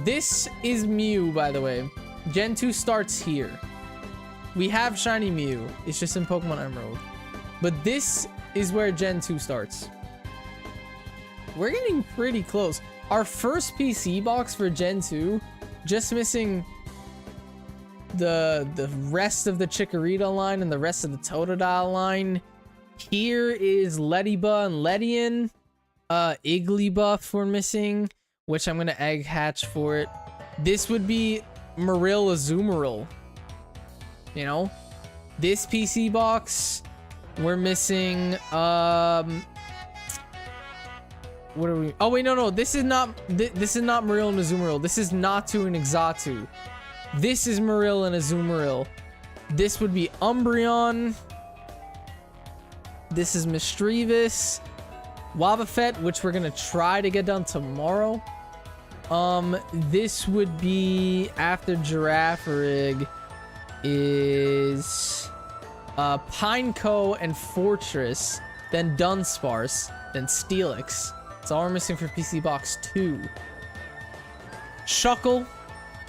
This is Mew, by the way. Gen 2 starts here. We have Shiny Mew. It's just in Pokemon Emerald. But this is where Gen 2 starts. We're getting pretty close. Our first PC box for Gen 2, just missing the rest of the Chikorita line and the rest of the Totodile line. Here is Lediba and Ledian. Igglybuff we're missing, which I'm gonna egg hatch for it. This would be Marill Azumarill. You know, this PC box, we're missing. What are we? Oh wait, no, this is not. This is not Marill and Azumarill. This is Natu and Xatu. This is Marill and Azumarill. This would be Umbreon. This is Mischievous. Wobbuffet, which we're gonna try to get done tomorrow. This would be after Girafarig is Pineco and Fortress, then Dunsparce, then Steelix. That's all we're missing for PC Box 2. Shuckle.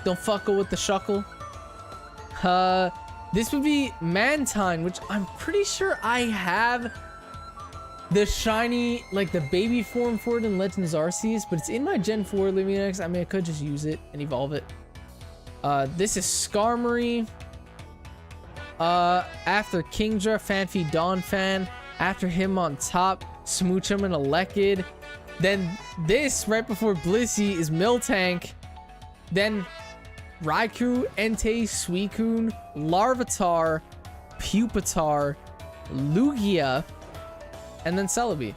Don't fuckle with the Shuckle. This would be Mantine, which I'm pretty sure I have the shiny, like the baby form for it in Legends Arceus, but it's in my Gen 4 Luminex. I mean, I could just use it and evolve it. This is Skarmory. After Kingdra, Fanfi, Donphan. After him on top, Smoochum and Elekid. Then this, right before Blissey, is Miltank. Then Raikou, Entei, Suicune, Larvitar, Pupitar, Lugia, and then Celebi.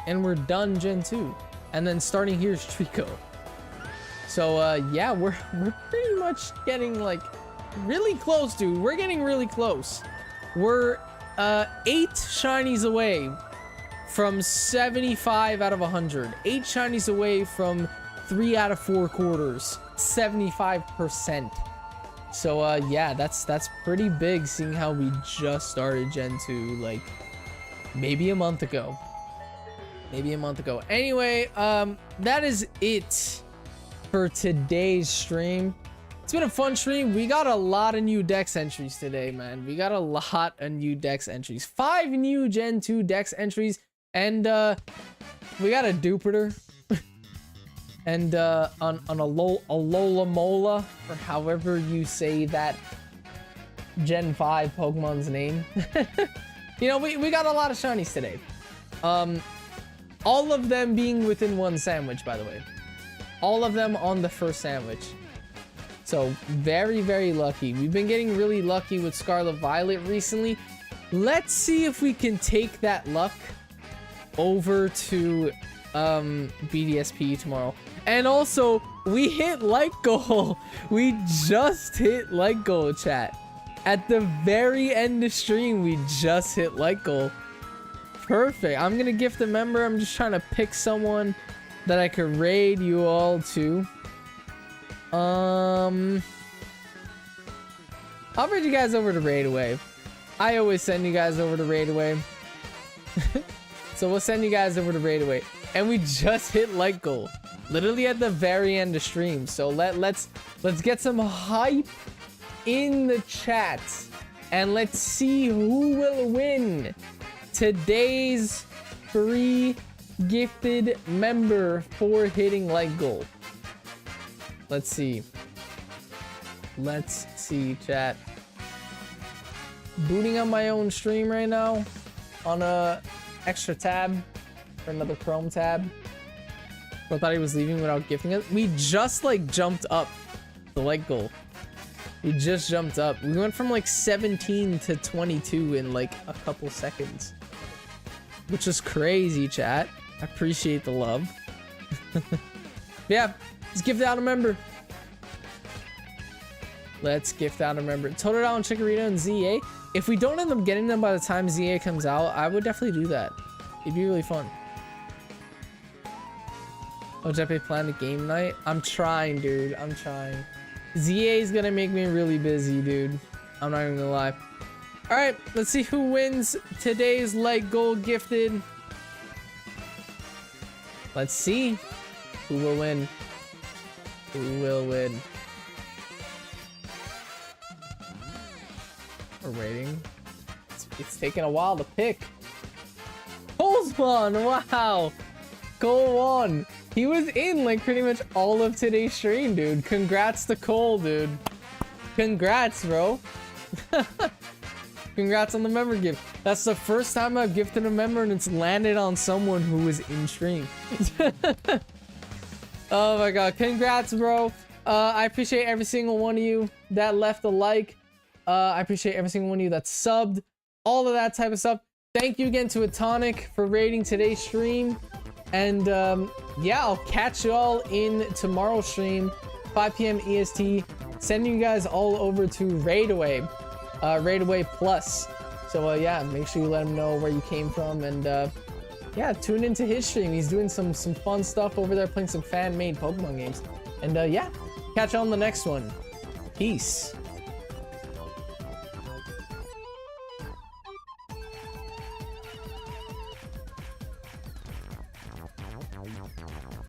And we're done Gen 2. And then starting here is Trico. So yeah, we're pretty much getting like really close, dude. We're getting really close. We're 8 shinies away from 75 out of 100. 8 shinies away from 3 out of 4 quarters. 75%. So yeah, that's pretty big, seeing how we just started Gen 2 like maybe a month ago. Anyway, that is it for today's stream. It's been a fun stream. We got a lot of new Dex entries today, man. We got a lot of new Dex entries. 5 new Gen 2 Dex entries, and we got a Dupeter. And on a Alola Mola, or however you say that Gen 5 Pokemon's name. You know, we got a lot of shinies today. All of them being within one sandwich, by the way. All of them on the first sandwich. So very, very lucky. We've been getting really lucky with Scarlet Violet recently. Let's see if we can take that luck over to BDSP tomorrow. And also, we hit like goal. We just hit like goal, chat. At the very end of stream, we just hit like goal. Perfect. I'm gonna gift a member. I'm just trying to pick someone that I could raid you all to. I'll raid you guys over to Raid Away. I always send you guys over to Raid Away. So we'll send you guys over to Raid Away. And we just hit like goal. Literally at the very end of stream. So let's get some hype in the chat. And let's see who will win today's free gifted member for hitting like goal. Let's see. Let's see, chat. Booting on my own stream right now on a extra tab or another Chrome tab. I thought he was leaving without gifting it. We just like jumped up the like goal. We just jumped up. We went from like 17 to 22 in like a couple seconds, which is crazy, chat. I appreciate the love. Yeah, let's gift out a member. Let's gift out a member. Totodile, Chikorita, and ZA. If we don't end up getting them by the time ZA comes out, I would definitely do that. It'd be really fun. Oh, Jeppe planned a game night? I'm trying, dude. I'm trying. ZA is gonna make me really busy, dude. I'm not even gonna lie. All right, let's see who wins today's like goal gifted. Let's see who will win. Who will win? We're waiting. It's taking a while to pick. Colespawn, wow. Cole won. He was in like pretty much all of today's stream, dude. Congrats to Cole, dude. Congrats, bro. Congrats on the member gift. That's the first time I've gifted a member and it's landed on someone who was in stream. Oh my god, congrats, bro. I appreciate every single one of you that left a like. I appreciate every single one of you that subbed. All of that type of stuff. Thank you again to Atonic for rating today's stream. And yeah, I'll catch y'all in tomorrow's stream, 5 p.m. EST. Sending you guys all over to Raid Away, Raid Away Plus. So yeah, make sure you let him know where you came from, and yeah, tune into his stream. He's doing some fun stuff over there, playing some fan-made Pokemon games. And yeah, catch y'all on the next one. Peace.